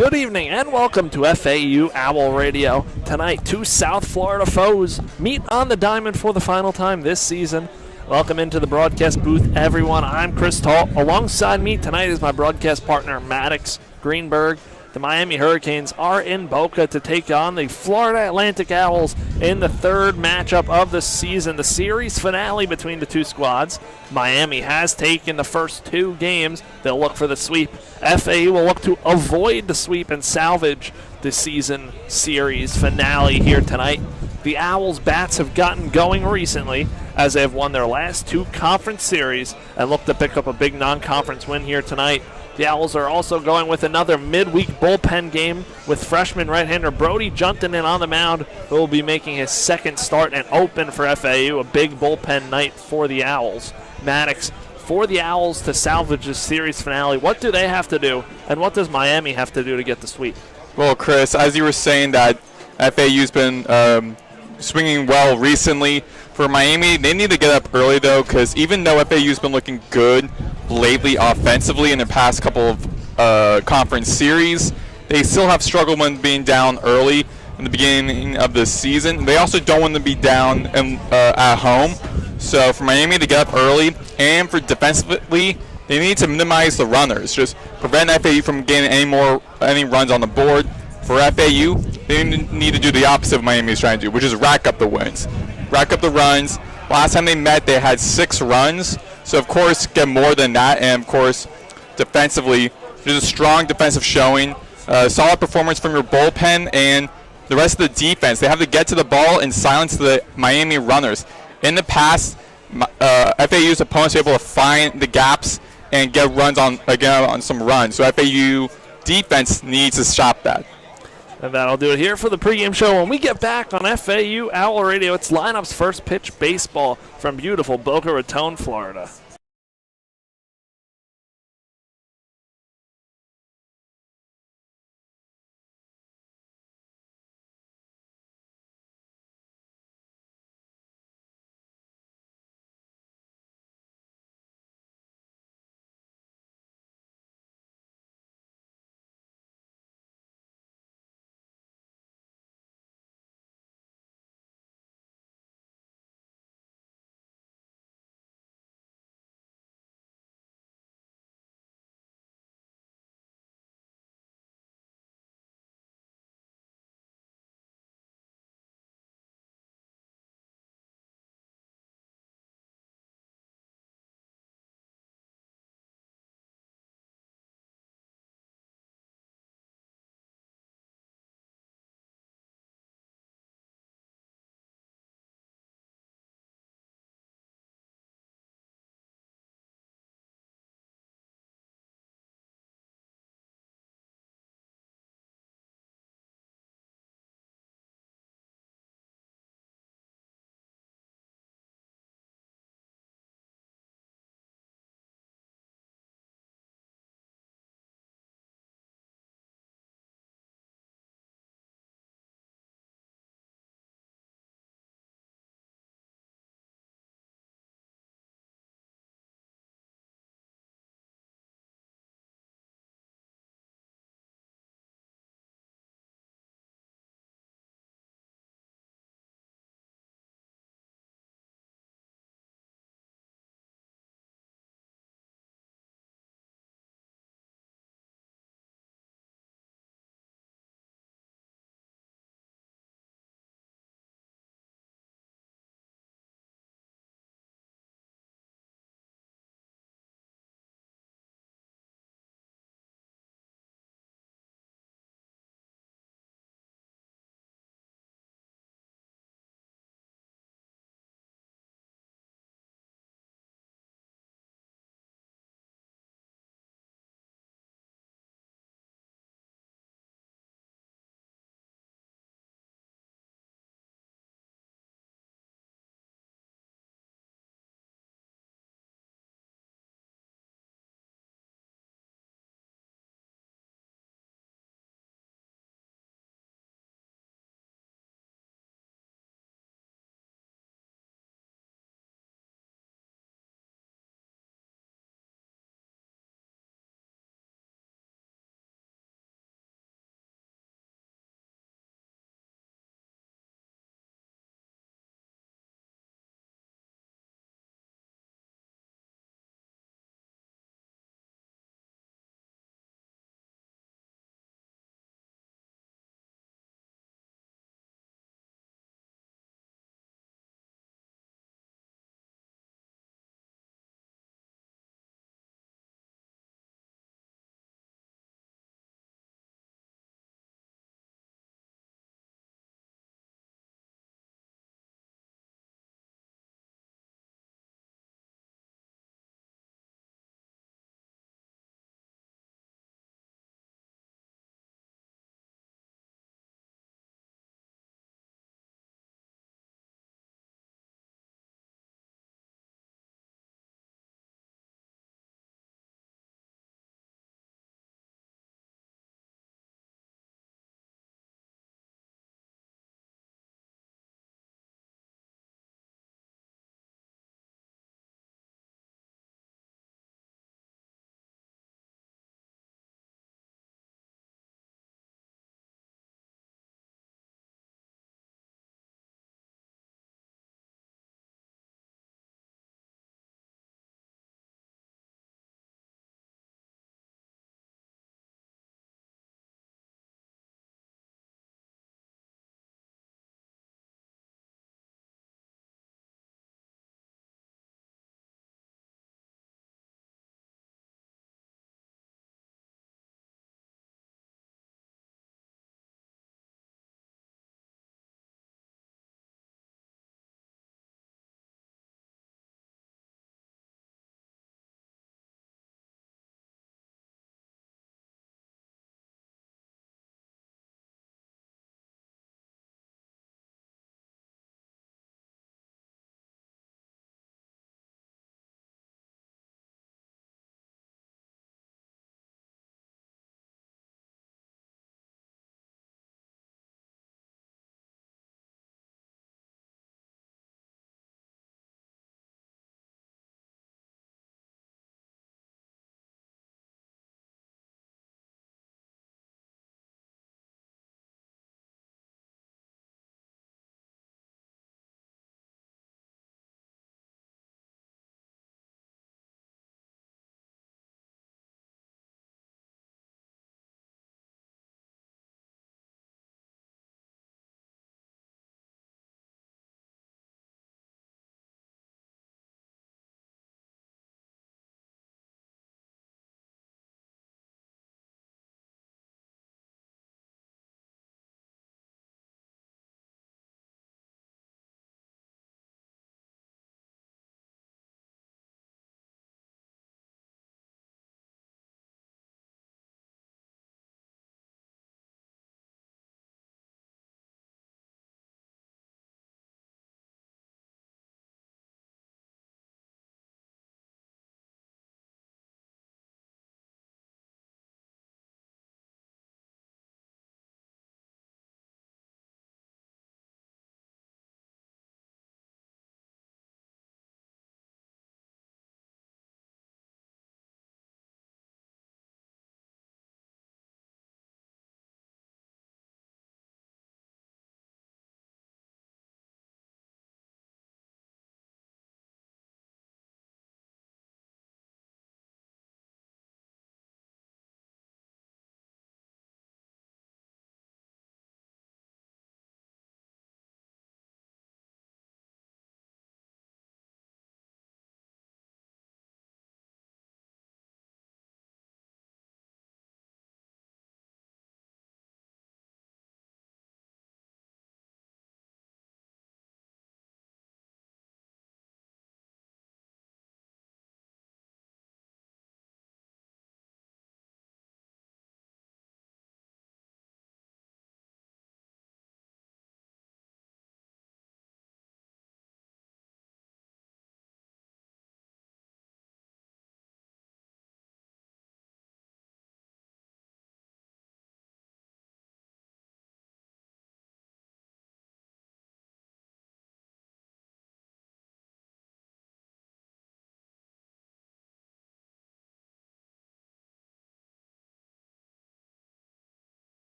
Good evening and welcome to FAU Owl Radio. Tonight, two South Florida foes meet on the diamond for the final time this season. Welcome into the broadcast booth, everyone. I'm Chris Talt. Alongside me tonight is my broadcast partner, Maddox, Greenberg. The Miami Hurricanes are in Boca to take on the Florida Atlantic Owls in the third matchup of the season, the series finale between the two squads. Miami has taken the first two games. They'll look for the sweep. FAU will look to avoid the sweep and salvage the season series finale here tonight. The Owls' bats have gotten going recently as they have won their last two conference series and look to pick up a big non-conference win here tonight. The Owls are also going with another midweek bullpen game with freshman right-hander Brody Junton in on the mound, who will be making his second start and open for FAU, a big bullpen night for the Owls. Maddox, for the Owls to salvage this series finale, what do they have to do, and what does Miami have to do to get the sweep? Well, Chris, as you were saying that FAU's been swinging well recently. For Miami, they need to get up early, though, because even though FAU's been looking good lately offensively in the past couple of conference series, they still have struggled when being down early in the beginning of the season. They also don't want to be down at home. So for Miami to get up early, and for defensively, they need to minimize the runners, just prevent FAU from getting any runs on the board. For FAU, they need to do the opposite of Miami is trying to do, which is rack up the wins. Rack up the runs. Last time they met, they had 6 runs. So, of course, get more than that. And, of course, defensively, there's a strong defensive showing. Solid performance from your bullpen and the rest of the defense. They have to get to the ball and silence the Miami runners. In the past, FAU's opponents were able to find the gaps and get runs on some runs. So FAU defense needs to stop that. And that'll do it here for the pregame show. When we get back on FAU Owl Radio, it's Lineup's First Pitch Baseball from beautiful Boca Raton, Florida.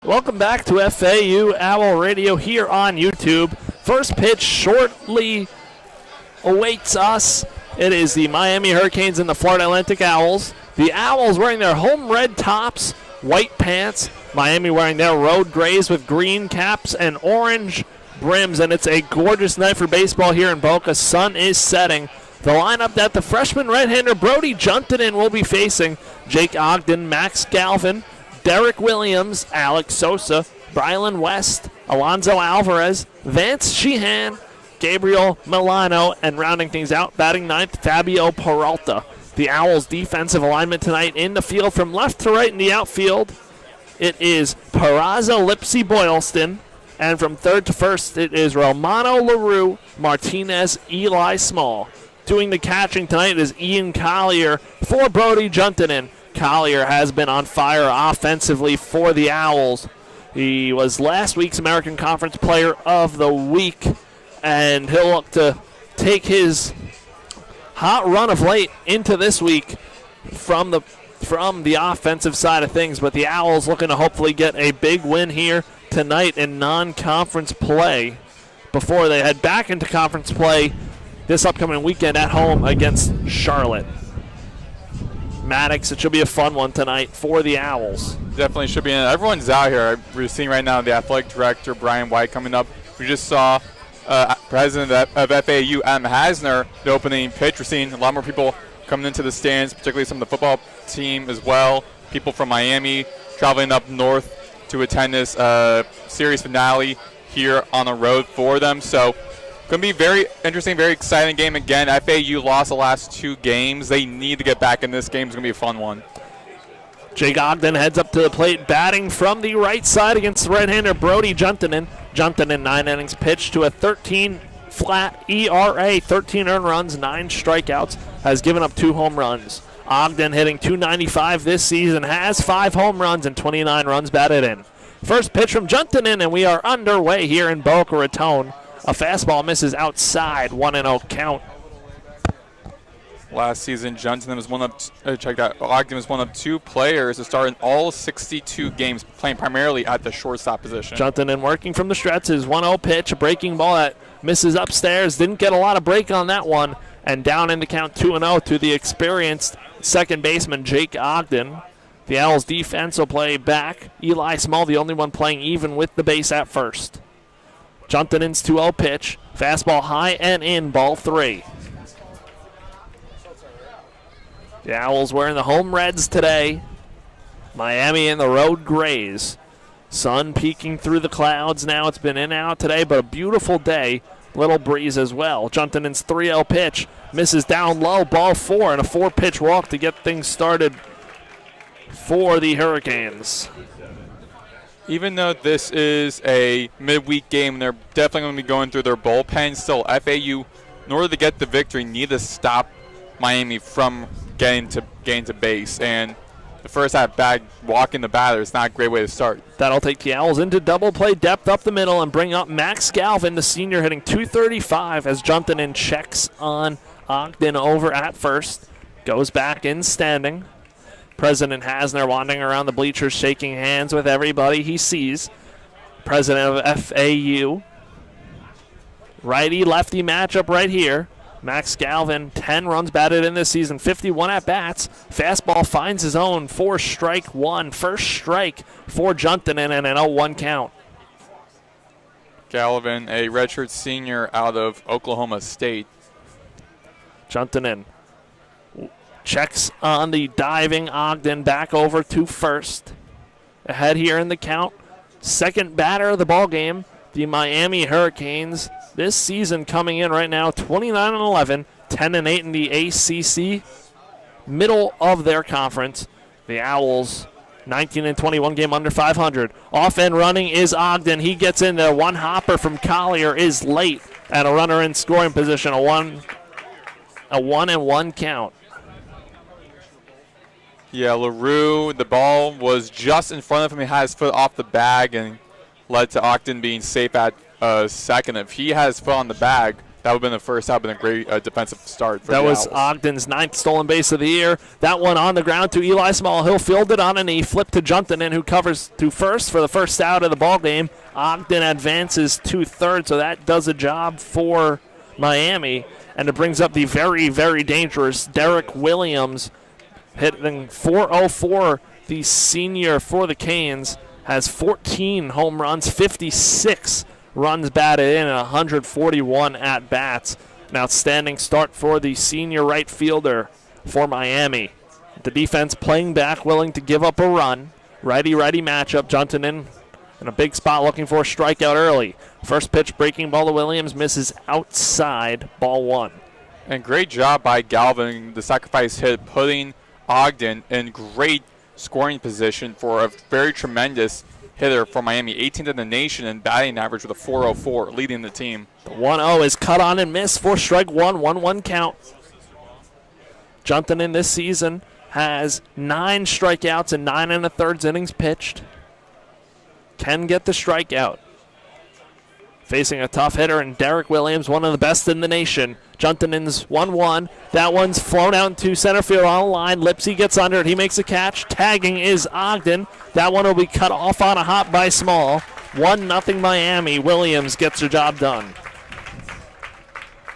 Welcome back to FAU Owl Radio here on YouTube. First pitch shortly awaits us. It is the Miami Hurricanes and the Florida Atlantic Owls. The Owls wearing their home red tops, white pants. Miami wearing their road grays with green caps and orange brims. And it's a gorgeous night for baseball here in Boca. Sun is setting. The lineup that the freshman right-hander Brody Juntanen will be facing: Jake Ogden, Max Galvin, Derek Williams, Alex Sosa, Brylan West, Alonzo Alvarez, Vance Sheehan, Gabriel Milano, and rounding things out, batting ninth, Fabio Peralta. The Owls' defensive alignment tonight in the field from left to right in the outfield. It is Peraza, Lipsy, Boylston, and from third to first it is Romano LaRue, Martinez, Eli Small. Doing the catching tonight is Ian Collier for Brody Juntanen. Collier has been on fire offensively for the Owls. He was last week's American Conference Player of the Week, and he'll look to take his hot run of late into this week from the offensive side of things. But the Owls looking to hopefully get a big win here tonight in non-conference play before they head back into conference play this upcoming weekend at home against Charlotte. Maddox, it should be a fun one tonight for the Owls. Definitely should be. Everyone's out here. We're seeing right now the athletic director, Brian White, coming up. We just saw president of FAU, Adam Hasner, the opening pitch. We're seeing a lot more people coming into the stands, particularly some of the football team as well. People from Miami traveling up north to attend this series finale here on the road for them. So going to be very interesting, very exciting game again. FAU lost the last two games. They need to get back in this game. It's going to be a fun one. Jake Ogden heads up to the plate, batting from the right side against the right-hander Brody Juntanen. Juntanen, 9 innings pitched to a 13 flat ERA, 13 earned runs, 9 strikeouts, has given up 2 home runs. Ogden hitting .295 this season, has 5 home runs and 29 runs batted in. First pitch from Juntanen, and we are underway here in Boca Raton. A fastball misses outside, 1-0 count. Last season, Ogden was one of 2 players to start in all 62 games, playing primarily at the shortstop position. Juntanen working from the stretch, his 1-0 pitch, a breaking ball that misses upstairs. Didn't get a lot of break on that one, and down in the count 2-0 to the experienced second baseman Jake Ogden. The Owls defense will play back. Eli Small, the only one playing even with the base at first. Juntanen's 2-0 pitch, fastball high and in, ball 3. The Owls wearing the home reds today. Miami in the road grays. Sun peeking through the clouds now. It's been in and out today, but a beautiful day. Little breeze as well. Juntanen's 3-0 pitch misses down low, ball 4, and a 4-pitch walk to get things started for the Hurricanes. Even though this is a midweek game, they're definitely going to be going through their bullpen. Still, FAU, in order to get the victory, need to stop Miami from getting to base. And the first at-bat, walking the batter is not a great way to start. That'll take the Owls into double play depth up the middle and bring up Max Galvin, the senior, hitting .235 as Juntanen checks on Ogden over at first. Goes back in standing. President Hasner wandering around the bleachers, shaking hands with everybody he sees. President of FAU. Righty-lefty matchup right here. Max Galvin, 10 runs batted in this season, 51 at-bats. Fastball finds his own for strike 1. First strike for Juntanen and an 0-1 count. Galvin, a redshirt senior out of Oklahoma State. Juntanen checks on the diving Ogden back over to first. Ahead here in the count. Second batter of the ball game, the Miami Hurricanes. This season coming in right now 29-11, 10-8 in the ACC, middle of their conference. The Owls 19-21, game under 500. Off and running is Ogden. He gets in there. One hopper from Collier is late, and a runner in scoring position. A 1-1 count. Yeah, LaRue, the ball was just in front of him. He had his foot off the bag and led to Ogden being safe at second. If he has foot on the bag, that would have been the first. That would have been a great defensive start for That the was Owls. Ogden's 9th stolen base of the year. That one on the ground to Eli Small. He'll field it on a knee, flip to Juntanen, who covers to first for the first out of the ball game. Ogden advances to third, so that does a job for Miami. And it brings up the very, very dangerous Derek Williams, hitting .404. The senior for the Canes has 14 home runs, 56 runs batted in, and 141 at-bats. An outstanding start for the senior right fielder for Miami. The defense playing back, willing to give up a run. Righty-righty matchup. Juntanen in a big spot looking for a strikeout early. First pitch, breaking ball to Williams, misses outside, ball 1. And great job by Galvin, the sacrifice hit, putting Ogden in great scoring position for a very tremendous hitter for Miami. 18th in the nation in batting average with a .404, leading the team. The 1-0 is cut on and missed for strike one, 1-1 count. Juntanen this season has 9 strikeouts and 9 1/3 innings pitched. Can get the strikeout. Facing a tough hitter in Derek Williams, one of the best in the nation. Juntanen's 1-1. That one's flown out into center field on the line. Lipsy gets under it. He makes a catch. Tagging is Ogden. That one will be cut off on a hop by Small. 1-0 Miami. Williams gets the job done.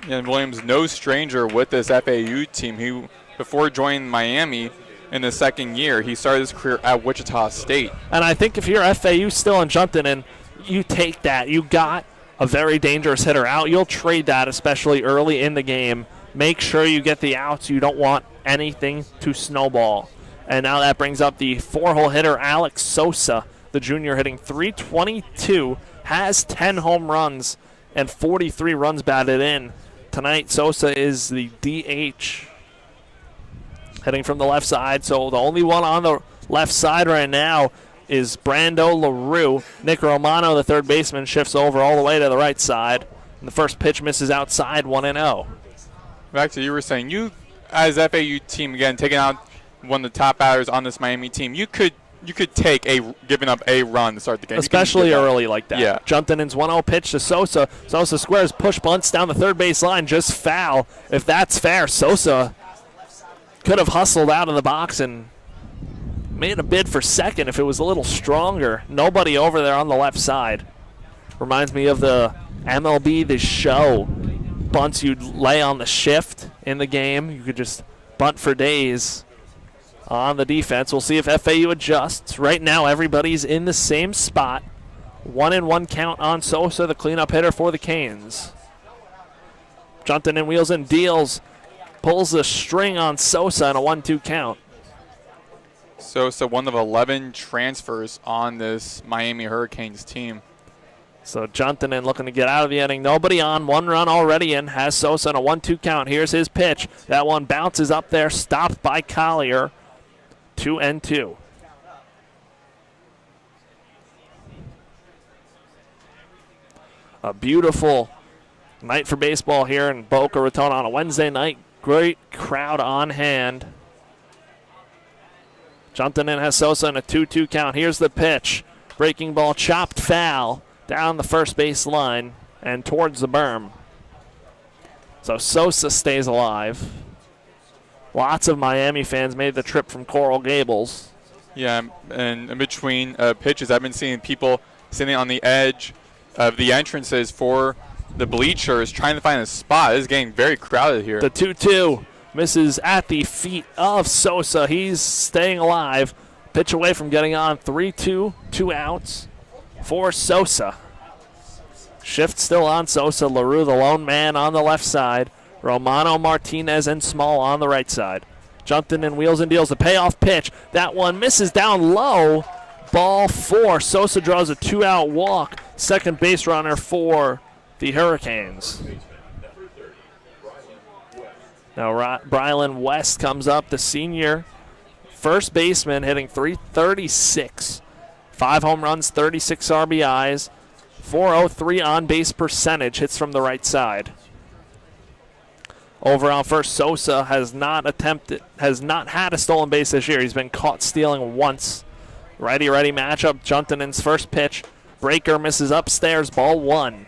And Williams, no stranger with this FAU team. He, before joining Miami in the second year, he started his career at Wichita State. And I think if you're FAU still in Juntanen, you take that. You got a very dangerous hitter out. You'll trade that, especially early in the game. Make sure you get the outs. You don't want anything to snowball. And now that brings up the 4-hole hitter, Alex Sosa, the junior, hitting .322, has 10 home runs and 43 runs batted in. Tonight, Sosa is the DH, heading from the left side. So the only one on the left side right now is Brando LaRue. Nick Romano, the third baseman, shifts over all the way to the right side. And the first pitch misses outside, 1-0. Back to you were saying, you as FAU team, again, taking out one of the top batters on this Miami team, you could take giving up a run to start the game. Especially early like that. Yeah. Juntanen's 1-0 pitch to Sosa. Sosa squares, push bunts down the third base line, just foul. If that's fair, Sosa could have hustled out of the box and made a bid for second if it was a little stronger. Nobody over there on the left side. Reminds me of the MLB The Show. Bunts you'd lay on the shift in the game. You could just bunt for days on the defense. We'll see if FAU adjusts. Right now, everybody's in the same spot. 1-1 count on Sosa, the cleanup hitter for the Canes. Juntanen wheels and deals. Pulls the string on Sosa in a 1-2 count. Sosa, one of 11 transfers on this Miami Hurricanes team. So Juntanen looking to get out of the inning. Nobody on, 1 run already in. Has Sosa in a 1-2 count. Here's his pitch. That one bounces up there, stopped by Collier. 2-2. A beautiful night for baseball here in Boca Raton on a Wednesday night. Great crowd on hand. Juntanen has Sosa in a 2-2 count. Here's the pitch. Breaking ball, chopped foul down the first base line and towards the berm. So Sosa stays alive. Lots of Miami fans made the trip from Coral Gables. Yeah, and in between pitches, I've been seeing people sitting on the edge of the entrances for the bleachers trying to find a spot. It's getting very crowded here. The 2-2 misses at the feet of Sosa. He's staying alive. Pitch away from getting on. 3-2, 2 outs for Sosa. Shift still on Sosa. LaRue, the lone man on the left side. Romano, Martinez, and Small on the right side. Juntanen wheels and deals. The payoff pitch. That one misses down low. Ball 4. Sosa draws a 2-out walk. Second base runner for the Hurricanes. Now Brylan West comes up, the senior first baseman, hitting .336. 5 home runs, 36 RBIs, .403 on-base percentage, hits from the right side. Over on first, Sosa has not had a stolen base this year. He's been caught stealing once. Righty-righty matchup. Juntanen's first pitch. Breaker misses upstairs. Ball 1.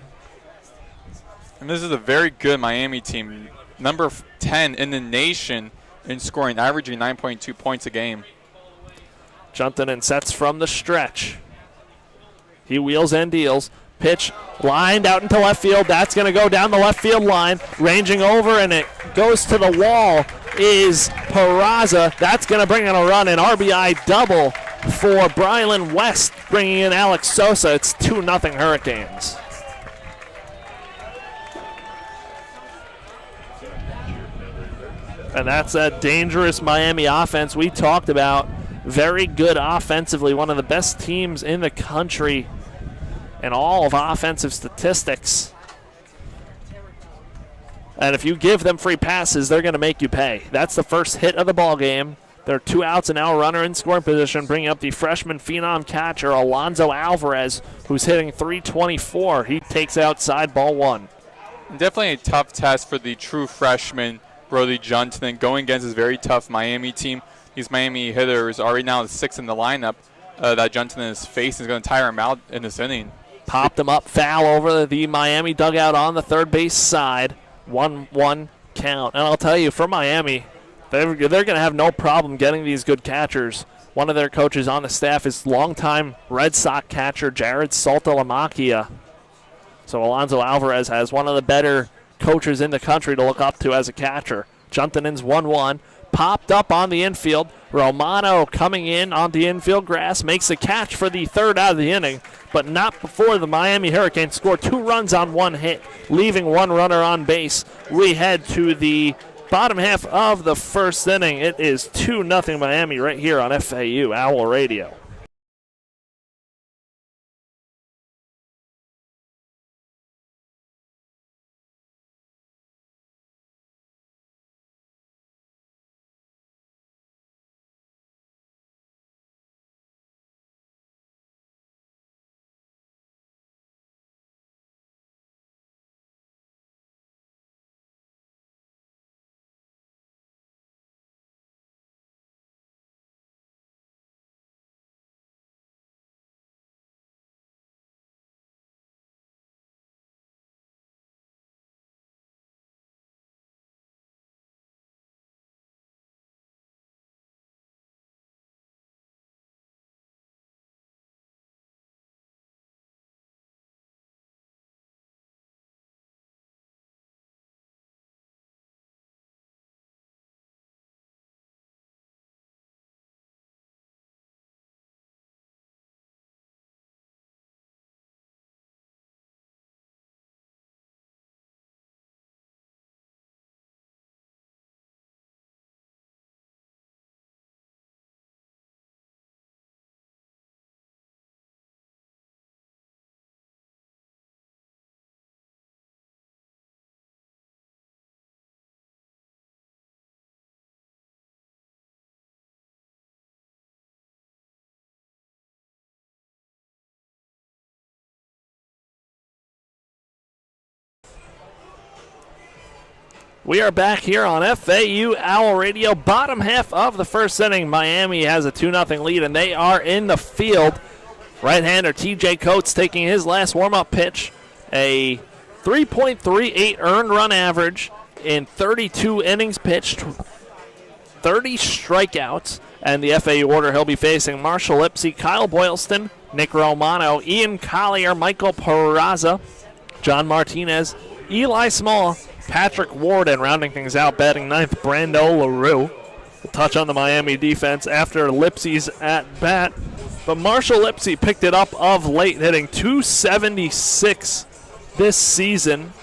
And this is a very good Miami team, number 10 in the nation in scoring, averaging 9.2 points a game. Juntanen sets from the stretch. He wheels and deals. Pitch lined out into left field. That's going to go down the left field line. Ranging over, and it goes to the wall is Peraza. That's going to bring in a run, an RBI double for Brylan West, bringing in Alex Sosa. It's 2-0 Hurricanes. And that's a dangerous Miami offense we talked about. Very good offensively, one of the best teams in the country in all of offensive statistics. And if you give them free passes, they're going to make you pay. That's the first hit of the ball game. There are 2 outs and now a runner in scoring position, bringing up the freshman phenom catcher, Alonzo Alvarez, who's hitting .324. He takes outside ball 1. Definitely a tough test for the true freshman, Brody Juntanen, going against this very tough Miami team. These Miami hitters are right now the 6th in the lineup that Juntanen is facing. Is going to tire him out in this inning. Popped him up, foul over the Miami dugout on the third base side. 1-1 count. And I'll tell you, for Miami, they're going to have no problem getting these good catchers. One of their coaches on the staff is longtime Red Sox catcher Jared Saltalamacchia. So Alonzo Alvarez has one of the better coaches in the country to look up to as a catcher. Juntanen's 1-1. Popped up on the infield. Romano coming in on the infield grass, makes a catch for the 3rd out of the inning, but not before the Miami Hurricanes score 2 runs on 1 hit, leaving 1 runner on base. We head to the bottom half of the 1st inning. It is 2-0 Miami right here on FAU Owl Radio. We are back here on FAU Owl Radio. Bottom half of the 1st inning. Miami has a 2-0 lead, and they are in the field. Right-hander TJ Coates taking his last warm-up pitch. A 3.38 earned run average in 32 innings pitched, 30 strikeouts. And the FAU order, he'll be facing Marshall Lipsy, Kyle Boylston, Nick Romano, Ian Collier, Michael Peraza, John Martinez, Eli Small, Patrick Warden, rounding things out, batting 9th, Brando LaRue. We'll touch on the Miami defense after Lipsy's at bat. But Marshall Lipsy picked it up of late, hitting .276 this season.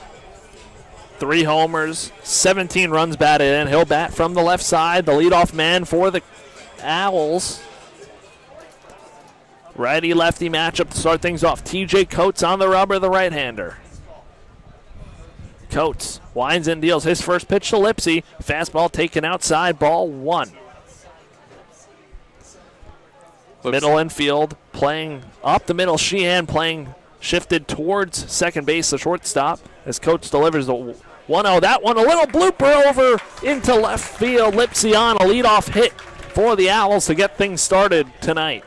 3 homers, 17 runs batted in. He'll bat from the left side, the leadoff man for the Owls. Righty-lefty matchup to start things off. TJ Coates on the rubber, the right-hander. Coates winds and deals his first pitch to Lipsy. Fastball taken outside, ball 1. Middle infield, playing up the middle. Sheehan playing shifted towards second base, the shortstop, as Coates delivers the 1-0. That one, a little blooper over into left field. Lipsy on a leadoff hit for the Owls to get things started tonight.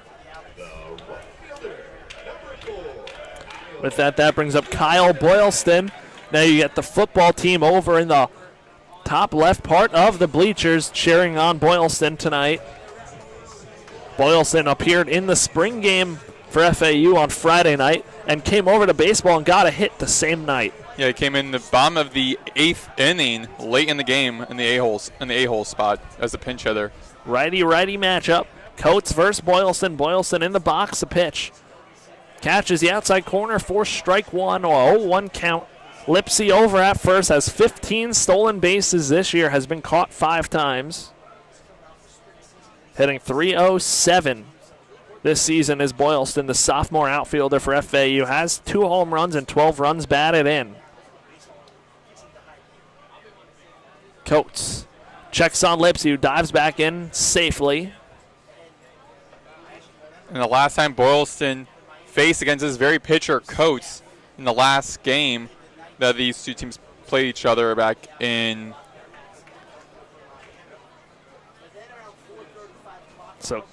With that, that brings up Kyle Boylston. Now you get the football team over in the top left part of the bleachers cheering on Boylston tonight. Boylston appeared in the spring game for FAU on Friday night and came over to baseball and got a hit the same night. Yeah, he came in the bottom of the 8th inning, late in the game, in the A-hole spot as a pinch hitter. Righty-righty matchup. Coates versus Boylston. Boylston in the box, a pitch. Catches the outside corner for strike one, or 0-1 count. Lipsy over at first, has 15 stolen bases this year, has been caught 5 times. Hitting .307 this season is Boylston, the sophomore outfielder for FAU. Has 2 home runs and 12 runs batted in. Coates checks on Lipsy, who dives back in safely. And the last time Boylston faced against this very pitcher, Coates, in the last game that these two teams played each other back in. So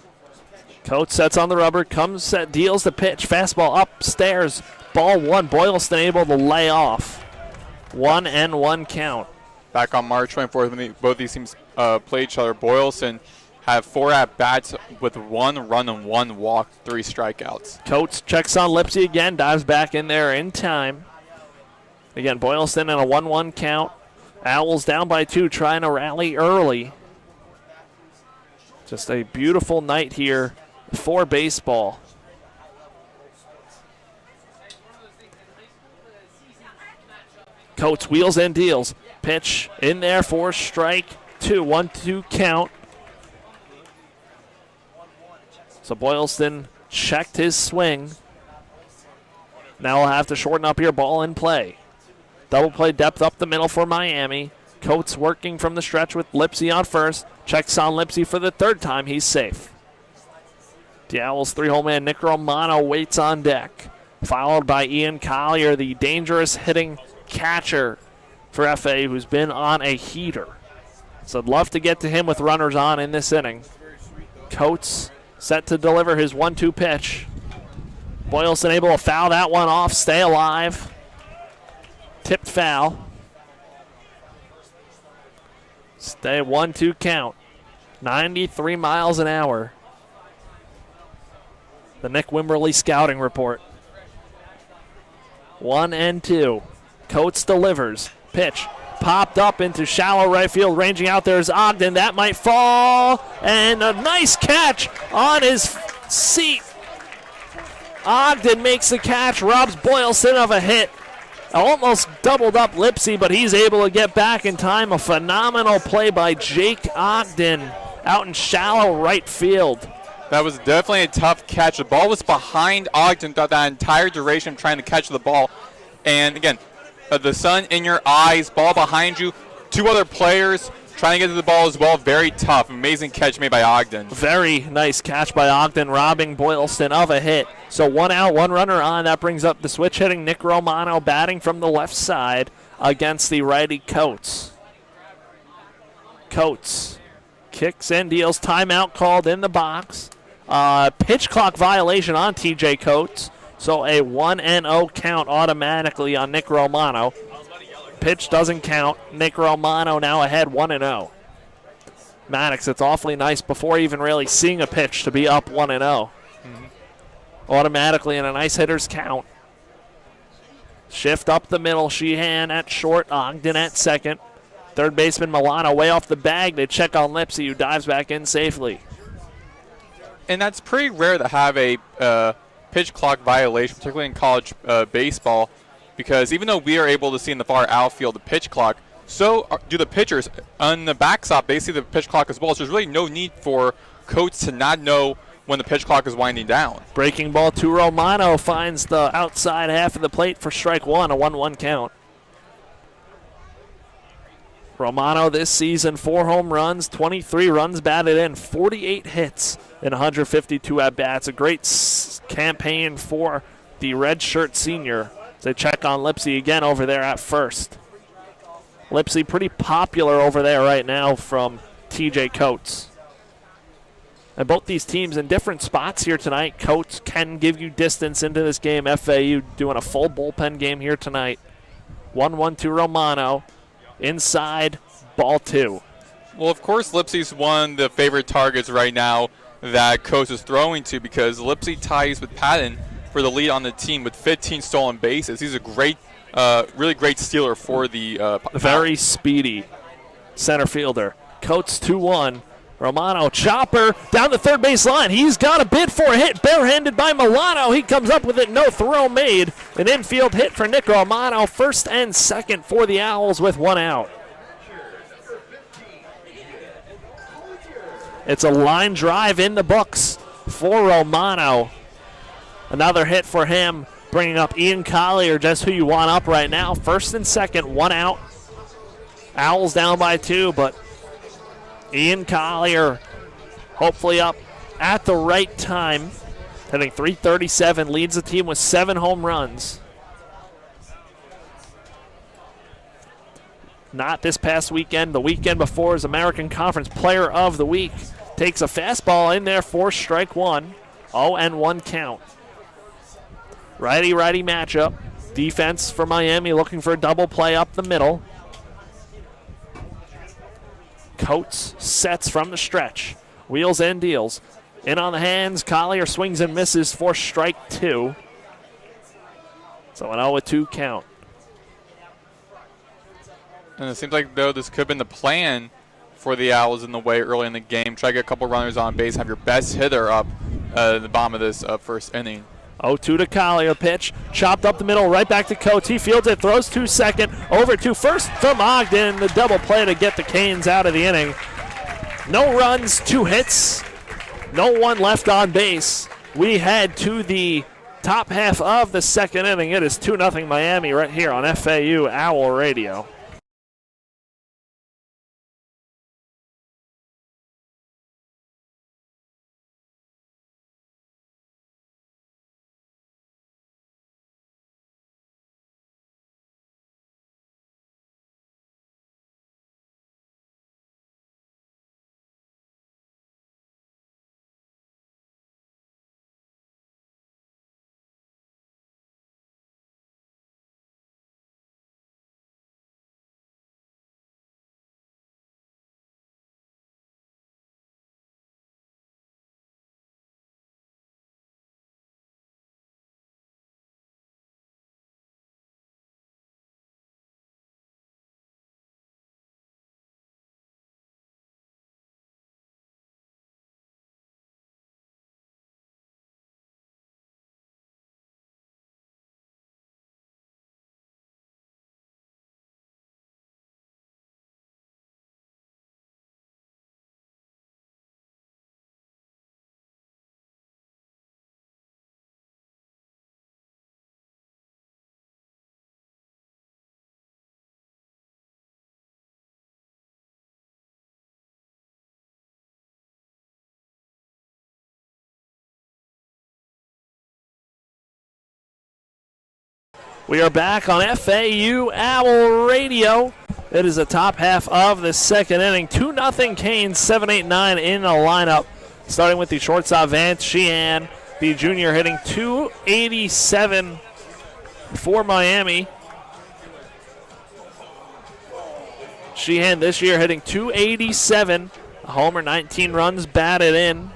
Coates sets on the rubber, deals the pitch, fastball upstairs, ball 1. Boylston able to lay off. 1-1 count. Back on March 24th, when both these teams played each other, Boylston have 4 at-bats with 1 run and 1 walk, 3 strikeouts. Coates checks on Lipsy again, dives back in there in time. Again, Boylston in a 1-1 count. Owls down by 2, trying to rally early. Just a beautiful night here for baseball. Coates wheels and deals. Pitch in there for strike 2. 1-2 count. So Boylston checked his swing. Now we'll have to shorten up here. Ball in play. Double play depth up the middle for Miami. Coates working from the stretch with Lipsy on first. Checks on Lipsy for the 3rd time. He's safe. The Owls' 3-hole man Nick Romano waits on deck. Followed by Ian Collier, the dangerous hitting catcher for FA, who's been on a heater. So I'd love to get to him with runners on in this inning. Coates set to deliver his 1-2 pitch. Boylston able to foul that one off, stay alive. Tipped foul. Stay 1-2 count. 93 miles an hour. The Nick Wimberly scouting report. 1-2. Coates delivers. Pitch popped up into shallow right field. Ranging out there is Ogden. That might fall. And a nice catch on his seat. Ogden makes the catch. Robs Boylston of a hit. Almost doubled up Lipsy, but he's able to get back in time. A phenomenal play by Jake Ogden out in shallow right field. That was definitely a tough catch. The ball was behind Ogden throughout that entire duration of trying to catch the ball. And again, the sun in your eyes, ball behind you, 2 other players trying to get to the ball as well. Very tough. Amazing catch made by Ogden. Very nice catch by Ogden, robbing Boylston of a hit. So 1 out, 1 runner on. That brings up the switch hitting Nick Romano, batting from the left side against the righty Coates. Coates kicks and deals. Timeout called in the box. Pitch clock violation on TJ Coates. So a 1-0 count automatically on Nick Romano. Pitch doesn't count. Nick Romano now ahead 1-0. Maddox, it's awfully nice before even really seeing a pitch to be up 1-0. Automatically in a nice hitter's count. Shift up the middle. Sheehan at short. Ogden at second. Third baseman Milano way off the bag. They check on Lipsy, who dives back in safely. And that's pretty rare to have a pitch clock violation, particularly in college baseball, because even though we are able to see in the far outfield the pitch clock, so do the pitchers. On the backstop, they see the pitch clock as well, so there's really no need for Coates to not know when the pitch clock is winding down. Breaking ball to Romano finds the outside half of the plate for strike 1, a 1-1 count. Romano this season, 4 home runs, 23 runs batted in, 48 hits in 152 at-bats. A great campaign for the redshirt senior. They check on Lipsy again over there at first. Lipsy pretty popular over there right now from TJ Coates. And both these teams in different spots here tonight. Coates can give you distance into this game. FAU doing a full bullpen game here tonight. 1-1 to Romano. Inside, ball 2. Well, of course, Lipsey's one of the favorite targets right now that Coach is throwing to, because Lipsey ties with Patton for the lead on the team with 15 stolen bases. He's a great, really great stealer for the very speedy center fielder. Coates 2-1. Romano chopper down the third base line. He's got a bid for a hit, barehanded by Milano. He comes up with it, no throw made. An infield hit for Nick Romano. First and second for the Owls with 1 out. It's a line drive in the books for Romano. Another hit for him, bringing up Ian Collier, just who you want up right now. First and second, 1 out. Owls down by 2, but Ian Collier hopefully up at the right time. Hitting .337, leads the team with 7 home runs. Not this past weekend. The weekend before is American Conference Player of the Week. Takes a fastball in there for strike 1. 0-1 count. Righty-righty matchup. Defense for Miami looking for a double play up the middle. Coates sets from the stretch. Wheels and deals. In on the hands. Collier swings and misses for strike 2. So an 0-2 count. And it seems like, though, this could have been the plan for the Owls in the way early in the game. Try to get a couple runners on base, have your best hitter up at the bottom of this first inning. 0-2 to Collier. Pitch chopped up the middle, right back to Coates. He fields it, throws to second, over to first from Ogden. The double play to get the Canes out of the inning. No runs, 2 hits, no one left on base. We head to the top half of the second inning. It is 2-0 Miami right here on FAU Owl Radio. We are back on FAU Owl Radio. It is the top half of the second inning. 2-0 Canes, 7-8-9 in the lineup. Starting with the shortstop, Vance Sheehan, the junior, hitting .287 for Miami. Sheehan this year hitting .287. A homer, 19 runs batted in.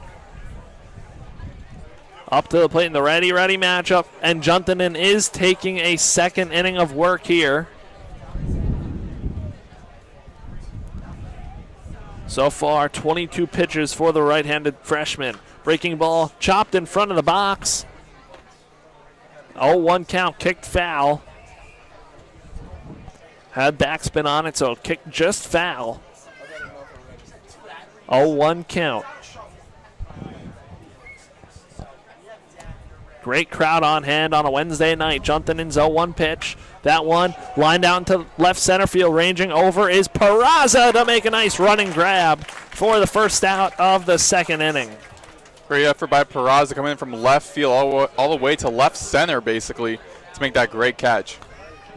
Up to the plate in the righty-righty matchup, and Juntanen is taking a second inning of work here. So far, 22 pitches for the right-handed freshman. Breaking ball chopped in front of the box. 0-1 count, kicked foul. Had backspin on it, so kicked just foul. 0-1 count. Great crowd on hand on a Wednesday night. Juntanen's 0-1 pitch. That one lined out into left center field. Ranging over is Peraza to make a nice running grab for the first out of the second inning. Great effort by Peraza coming in from left field all the way to left center, basically, to make that great catch.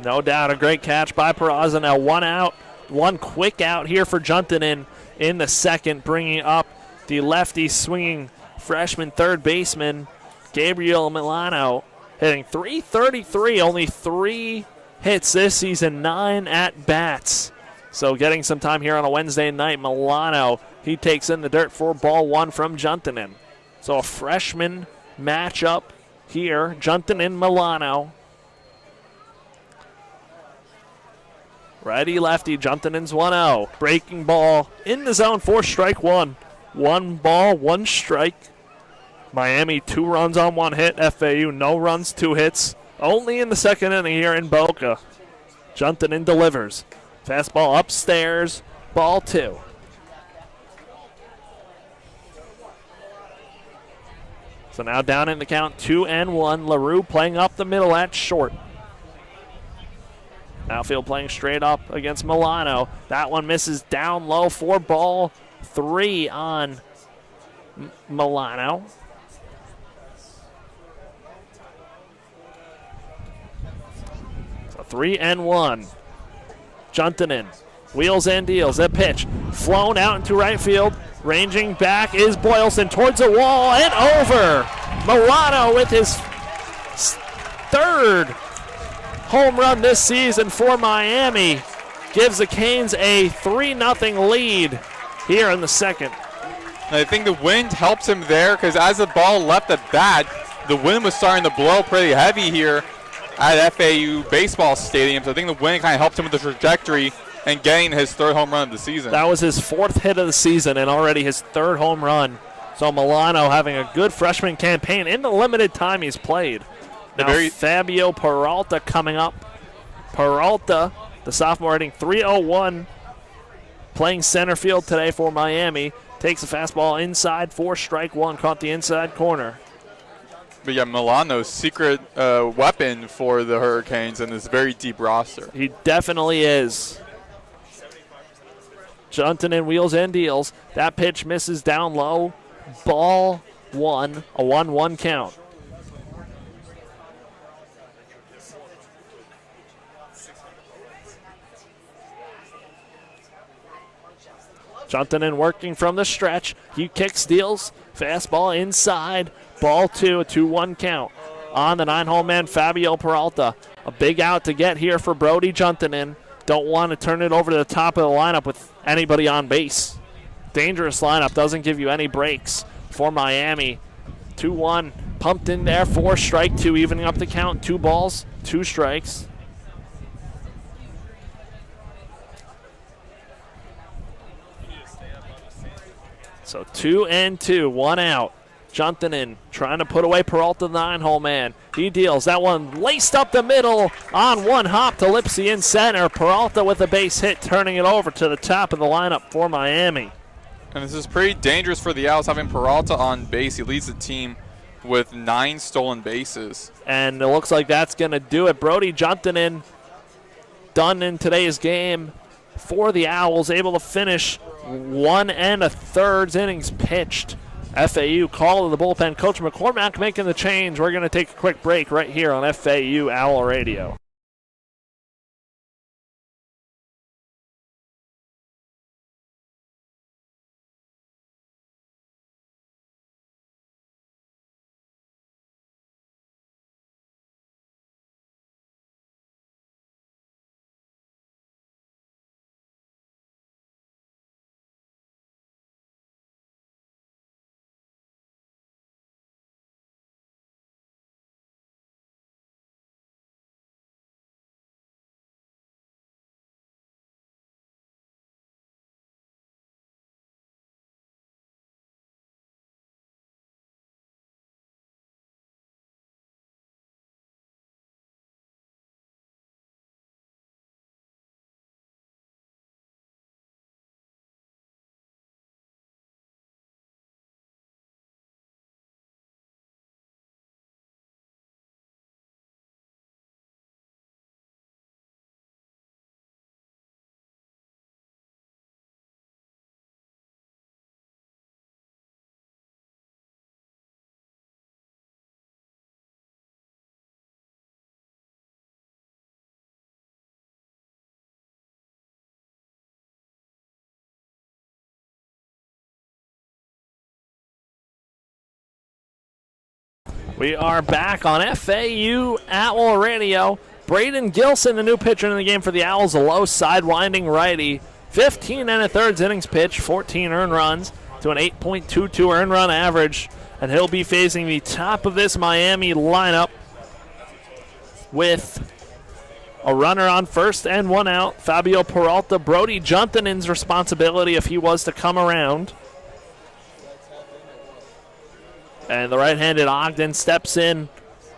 No doubt, a great catch by Peraza. Now 1 out, 1 quick out here for Juntanen in the second, bringing up the lefty swinging freshman third baseman, Gabriel Milano, hitting .333, only 3 hits this season, 9 at-bats. So getting some time here on a Wednesday night. Milano, he takes in the dirt for ball 1 from Juntanen. So a freshman matchup here, Juntanen Milano. Righty lefty, Juntanen's 1-0. Breaking ball in the zone for strike 1. 1 ball, 1 strike. Miami 2 runs on 1 hit. FAU no runs, 2 hits. Only in the second inning here in Boca. Juntanen delivers. Fastball upstairs, ball 2. So now down in the count, 2-1. LaRue playing up the middle at short. Outfield playing straight up against Milano. That one misses down low for ball 3 on Milano. So 3-1. Juntanen wheels and deals. A pitch flown out into right field. Ranging back is Boylston towards the wall and over. Milano with his 3rd home run this season for Miami gives the Canes a 3-0 lead here in the second. I think the wind helps him there because as the ball left the bat, the wind was starting to blow pretty heavy here at FAU Baseball Stadium. So I think the wind kind of helped him with the trajectory and getting his 3rd home run of the season. That was his 4th hit of the season and already his 3rd home run. So Milano having a good freshman campaign in the limited time he's played. Now Fabio Peralta coming up. Peralta, the sophomore, hitting .301, playing center field today for Miami. Takes a fastball inside for strike 1, caught the inside corner. But yeah, Milano's secret weapon for the Hurricanes in this very deep roster. He definitely is. Juntanen wheels and deals. That pitch misses down low. Ball 1, a 1-1 count. Juntanen working from the stretch. He kicks, deals. Fastball inside. Ball 2, a 2-1 count. On the 9-hole man, Fabio Peralta. A big out to get here for Brody Juntanen. Don't want to turn it over to the top of the lineup with anybody on base. Dangerous lineup, doesn't give you any breaks for Miami. 2-1, pumped in there for strike 2, evening up the count. 2 balls, 2 strikes. So 2-2, 1 out. Juntanen trying to put away Peralta, the 9-hole man. He deals. That one laced up the middle on 1 hop to Lipsy in center. Peralta with a base hit, turning it over to the top of the lineup for Miami. And this is pretty dangerous for the Owls having Peralta on base. He leads the team with 9 stolen bases. And it looks like that's going to do it. Brody Juntanen done in today's game for the Owls, able to finish 1 1/3 innings pitched. FAU call to the bullpen. Coach McCormack making the change. We're going to take a quick break right here on FAU Owl Radio. We are back on FAU Owl Radio. Braden Gilson, the new pitcher in the game for the Owls, a low sidewinding righty. 15 and a third innings pitch, 14 earned runs to an 8.22 earned run average. And he'll be facing the top of this Miami lineup with a runner on first and one out. Fabio Peralta, Brody Juntinen's responsibility if he was to come around. And the right-handed Ogden steps in,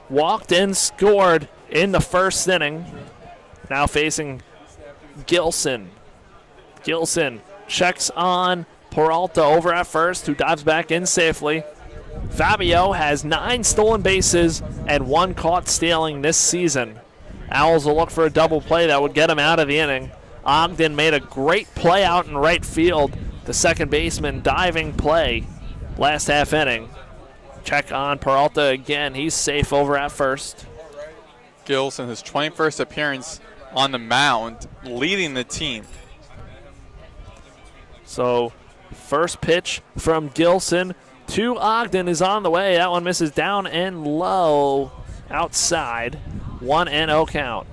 walked in, scored in the first inning. Now facing Gilson. Gilson checks on Peralta over at first, who dives back in safely. Fabio has 9 stolen bases and 1 caught stealing this season. Owls will look for a double play that would get him out of the inning. Ogden made a great play out in right field. The second baseman diving play last half inning. Check on Peralta again. He's safe over at first. Gilson, his 21st appearance on the mound, leading the team. So, first pitch from Gilson to Ogden is on the way. That one misses down and low outside. 1-0 count.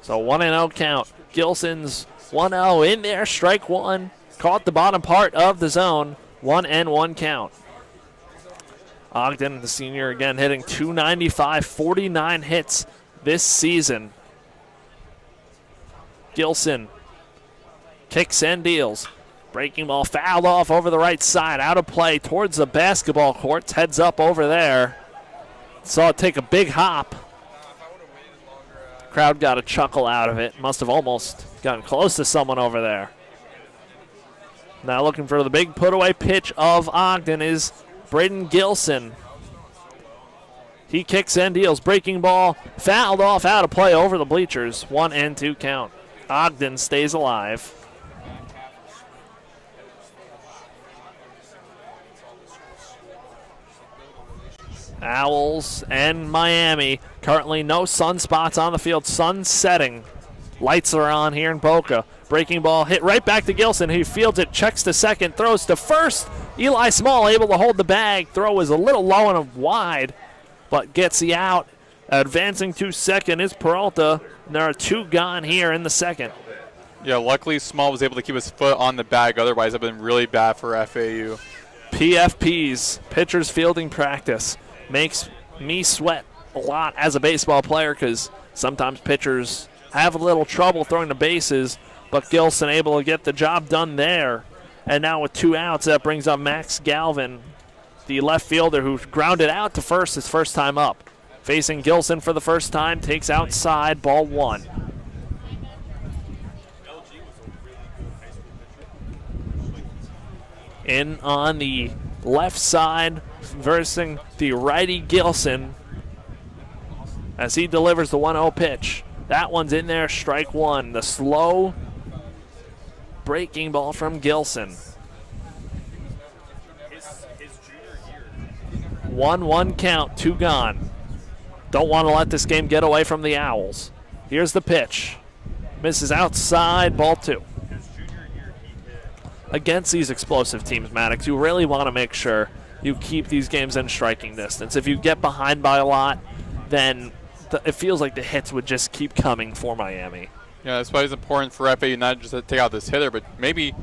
So 1-0 count. Gilson's 1-0 in there. Strike one. Caught the bottom part of the zone. 1-1 count. Ogden, the senior, again hitting .295, 49 hits this season. Gilson kicks and deals. Breaking ball fouled off over the right side. Out of play towards the basketball courts. Heads up over there. Saw it take a big hop. Crowd got a chuckle out of it. Must have almost gotten close to someone over there. Now looking for the big put-away pitch of Ogden is Braden Gilson. He kicks and deals. Breaking ball fouled off out of play over the bleachers. 1-2 count. Ogden stays alive. Owls and Miami. Currently no sunspots on the field. Sun setting. Lights are on here in Boca. Breaking ball hit right back to Gilson. He fields it, checks to second, throws to first. Eli Small able to hold the bag. Throw was a little low and wide, but gets the out. Advancing to second is Peralta. And there are 2 gone here in the second. Yeah, luckily Small was able to keep his foot on the bag. Otherwise, it would have been really bad for FAU. PFPs, pitchers fielding practice, makes me sweat a lot as a baseball player because sometimes pitchers have a little trouble throwing the bases, but Gilson able to get the job done there. And now with 2 outs, that brings up Max Galvin, the left fielder who grounded out to first his first time up. Facing Gilson for the first time, takes outside, ball 1. In on the left side, versing the righty Gilson as he delivers the 1-0 pitch. That one's in there, strike one. The slow breaking ball from Gilson. 1-1 count, 2 gone. Don't want to let this game get away from the Owls. Here's the pitch. Misses outside, ball 2. Against these explosive teams, Maddox, you really want to make sure you keep these games in striking distance. If you get behind by a lot, then it feels like the hits would just keep coming for Miami. Yeah, that's why it's important for FAU not just to take out this hitter, but maybe,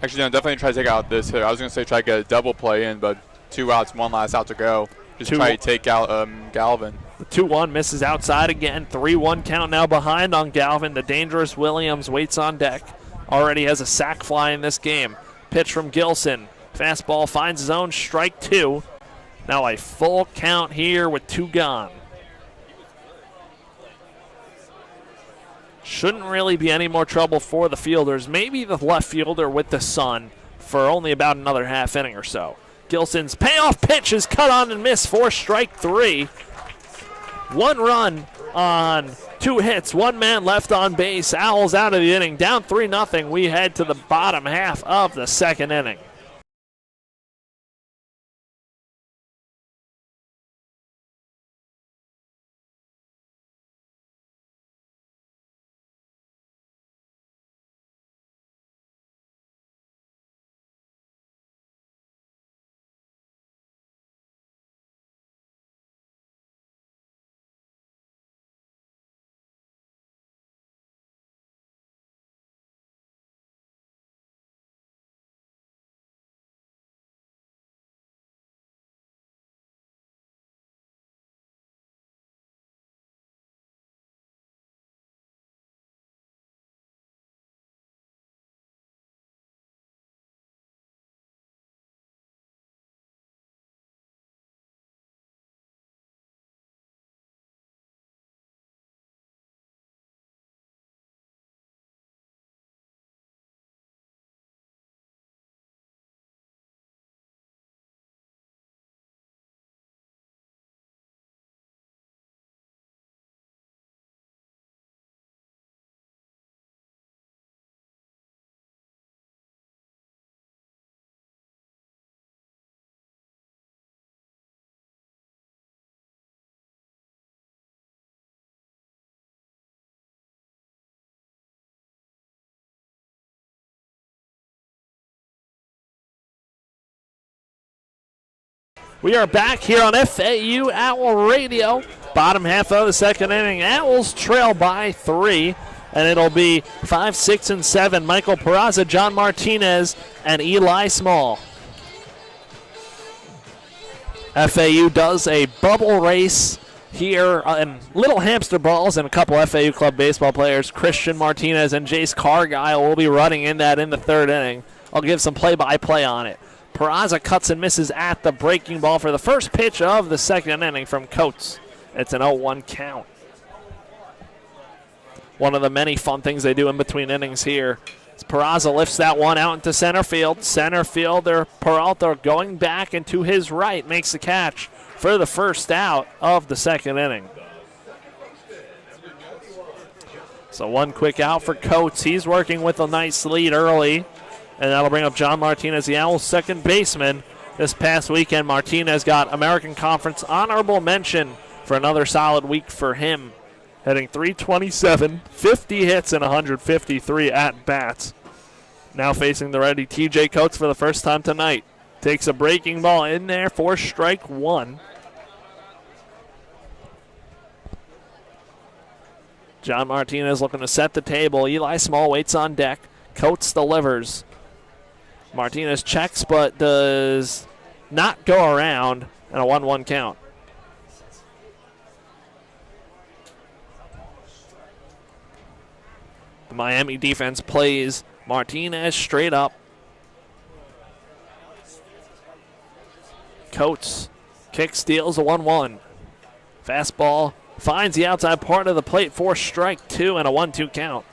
actually, no, definitely try to take out this hitter. I was going to say try to get a double play in, but 2 outs, 1 last out to go. Just try to take out Galvin. The 2-1 misses outside again. 3-1 count now behind on Galvin. The dangerous Williams waits on deck. Already has a sac fly in this game. Pitch from Gilson. Fastball finds zone, strike 2. Now a full count here with 2 gone. Shouldn't really be any more trouble for the fielders. Maybe the left fielder with the sun for only about another half inning or so. Gilson's payoff pitch is cut on and missed for strike 3. 1 run on 2 hits, 1 man left on base. Owls out of the inning, down 3-0. We head to the bottom half of the second inning. We are back here on FAU Owl Radio. Bottom half of the second inning. Owls trail by 3, and it'll be 5, 6, and 7. Michael Peraza, John Martinez, and Eli Small. FAU does a bubble race here, and little hamster balls, and a couple FAU club baseball players, Christian Martinez and Jace Cargile, will be running in that in the third inning. I'll give some play-by-play on it. Peraza cuts and misses at the breaking ball for the first pitch of the second inning from Coates. It's an 0-1 count. One of the many fun things they do in between innings here. Peraza lifts that one out into center field. Center fielder Peralta going back and to his right makes the catch for the first out of the second inning. So one quick out for Coates. He's working with a nice lead early, and that'll bring up John Martinez, the Owls' second baseman. This past weekend, Martinez got American Conference honorable mention for another solid week for him, hitting .327, 50 hits, and 153 at-bats. Now facing the ready TJ Coates for the first time tonight. Takes a breaking ball in there for strike one. John Martinez looking to set the table. Eli Small waits on deck. Coates delivers. Martinez checks but does not go around, and a 1-1 count. The Miami defense plays Martinez straight up. Coates kick steals a 1-1. Fastball finds the outside part of the plate for strike two and a 1-2 count.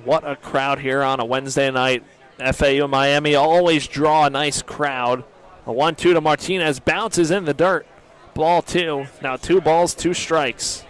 What a crowd here on a Wednesday night. FAU and Miami always draw a nice crowd. A 1-2 to Martinez, bounces in the dirt. Ball two. Now 2 balls, 2 strikes.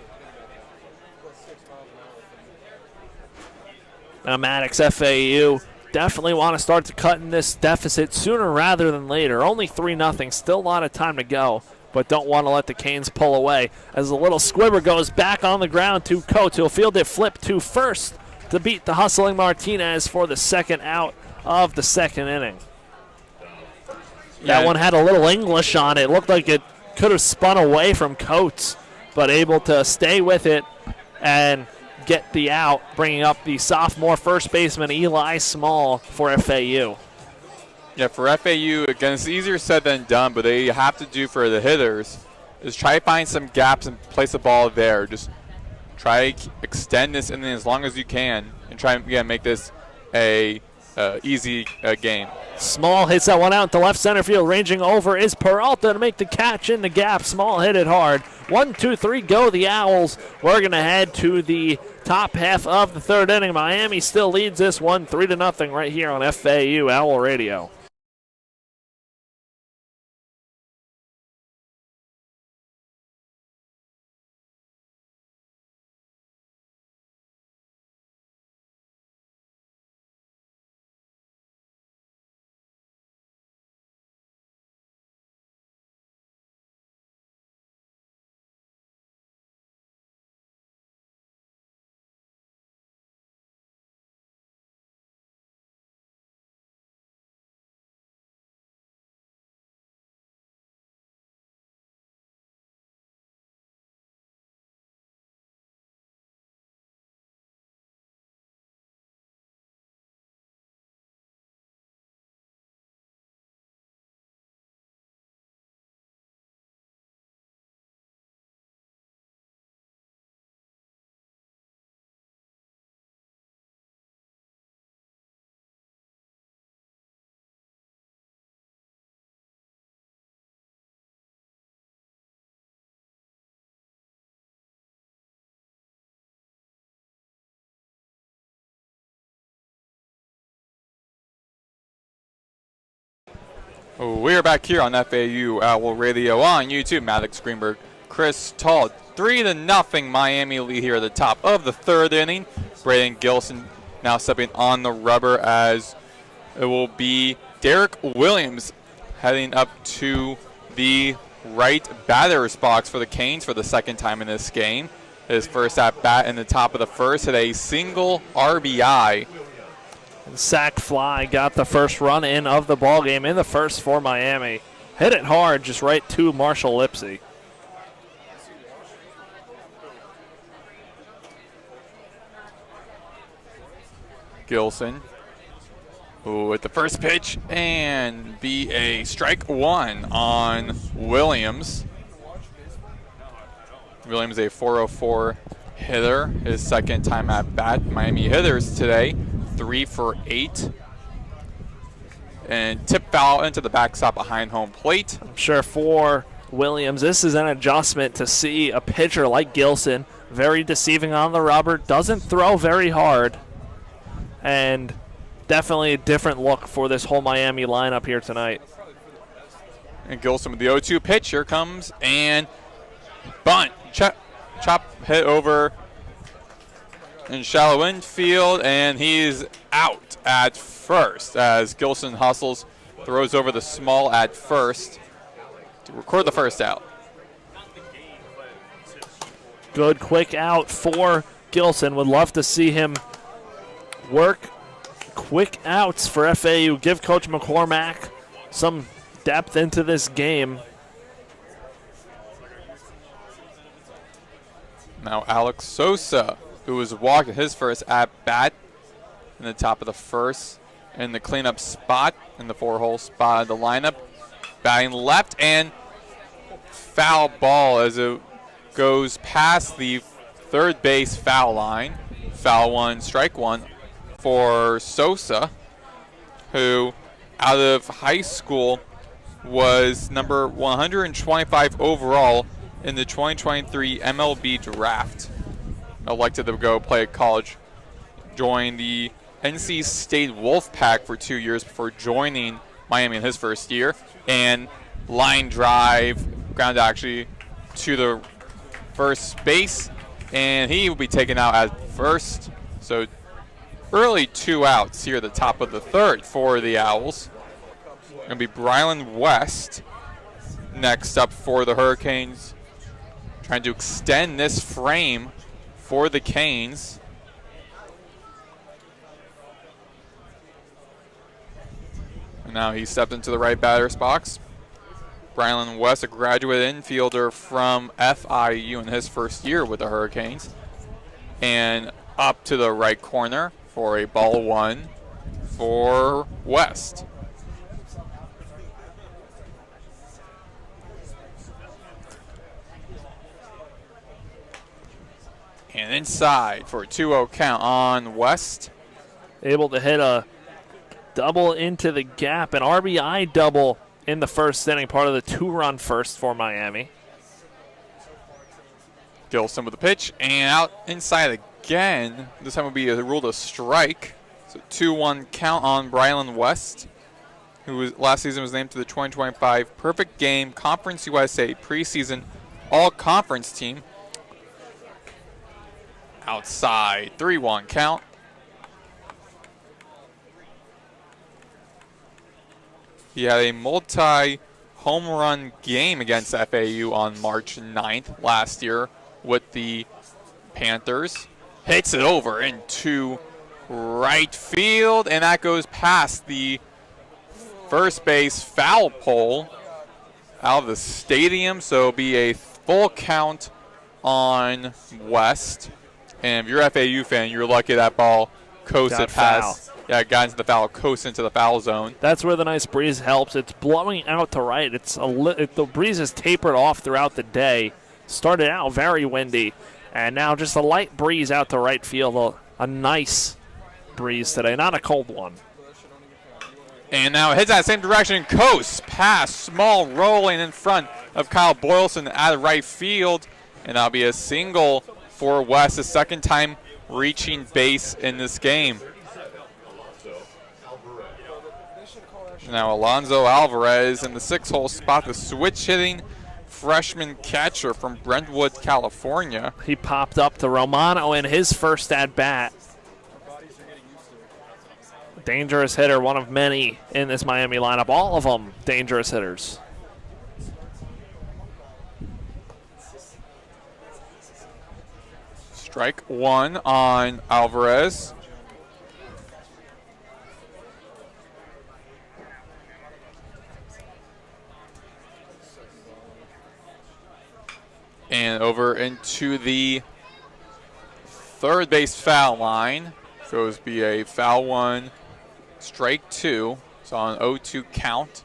Now Maddox, FAU, definitely want to start to cut in this deficit sooner rather than later. Only 3-0, still a lot of time to go, but don't want to let the Canes pull away. As the little squibber goes back on the ground to Coates, he'll field it flip to first to beat the hustling Martinez for the second out of the second inning. That one had a little English on it. Looked like it could have spun away from Coates, but able to stay with it and get the out, bringing up the sophomore first baseman Eli Small for FAU. Yeah, for FAU, again, it's easier said than done, but they have to do for the hitters is try to find some gaps and place the ball there. Just try to extend this inning as long as you can and try and make this a easy game. Small hits that one out into left center field. Ranging over is Peralta to make the catch in the gap. Small hit it hard. 1, 2, 3 go the Owls. We're going to head to the top half of the third inning. Miami still leads this one 3-0 right here on FAU Owl Radio. We're back here on FAU Owl Radio on YouTube. Maddox, Greenberg, Chris Talt. 3-0 Miami lead here at the top of the third inning. Braden Gilson now stepping on the rubber as it will be Derek Williams heading up to the right batter's box for the Canes for the second time in this game. His first at bat in the top of the first hit a single RBI. Sack fly got the first run in of the ball game in the first for Miami. Hit it hard, just right to Marshall Lipsy. Gilson with the first pitch and be a strike one on Williams. Williams a 404 hitter, his second time at bat. Miami hitters today, 3 for 8. And tip foul into the backstop behind home plate. I'm sure for Williams, this is an adjustment to see a pitcher like Gilson, very deceiving on the rubber, doesn't throw very hard, and definitely a different look for this whole Miami lineup here tonight. And Gilson with the 0-2 pitch, here comes, and bunt, chop hit over in shallow infield, and he's out at first as Gilson hustles, throws over the small at first to record the first out. Good quick out for Gilson. Would love to see him work quick outs for FAU. Give Coach McCormack some depth into this game. Now Alex Sosa, who was walking his first at-bat in the top of the first, in the cleanup spot, in the 4-hole spot of the lineup, batting left, and foul ball as it goes past the third base foul line. Foul one, strike one for Sosa, who out of high school was number 125 overall in the 2023 MLB draft. Elected to go play at college. Joined the NC State Wolfpack for 2 years before joining Miami in his first year. And line drive, ground actually to the first base. And he will be taken out at first. So early 2 outs here at the top of the third for the Owls. Going to be Brylan West next up for the Hurricanes. Trying to extend this frame for the Canes. And now he stepped into the right batter's box. Brylan West, a graduate infielder from FIU in his first year with the Hurricanes. And up to the right corner for a ball one for West. And inside for a 2-0 count on West. Able to hit a double into the gap, an RBI double in the first inning, part of the 2-run first for Miami. Gilson with the pitch, and out inside again. This time will be ruled a strike. So 2-1 count on Brylan West, who was, last season was named to the 2025 Perfect Game Conference USA preseason all-conference team. Outside, 3-1 count. He had a multi-home run game against FAU on March 9th last year with the Panthers. Hits it over into right field, and that goes past the first base foul pole out of the stadium. So it'll be a full count on West. And if you're an FAU fan, you're lucky that ball coasted past. Yeah, got into the foul, coast into the foul zone. That's where the nice breeze helps. It's blowing out to right. The breeze is tapered off throughout the day. Started out very windy, and now just a light breeze out to right field. A nice breeze today, not a cold one. And now it heads that same direction, coast past, small rolling in front of Kyle Boylston out of right field, and that'll be a single for West, the second time reaching base in this game. Now Alonzo Alvarez in the 6-hole spot, the switch hitting freshman catcher from Brentwood, California. He popped up to Romano in his first at-bat. Dangerous hitter, one of many in this Miami lineup. All of them dangerous hitters. Strike one on Alvarez. And over into the third base foul line. Goes be a foul 1, strike 2. So on 0-2 count.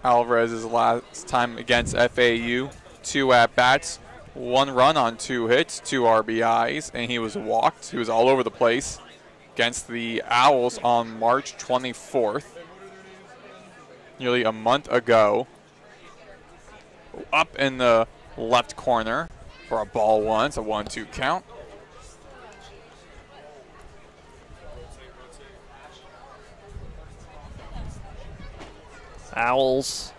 Alvarez's last time against FAU, 2 at-bats, 1 run on 2 hits, 2 RBIs, and he was walked. He was all over the place against the Owls on March 24th, nearly a month ago. Up in the left corner for a ball 1. It's a 1-2 count. Owls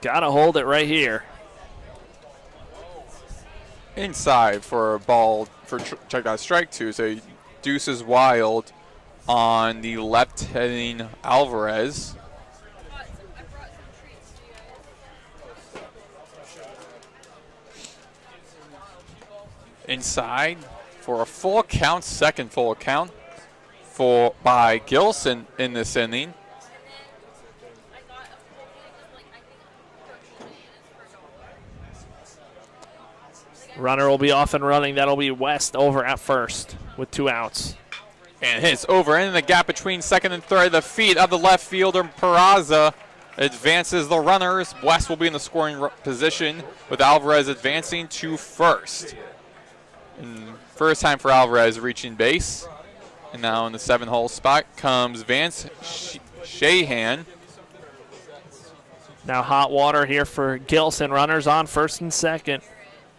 got to hold it right here. Inside for a ball for check out strike 2. So deuces wild on the left heading Alvarez. Inside for a full count, second full count by Gilson in this inning. Runner will be off and running. That'll be West over at first with 2 outs. And hits over in the gap between second and third. The feet of the left fielder, Peraza, advances the runners. West will be in the scoring position with Alvarez advancing to first. And first time for Alvarez reaching base. And now in the 7-hole spot comes Vance Shahan. Now hot water here for Gilson. Runners on first and second.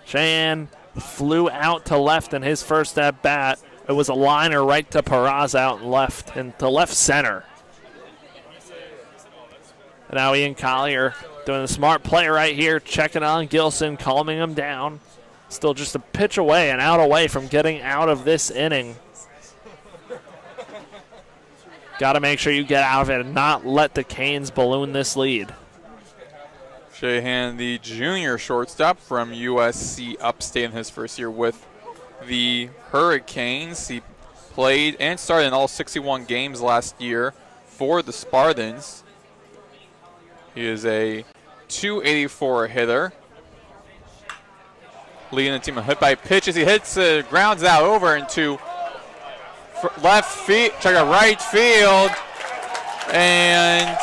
Shahan flew out to left in his first at bat. It was a liner right to Peraza out and left and to left center. And now Ian Collier doing a smart play right here, checking on Gilson, calming him down. Still just a pitch away and out away from getting out of this inning. Got to make sure you get out of it and not let the Canes balloon this lead. Shahan, the junior shortstop from USC Upstate in his first year with the Hurricanes. He played and started in all 61 games last year for the Spartans. He is a .284 hitter. Leading the team a hit by pitch as he hits it, grounds out over into left field, check out right field, and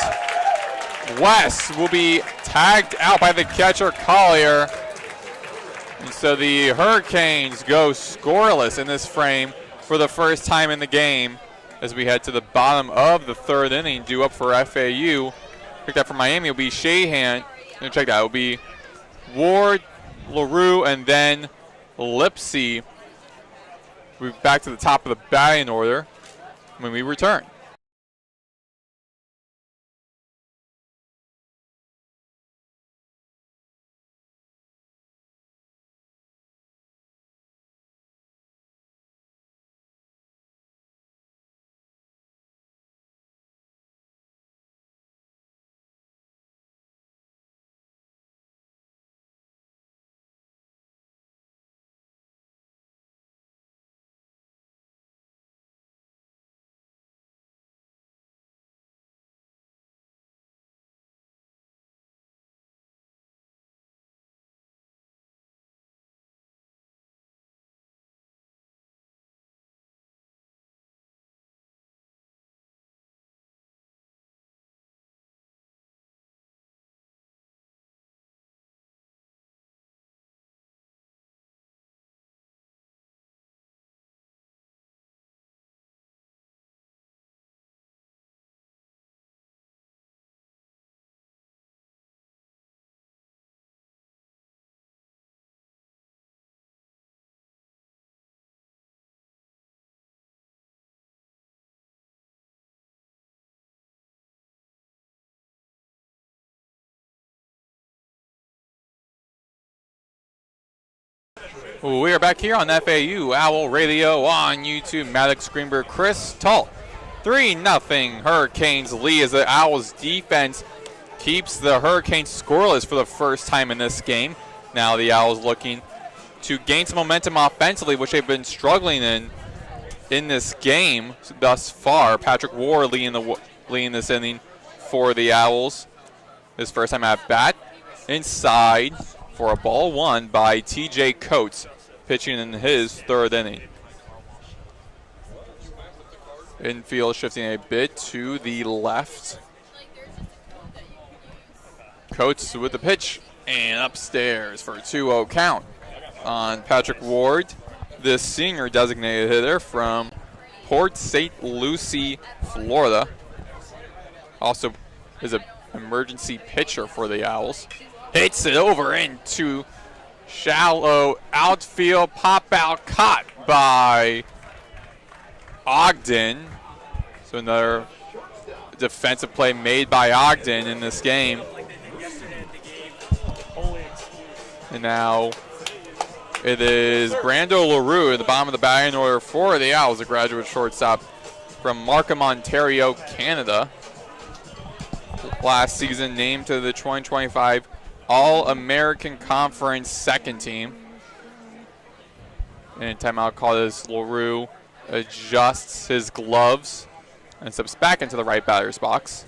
West will be tagged out by the catcher Collier. And so the Hurricanes go scoreless in this frame for the first time in the game as we head to the bottom of the third inning, due up for FAU. Picked up for Miami will be Shahan. And check that, it will be Ward, LaRue, and then Lipsy. We're back to the top of the batting order when we return. We are back here on FAU Owl Radio on YouTube. Maddox, Greenberg, Chris, Talt. 3-0 Hurricanes lead as the Owls defense keeps the Hurricanes scoreless for the first time in this game. Now the Owls looking to gain some momentum offensively, which they've been struggling in this game thus far. Patrick Ward leading this inning for the Owls. his first time at bat. Inside for a ball one by TJ Coates, pitching in his third inning. Infield shifting a bit to the left. Coates with the pitch and upstairs for a 2-0 count on Patrick Ward, the senior designated hitter from Port St. Lucie, Florida. Also is an emergency pitcher for the Owls. Hits it over into shallow outfield, pop out caught by Ogden. So another defensive play made by Ogden in this game. And now it is Brando LaRue at the bottom of the batting order for the Owls, a graduate shortstop from Markham, Ontario, Canada. Last season named to the 2025 All-American Conference second team. And timeout call as LaRue adjusts his gloves and steps back into the right batter's box.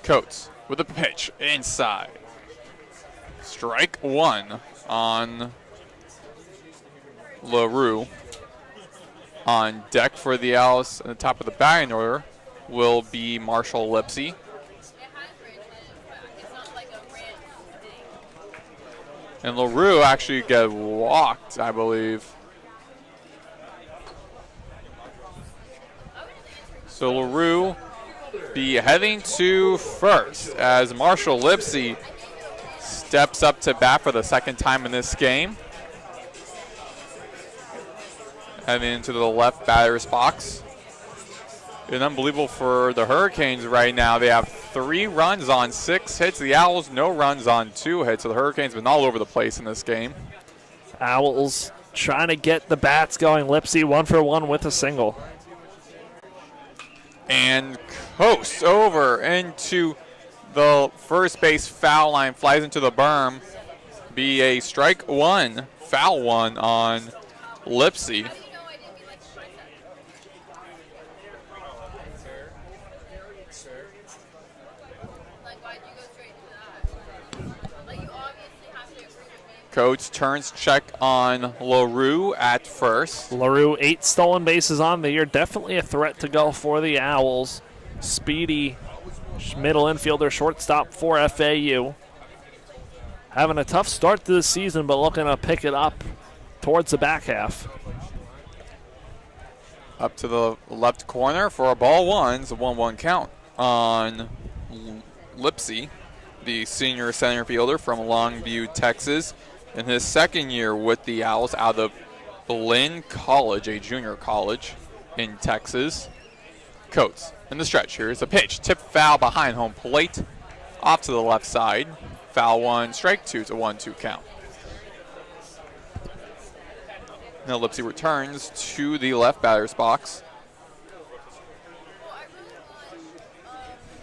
Coates with a pitch inside. Strike one on LaRue. On deck for the Owls at the top of the batting order will be Marshall Lipsy. And LaRue actually got walked, I believe. So LaRue be heading to first as Marshall Lipsy steps up to bat for the second time in this game. Heading into the left batter's box. And unbelievable for the Hurricanes right now. They have 3 runs on 6 hits. The Owls, no runs on 2 hits. So the Hurricanes been all over the place in this game. Owls trying to get the bats going. Lipsy 1 for 1 with a single. And coasts over into the first base foul line, flies into the berm. Be a strike one, foul one on Lipsy. Coates turns check on LaRue at first. LaRue, 8 stolen bases on the year. Definitely a threat to go for the Owls. Speedy middle infielder, shortstop for FAU. Having a tough start to the season, but looking to pick it up towards the back half. Up to the left corner for a ball one. It's a 1-1 count on Lipsy, the senior center fielder from Longview, Texas. In his second year with the Owls out of Blinn College, a junior college in Texas. Coates in the stretch. Here's a pitch. Tip foul behind home plate. Off to the left side. Foul one, strike two. It's a 1-2 count. Now Lipsy returns to the left batter's box.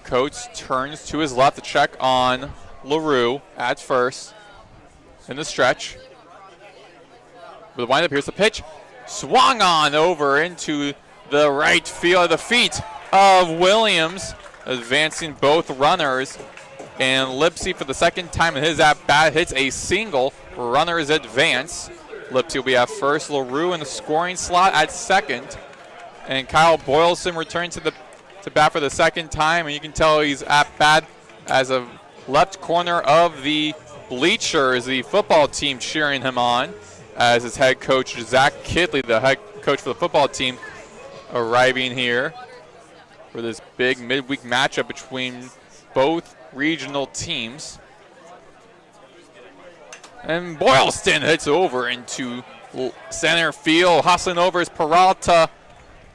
Coates turns to his left to check on LaRue at first. In the stretch. With the windup, here's the pitch. Swung on over into the right field, the feet of Williams, advancing both runners. And Lipsy, for the second time in his at-bat, hits a single. Runners advance. Lipsy will be at first. LaRue in the scoring slot at second. And Kyle Boylston returns to bat for the second time. And you can tell he's at-bat as a left corner of the bleachers, the football team cheering him on as his head coach, Zach Kidley, the head coach for the football team, arriving here for this big midweek matchup between both regional teams. And Boylston hits over into center field. Hustling over is Peralta.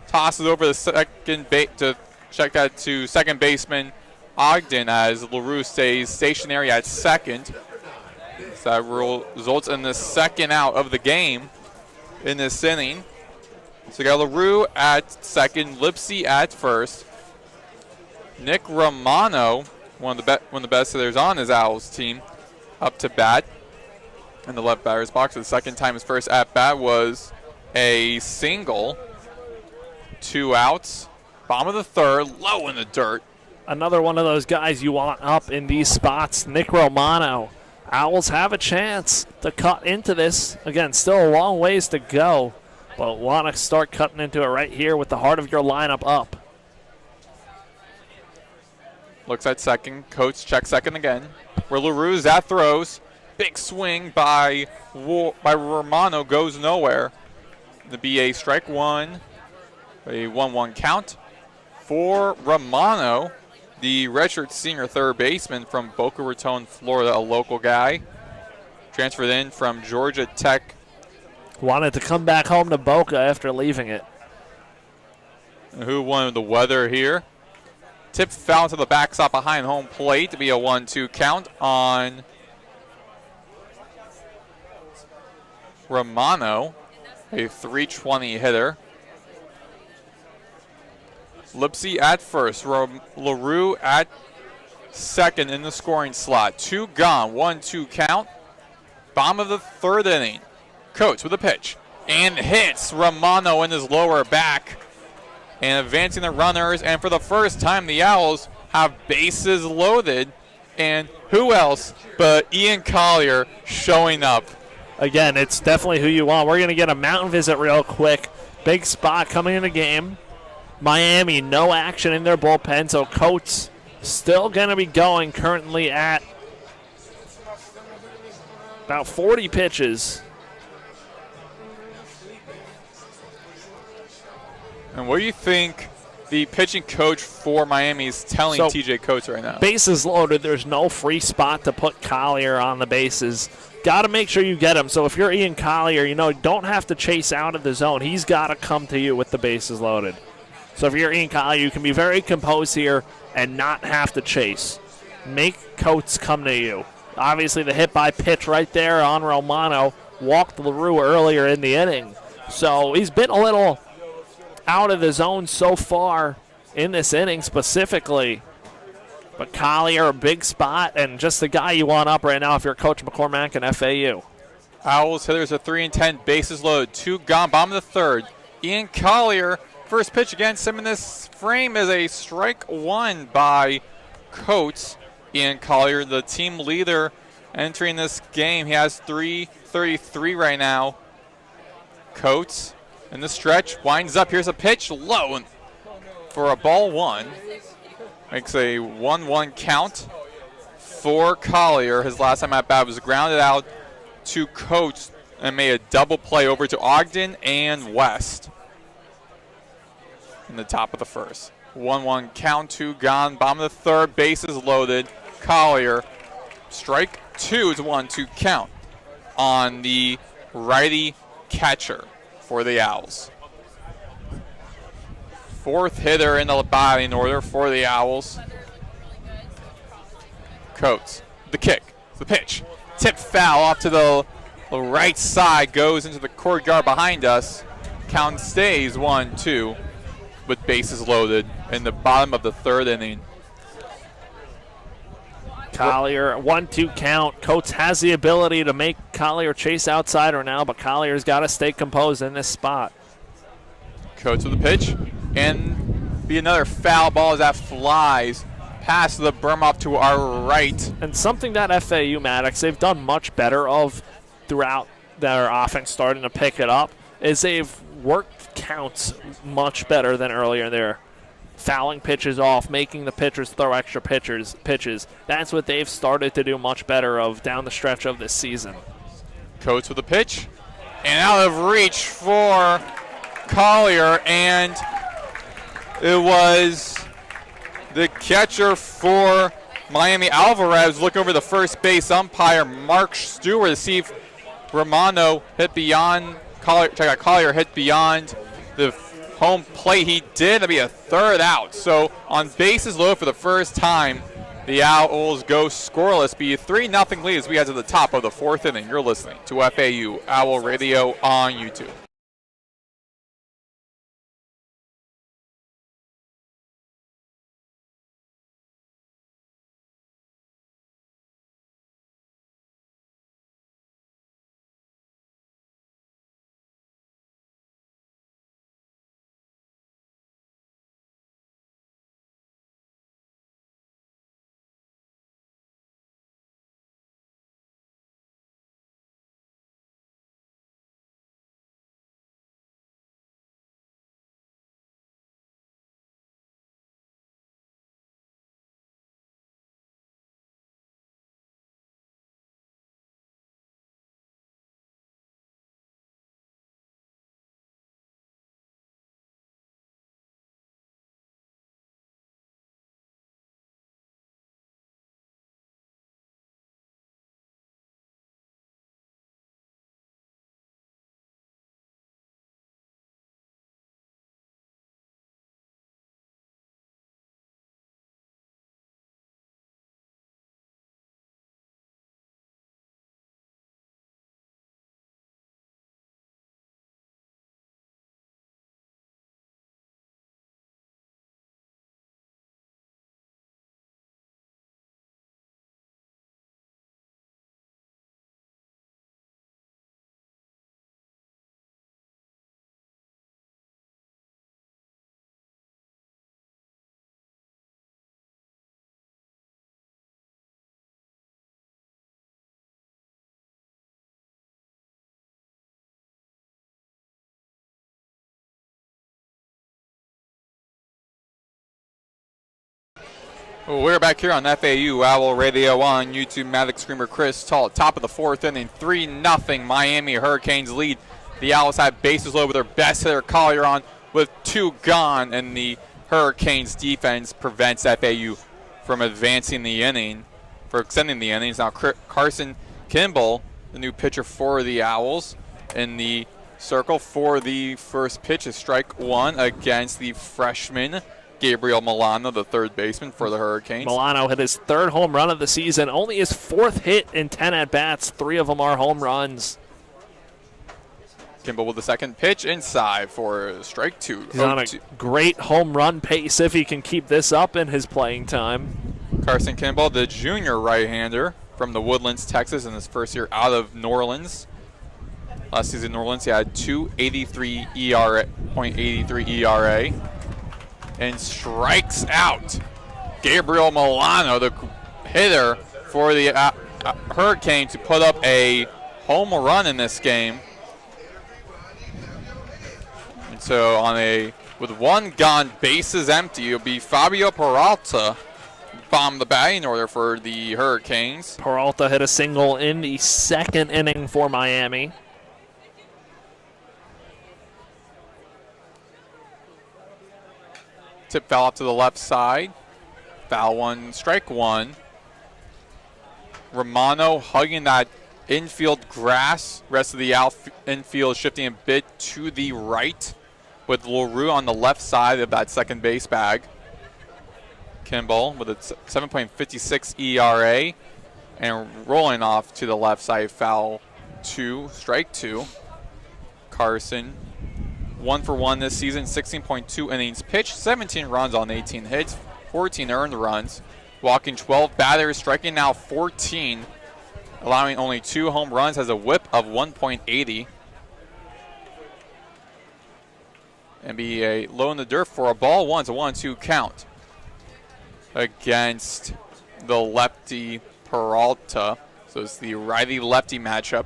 Tosses over the second base to check that to second baseman Ogden as LaRue stays stationary at second. So that results in the second out of the game in this inning. So we got LaRue at second, Lipsy at first. Nick Romano, one of the best hitters on his Owls team, up to bat. in the left batter's box for the second time. His first at-bat was a single. 2 outs. Bottom of the third, low in the dirt. Another one of those guys you want up in these spots, Nick Romano. Owls have a chance to cut into this. Again, still a long ways to go, but want to start cutting into it right here with the heart of your lineup up. Looks at second. Coates checks second again. Where LaRue's at throws. Big swing by Romano goes nowhere. The BA strike one. A 1-1 count for Romano, the redshirt senior third baseman from Boca Raton, Florida, a local guy. Transferred in from Georgia Tech. Wanted to come back home to Boca after leaving it. Who wanted the weather here? Tip foul to the backstop behind home plate to be a 1-2 count on Romano, a 320 hitter. Lipsy at first, LaRue at second in the scoring slot. 2 gone, 1-2 count. Bottom of the third inning. Coates with a pitch and hits Romano in his lower back and advancing the runners. And for the first time, the Owls have bases loaded. And who else but Ian Collier showing up? Again, it's definitely who you want. We're going to get a mountain visit real quick. Big spot coming in the game. Miami, no action in their bullpen, so Coates still going to be going currently at about 40 pitches. And what do you think the pitching coach for Miami is telling TJ Coates right now? Bases loaded. There's no free spot to put Collier on the bases. Got to make sure you get him. So if you're Ian Collier, don't have to chase out of the zone. He's got to come to you with the bases loaded. So if you're Ian Collier, you can be very composed here and not have to chase. Make Coates come to you. Obviously, the hit by pitch right there on Romano walked LaRue earlier in the inning. So he's been a little out of the zone so far in this inning specifically. But Collier, a big spot, and just the guy you want up right now if you're Coach McCormack and FAU. Owls hitters are 3-10, bases loaded, 2 gone, bottom of the third. Ian Collier, first pitch against him in this frame is a strike one by Coates. Ian Collier, the team leader entering this game. He has 333 right now. Coates in the stretch, winds up. Here's a pitch, low for a ball one. Makes a 1-1 count for Collier. His last time at bat was grounded out to Coates and made a double play over to Ogden and West in the top of the first. 1-1 count, 2 gone, bottom of the third, bases loaded. Collier, strike 2 is 1-2 count on the righty catcher for the Owls. Fourth hitter in the batting order for the Owls. Coates, the kick, the pitch, tip foul off to the right side, goes into the courtyard behind us. Count stays 1-2 with bases loaded in the bottom of the third inning. Collier, 1-2 count. Coates has the ability to make Collier chase outsider now, but Collier's got to stay composed in this spot. Coates with the pitch, and be another foul ball as that flies past the berm off to our right. And something that FAU Maddox, they've done much better of throughout their offense starting to pick it up, is they've worked counts much better than earlier there. Fouling pitches off, making the pitchers throw extra pitches. That's what they've started to do much better of down the stretch of this season. Coates with a pitch, and out of reach for Collier, and it was the catcher for Miami, Alvarez, looking over the first base umpire, Mark Stewart, to see if Romano hit beyond Collier hit beyond the home plate. He did. That'd be a third out. So on bases loaded for the first time, the Owls go scoreless. Be a 3-0 lead as we head to the top of the fourth inning. You're listening to FAU Owl Radio on YouTube. Well, we're back here on FAU Owl Radio on YouTube. Maddox, Greenberg, Chris Talt. Top of the fourth inning, 3-0 Miami Hurricanes lead. The Owls have bases loaded with their best hitter, Collier, on with 2 gone, and the Hurricanes defense prevents FAU from advancing the inning, for extending the innings. Now Carson Kimball, the new pitcher for the Owls, in the circle for the first pitch, is strike 1 against the freshman Gabriel Milano, the third baseman for the Hurricanes. Milano hit his 3rd home run of the season, only his 4th hit in 10 at-bats. 3 of them are home runs. Kimball with the second pitch inside for strike 2. He's on a great home run pace if he can keep this up in his playing time. Carson Kimball, the junior right-hander from the Woodlands, Texas, in his first year out of New Orleans. Last season in New Orleans, he had 2.83 ERA, .83 ERA, and strikes out Gabriel Milano, the hitter for the Hurricanes, to put up a home run in this game. And so with 1 gone, bases empty, it'll be Fabio Peralta bomb the batting order for the Hurricanes. Peralta hit a single in the 2nd inning for Miami. Tip foul up to the left side. Foul 1, strike 1. Romano hugging that infield grass. Rest of the infield shifting a bit to the right, with LaRue on the left side of that second base bag. Kimball with a 7.56 ERA and rolling off to the left side. Foul 2, strike 2. Carson, 1 for 1 this season, 16.2 innings pitched, 17 runs on 18 hits, 14 earned runs, walking 12 batters, striking now 14, allowing only 2 home runs, has a whip of 1.80. And be a low in the dirt for a ball 1. It's a 1-2 count against the lefty Peralta. So it's the righty-lefty matchup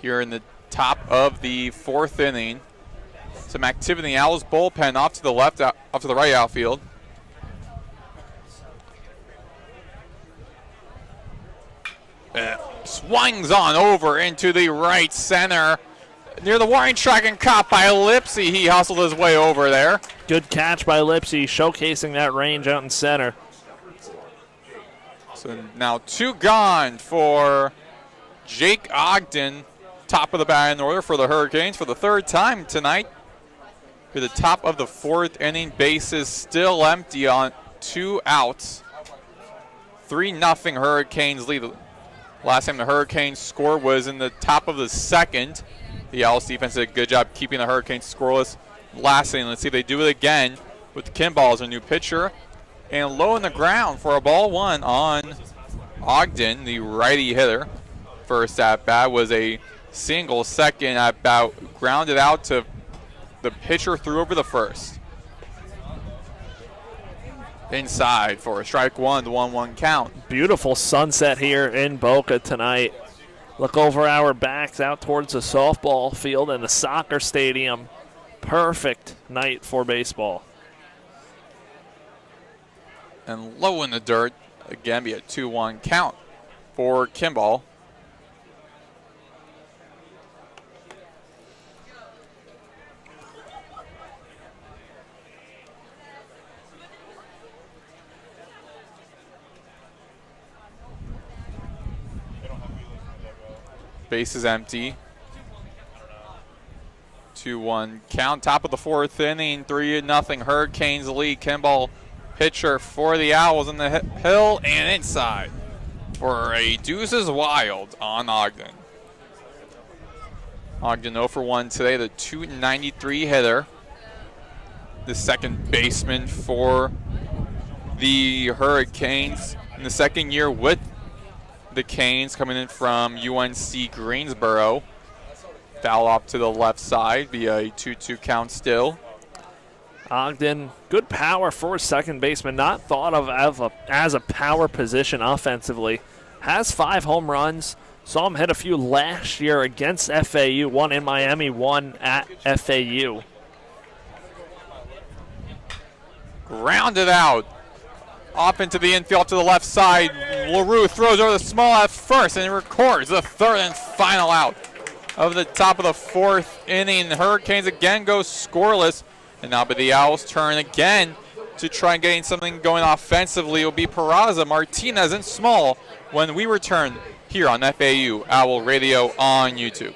here in the top of the 4th inning. Some activity in the Owls bullpen off to the left, off to the right outfield. Swings on over into the right center, near the warning track, and caught by Lipsy. He hustled his way over there. Good catch by Lipsy, showcasing that range out in center. So now 2 gone for Jake Ogden, top of the batting order for the Hurricanes for the 3rd time tonight. To the top of the 4th inning, bases still empty on 2 outs. 3-0 Hurricanes lead. Last time the Hurricanes scored was in the top of the 2nd. The Owls defense did a good job keeping the Hurricanes scoreless last inning. Let's see if they do it again with Kimball as a new pitcher. And low in the ground for a ball 1 on Ogden, the righty hitter. First at bat was a single. Second at bat grounded out to the pitcher, threw over the first. Inside for a strike 1, the 1-1 count. Beautiful sunset here in Boca tonight. Look over our backs out towards the softball field and the soccer stadium. Perfect night for baseball. And low in the dirt, again, be a 2-1 count for Kimball. Base is empty. 2-1 count. Top of the 4th inning, 3-0 Hurricanes lead. Kimball, pitcher for the Owls, in the hill and inside for a deuces wild on Ogden. Ogden 0 for 1 today, the .293 hitter. The second baseman for the Hurricanes in the 2nd year with the Canes, coming in from UNC Greensboro. Foul off to the left side, be a 2-2 count still. Ogden, good power for second baseman, not thought of as a power position offensively. Has 5 home runs. Saw him hit a few last year against FAU, 1 in Miami, 1 at FAU. Grounded out Off into the infield to the left side. LaRue throws over the small at first and records the third and final out of the top of the fourth inning. The Hurricanes again go scoreless. And now, but the Owls turn again to try and getting something going offensively. It will be Peraza, Martinez, and Small when we return here on FAU Owl Radio on YouTube.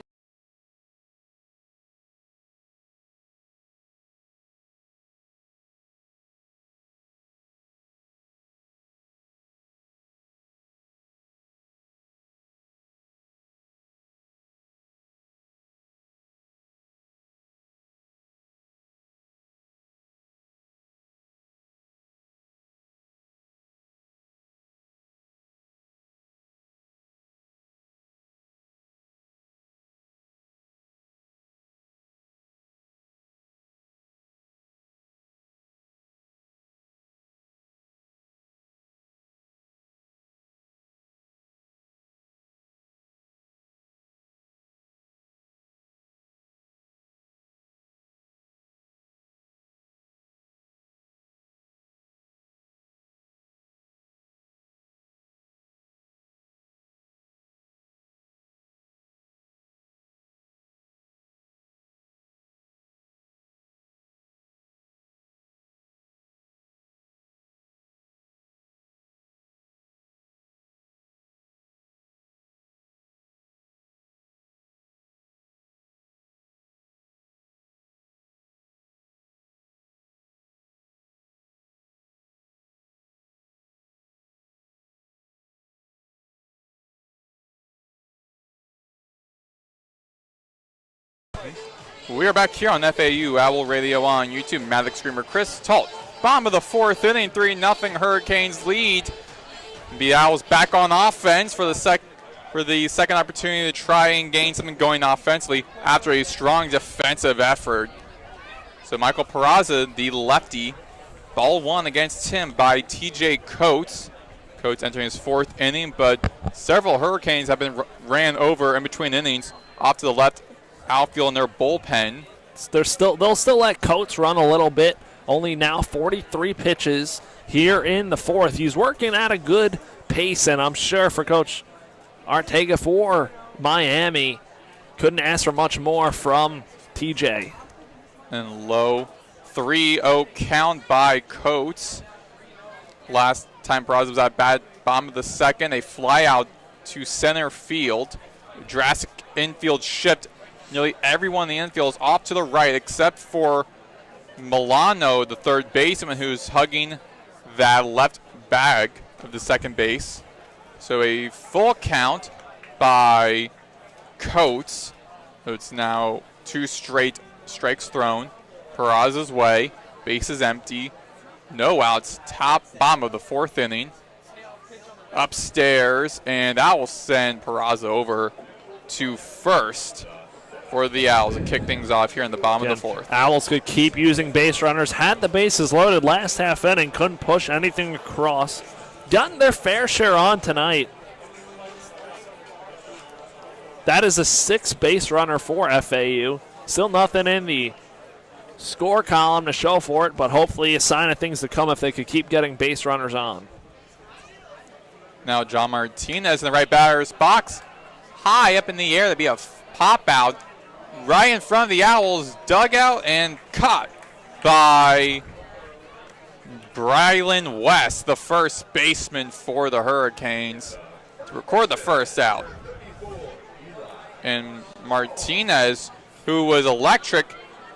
We are back here on FAU Owl Radio on YouTube. Maddox, Greenberg, Chris Talt. Bottom of the fourth inning, 3-0 Hurricanes lead. The Owls back on offense for the second opportunity to try and gain something going offensively after a strong defensive effort. So Michael Peraza, the lefty, ball one against him by TJ Coates. Coates entering his fourth inning, but several Hurricanes have been ran over in between innings off to the left outfield in their bullpen. They'll still let Coates run a little bit. Only now 43 pitches here in the fourth. He's working at a good pace, and I'm sure for Coach Arteaga for Miami, couldn't ask for much more from TJ. And low 3-0 count by Coates. Last time Peraza was at bat, bottom of the second, a fly out to center field. Drastic infield shift. Nearly everyone in the infield is off to the right except for Milano, the third baseman, who's hugging that left bag of the second base. So a full count by Coates. So it's now 2 straight strikes thrown. Peraza's way. Base is empty. No outs. Bottom of the fourth inning. Upstairs, and that will send Peraza over to first for the Owls and kick things off here in the bottom of the fourth. Owls could keep using base runners. Had the bases loaded last half inning. Couldn't push anything across. Gotten their fair share on tonight. That is a 6th base runner for FAU. Still nothing in the score column to show for it, but hopefully a sign of things to come if they could keep getting base runners on. Now John Martinez in the right batter's box. High up in the air. There'd be a pop out right in front of the Owls dugout and caught by Brylan West, the first baseman for the Hurricanes, to record the first out. And Martinez, who was electric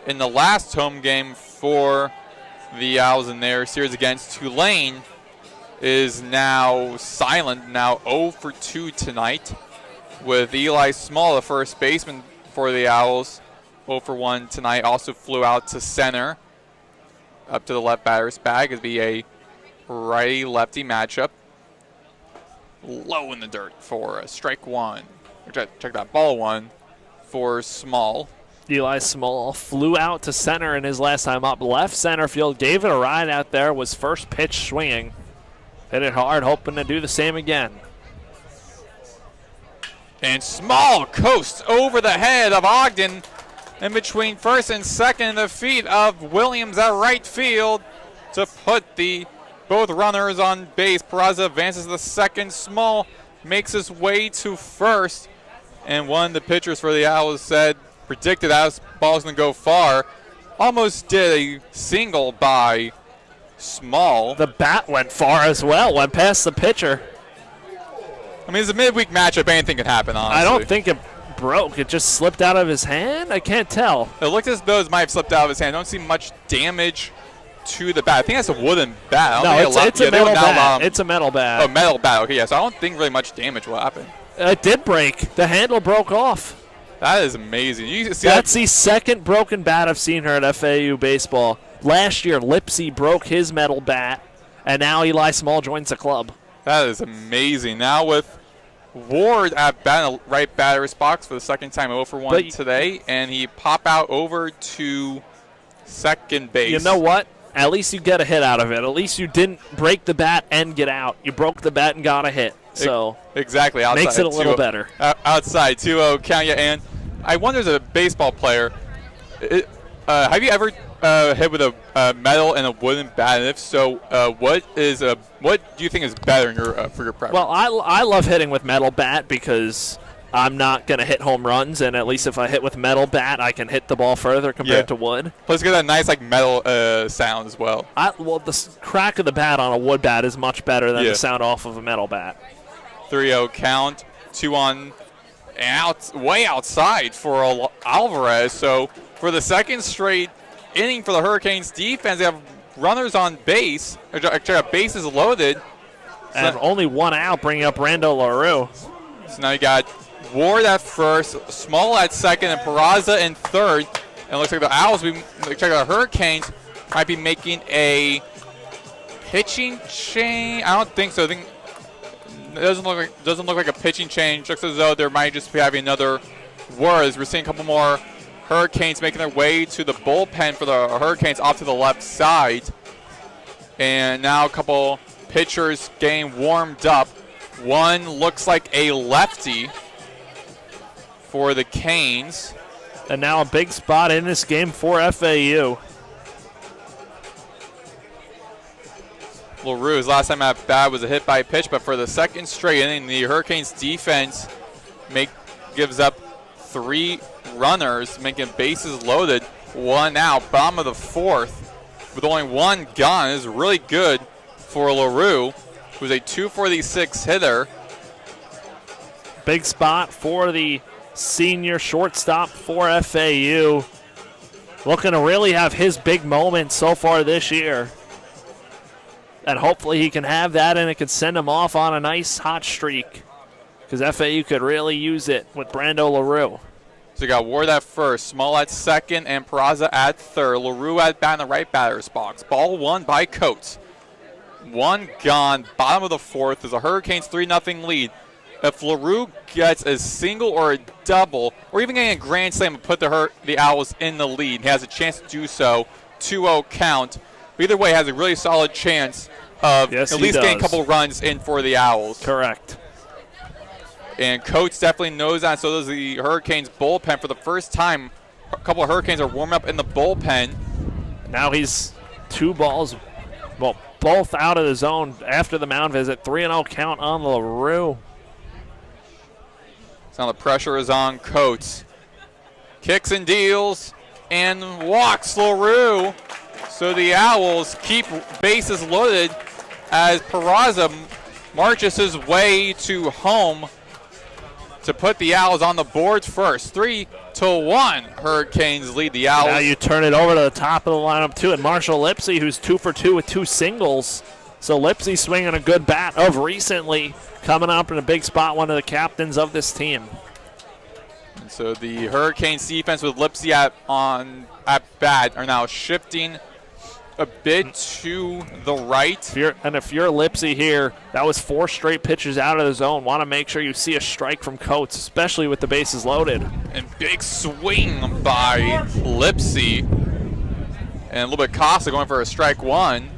in the last home game for the Owls in their series against Tulane, is now silent, now 0 for 2 tonight, with Eli Small, the first baseman for the Owls, 0 for 1 tonight. Also flew out to center, up to the left batter's bag. It'd be a righty-lefty matchup. Low in the dirt for a strike one. Check that, ball one for Small. Eli Small flew out to center in his last time up. Left center field, gave it a ride out there, was first pitch swinging. Hit it hard, hoping to do the same again. And Small coasts over the head of Ogden in between first and second, in the feet of Williams at right field to put the both runners on base. Peraza advances to the second. Small makes his way to first. And one of the pitchers for the Owls predicted that ball's going to go far. Almost did a single by Small. The bat went far as well, went past the pitcher. I mean, it's a midweek matchup. Anything can happen, honestly. I don't think it broke. It just slipped out of his hand? I can't tell. It looked as though it might have slipped out of his hand. I don't see much damage to the bat. I think that's a wooden bat. It's a metal bat. It's a metal bat. Oh, metal bat. Okay, yeah. So I don't think really much damage will happen. It did break. The handle broke off. That is amazing. You see That's the second broken bat I've seen here at FAU baseball. Last year, Lipsy broke his metal bat, and now Eli Small joins the club. That is amazing. Now with Ward at right batter's box for the second time, 0 for 1 today, and he pop out over to second base. You know what? At least you get a hit out of it. At least you didn't break the bat and get out. You broke the bat and got a hit. So exactly, outside, makes it a little better. Outside, 2-0 count you. And I wonder, as a baseball player, have you ever hit with a metal and a wooden bat? And if so, what do you think is better for your preference? Well, I love hitting with metal bat because I'm not going to hit home runs, and at least if I hit with metal bat, I can hit the ball further compared to wood. Let's get that nice metal sound as well. The crack of the bat on a wood bat is much better than the sound off of a metal bat. 3-0 count, 2 on, way outside for Alvarez. So for the second straight inning for the Hurricanes defense, they have runners on base. Bases loaded. And only one out, bringing up Rando LaRue. So now you got Ward at first, Small at second, and Peraza in third. And it looks like the Owls, the Hurricanes, might be making a pitching change. I don't think so. I think it doesn't look like a pitching change. Looks as though there might just be having another Ward. We're seeing a couple more Hurricanes making their way to the bullpen for the Hurricanes off to the left side. And now a couple pitchers getting warmed up. One looks like a lefty for the Canes. And now a big spot in this game for FAU. LaRue, his last time at bat was a hit by pitch, but for the second straight inning, the Hurricanes defense gives up 3 runners, making bases loaded, 1 out, bottom of the 4th, with only 1 gone. This is really good for LaRue, who's a 246 hitter. Big spot for the senior shortstop for FAU. Looking to really have his big moment so far this year. And hopefully he can have that and it could send him off on a nice hot streak. Because FAU could really use it with Brando LaRue. So you got Ward at first, Small at second, and Peraza at third. LaRue at bat in the right batter's box. Ball 1 by Coates. 1 gone, bottom of the 4th. There's a Hurricanes 3-0 lead. If LaRue gets a single or a double, or even getting a grand slam and put the Owls in the lead, he has a chance to do so. 2-0 count. Either way, has a really solid chance of at least getting a couple runs in for the Owls. Correct. And Coates definitely knows that, so does the Hurricanes bullpen. For the first time, a couple of Hurricanes are warming up in the bullpen. Now he's 2 balls, both out of the zone after the mound visit. 3-0 count on LaRue. So now the pressure is on Coates. Kicks and deals and walks LaRue. So the Owls keep bases loaded as Peraza marches his way to home to put the Owls on the board first. 3-1, Hurricanes lead the Owls. Now you turn it over to the top of the lineup too, and Marshall Lipsy, who's 2 for 2 with 2 singles. So Lipsy swinging a good bat of recently, coming up in a big spot, one of the captains of this team. And so the Hurricanes defense with Lipsy at bat are now shifting a bit to the right. If you're Lipsy here, that was 4 straight pitches out of the zone. Want to make sure you see a strike from Coates, especially with the bases loaded. And big swing by Lipsy. And a little bit Costa going for a strike 1.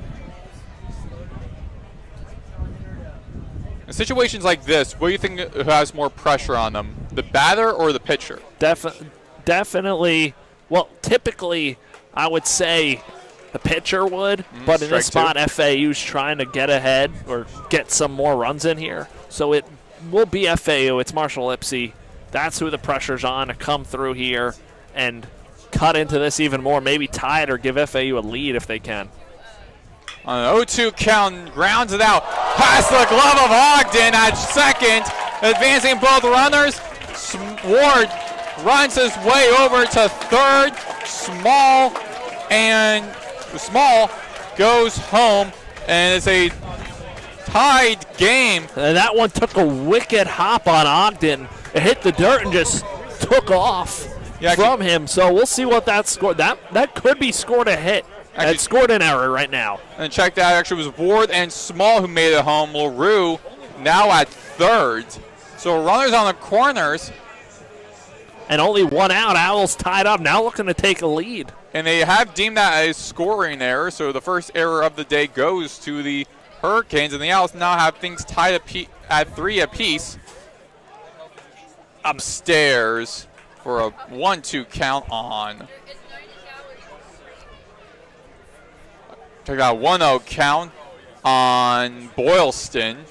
In situations like this, what do you think has more pressure on them, the batter or the pitcher? Definitely. Well, typically, I would say the pitcher would, but in this spot, two. FAU's trying to get ahead or get some more runs in here. So it will be FAU. It's Marshall Lipsey. That's who the pressure's on to come through here and cut into this even more, maybe tie it or give FAU a lead if they can. On an 0-2 count, grounds it out. Past the glove of Ogden at second. Advancing both runners. Ward runs his way over to third. Small goes home, and it's a tied game. And that one took a wicked hop on Ogden. It hit the dirt and just took off from him. So we'll see what that scored. That could be scored a hit. It scored an error right now. And check that, actually was Ward and Small who made it home. LaRue now at third. So runners on the corners. And only one out. Owls tied up, now looking to take a lead. And they have deemed that a scoring error, so the first error of the day goes to the Hurricanes, and the Owls now have things tied at 3 apiece. Upstairs for a 1-2 count on. Check out 1-0 count on Boylston.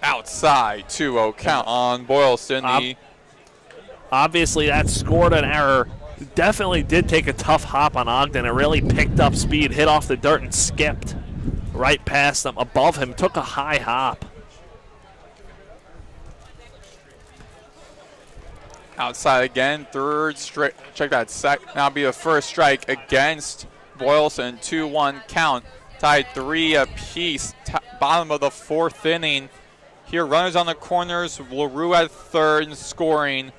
Outside 2-0 count on Boylston. Obviously, that scored an error. Definitely did take a tough hop on Ogden. It really picked up speed, hit off the dirt, and skipped right past them. Above him, took a high hop. Outside again, third straight. Check that. Now be the first strike against Boylston. 2-1 count. Tied 3 apiece. Bottom of the 4th inning. Here, runners on the corners. LaRue at third and scoring.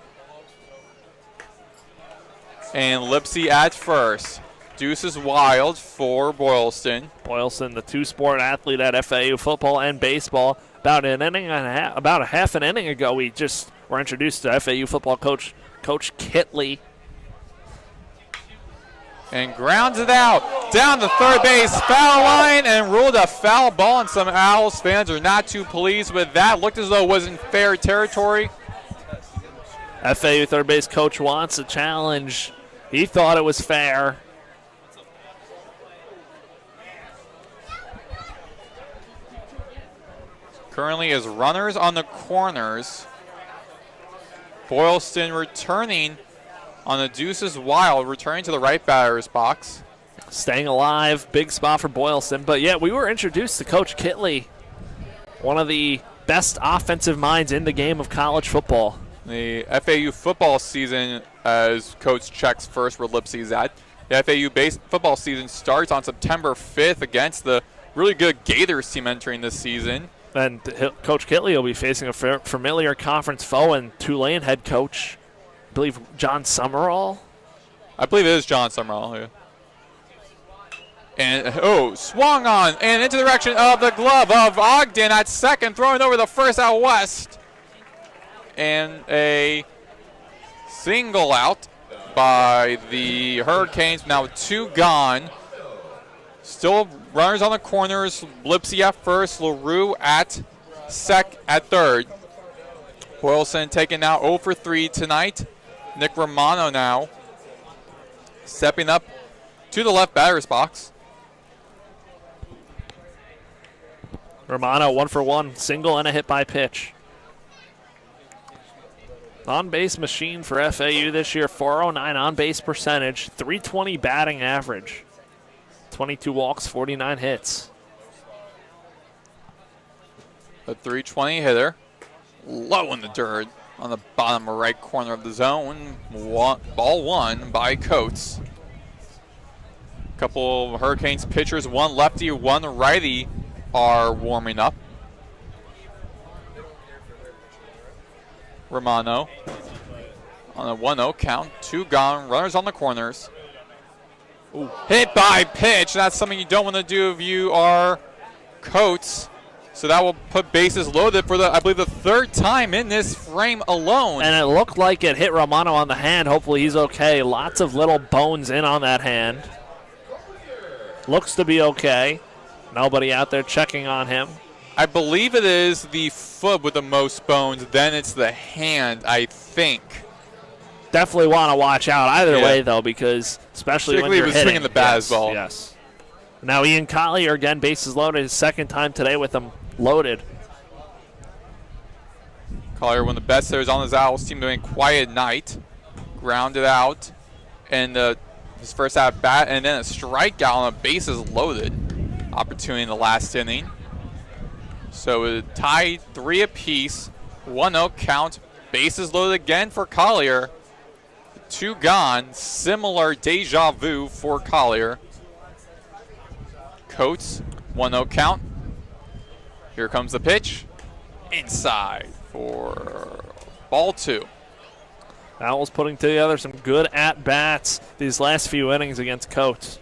And Lipsey at first. Deuce is wild for Boylston. Boylston, the two-sport athlete at FAU football and baseball. About a half an inning ago, we just were introduced to FAU football coach Kitley. And grounds it out down the third base foul line and ruled a foul ball, and some Owls fans are not too pleased with that. Looked as though it was in fair territory. FAU third base coach wants a challenge. He thought it was fair. Currently is runners on the corners. Boylston returning on the Deuces Wild, returning to the right batter's box. Staying alive, big spot for Boylston. But yeah, we were introduced to Coach Kitley, one of the best offensive minds in the game of college football. The FAU football season, as Coach checks first where Lipsey's at. The FAU football season starts on September 5th against the really good Gators team entering this season. And Coach Kitley will be facing a familiar conference foe and Tulane head coach, I believe John Summerall. I believe it is John Summerall. Yeah. And, swung on and into the direction of the glove of Ogden at second, throwing over the first out west. And a single out by the Hurricanes. Now 2 gone. Still runners on the corners. Lipsey at first, LaRue at third. Boylston taking now 0 for 3 tonight. Nick Romano now stepping up to the left batter's box. Romano 1 for 1, single and a hit by pitch. On-base machine for FAU this year, 409 on-base percentage, 320 batting average, 22 walks, 49 hits. A 320 hitter, low in the dirt on the bottom right corner of the zone. Ball 1 by Coates. A couple of Hurricanes pitchers, one lefty, one righty, are warming up. Romano on a 1-0 count, 2 gone, runners on the corners. Ooh. Hit by pitch. That's something you don't want to do if you are Coates. So that will put bases loaded for I believe the 3rd time in this frame alone. And it looked like it hit Romano on the hand. Hopefully he's okay. Lots of little bones in on that hand. Looks to be okay. Nobody out there checking on him. I believe it is the foot with the most bones. Then it's the hand, I think. Definitely want to watch out either way, though, because especially when you're hitting. Swinging the bat as well. Yes. Now Ian Collier, again, bases loaded. His second time today with them loaded. Collier, one of the best hitters on his Owls team, doing quiet night. Grounded out. And his first at bat, and then a strikeout on a bases loaded opportunity in the last inning. So it tied 3 apiece. 1-0 count. Bases loaded again for Collier. 2 gone. Similar deja vu for Collier. Coates, 1-0 count. Here comes the pitch. Inside for ball 2. Owls putting together some good at-bats these last few innings against Coates.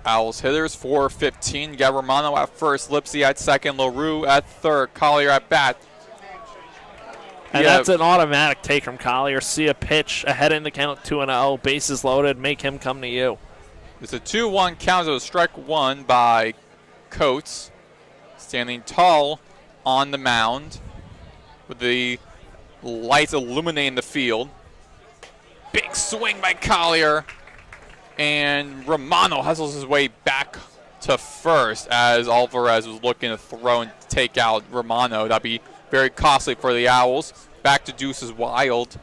Owls hitters, 4-15. Got Romano at first, Lipsy at second, LaRue at third, Collier at bat. And that's an automatic take from Collier. See a pitch ahead in the count, 2-0, bases loaded, make him come to you. It's a 2-1 count, so strike 1 by Coates. Standing tall on the mound with the lights illuminating the field. Big swing by Collier. And Romano hustles his way back to first as Alvarez was looking to throw and take out Romano. That'd be very costly for the Owls. Back to Deuces Wild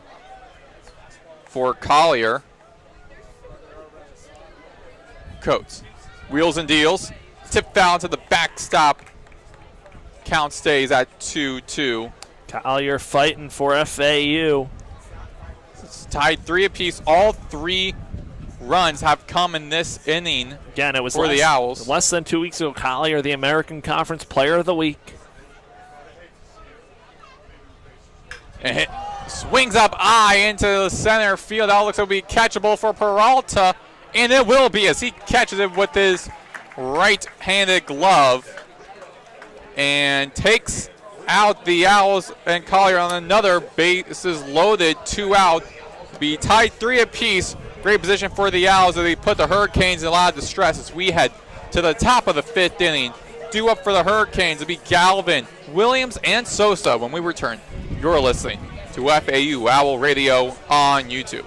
for Collier. Coates. Wheels and deals. Tip foul to the backstop. Count stays at 2-2. Collier fighting for FAU. It's tied 3 apiece. All 3 runs have come in this inning. Again, it was for the Owls. Less than 2 weeks ago, Collier, the American Conference Player of the Week. And hit, swings up high into the center field. That looks like it'll be catchable for Peralta. And it will be as he catches it with his right-handed glove and takes out the Owls and Collier on another bases loaded, 2 out. Be tied 3 apiece. Great position for the Owls as they put the Hurricanes in a lot of distress as we head to the top of the 5th inning. Due up for the Hurricanes will be Galvin, Williams, and Sosa when we return. You're listening to FAU Owl Radio on YouTube.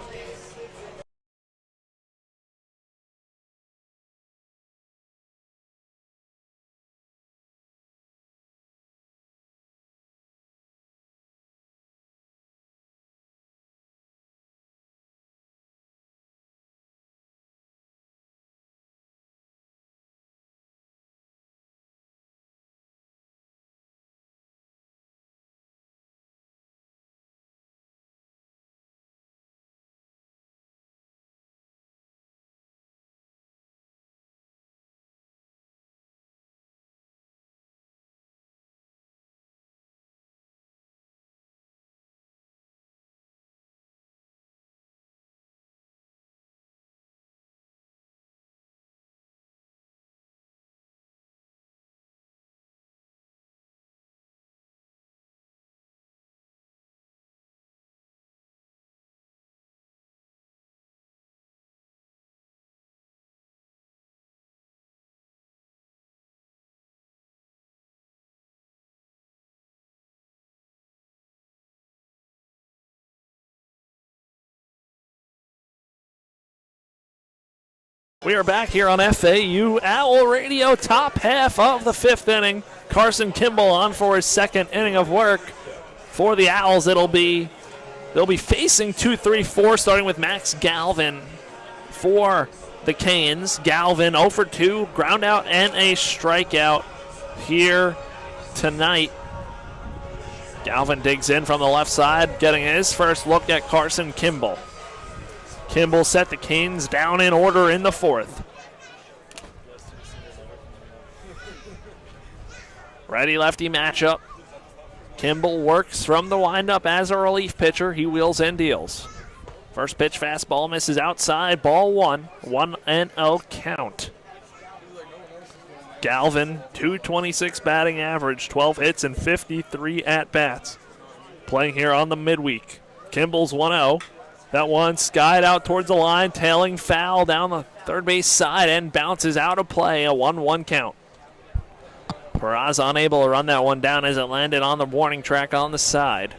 We are back here on FAU Owl Radio, top half of the 5th inning. Carson Kimball on for his 2nd inning of work. For the Owls, they'll be facing 2-3-4, starting with Max Galvin. For the Canes, Galvin 0 for 2, ground out and a strikeout here tonight. Galvin digs in from the left side, getting his first look at Carson Kimball. Kimball set the Canes down in order in the 4th. Righty-lefty matchup. Kimball works from the windup as a relief pitcher. He wheels and deals. First pitch fastball misses outside. Ball 1. 1-0 count. Galvin, .226 batting average, 12 hits and 53 at-bats. Playing here on the midweek. Kimball's 1-0. That one skied out towards the line, tailing foul down the Third base side and bounces out of play, a 1-1 count. Peraza unable to run that one down as it landed on the warning track on the side.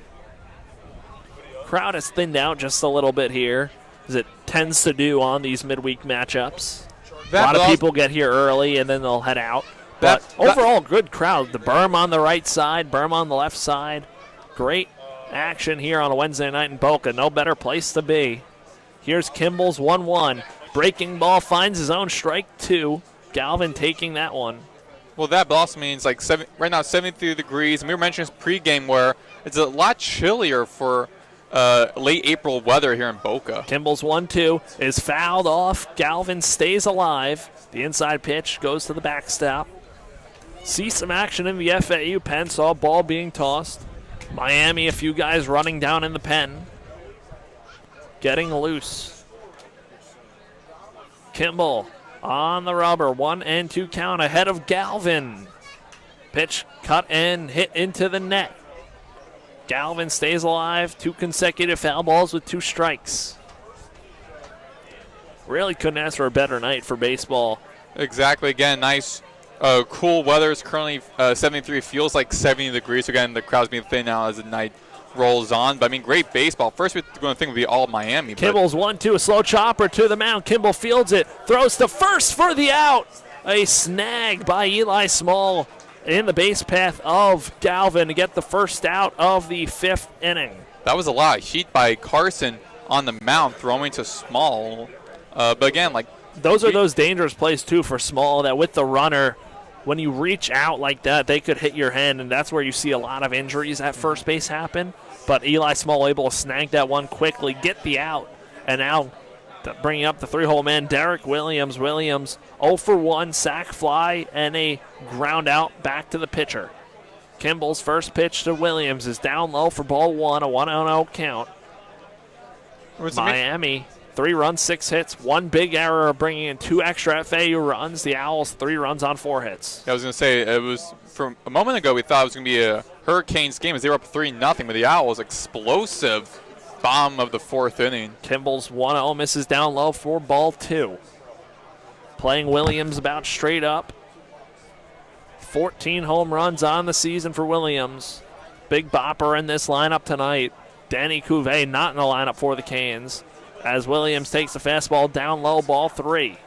Crowd has thinned out just a little bit here, as it tends to do on these midweek matchups. A lot of people get here early and then they'll head out. But overall, good crowd. The berm on the right side, berm on the left side. Great action here on a Wednesday night in Boca. No better place to be. Here's Kimball's 1-1. Breaking ball finds his own strike 2. Galvin taking that one. Well, that also means like right now 73 degrees. And we were mentioning this pregame where it's a lot chillier for late April weather here in Boca. Kimball's 1-2 is fouled off. Galvin stays alive. The inside pitch goes to the backstop. See some action in the FAU pen. Saw a ball being tossed. Miami, a few guys running down in the pen. Getting loose. Kimball on the rubber. 1-2 count ahead of Galvin. Pitch cut and hit into the net. Galvin stays alive. 2 consecutive foul balls with 2 strikes. Really couldn't ask for a better night for baseball. Exactly. Again, nice cool weather. It's currently 73. Feels like 70 degrees. So again, the crowd's being thin now as the night rolls on. But, I mean, great baseball. First we're going to think would be all Miami. Kimball's 1-2. A slow chopper to the mound. Kimball fields it. Throws to first for the out. A snag by Eli Small in the base path of Galvin to get the first out of the 5th inning. That was a lot of heat by Carson on the mound, throwing to Small. But again, like those are those dangerous plays too for Small. That with the runner, when you reach out like that, they could hit your hand, and that's where you see a lot of injuries at first base happen. But Eli Small able to snag that one quickly, get the out, and now bringing up the 3-hole man, Derek Williams. Williams 0 for 1, sac fly, and a ground out back to the pitcher. Kimball's first pitch to Williams is down low for ball 1, a 1-0 count. Miami, 3 runs, 6 hits, 1 big error, bringing in 2 extra FAU runs. The Owls 3 runs on 4 hits. I was going to say, it was from a moment ago we thought it was going to be a Hurricanes game as they were up 3-0, but the Owls explosive bomb of the 4th inning. Kimball's 1-0 misses down low for ball 2. Playing Williams about straight up. 14 home runs on the season for Williams. Big bopper in this lineup tonight. Danny Cuvée not in the lineup for the Canes as Williams takes the fastball down low, ball 3.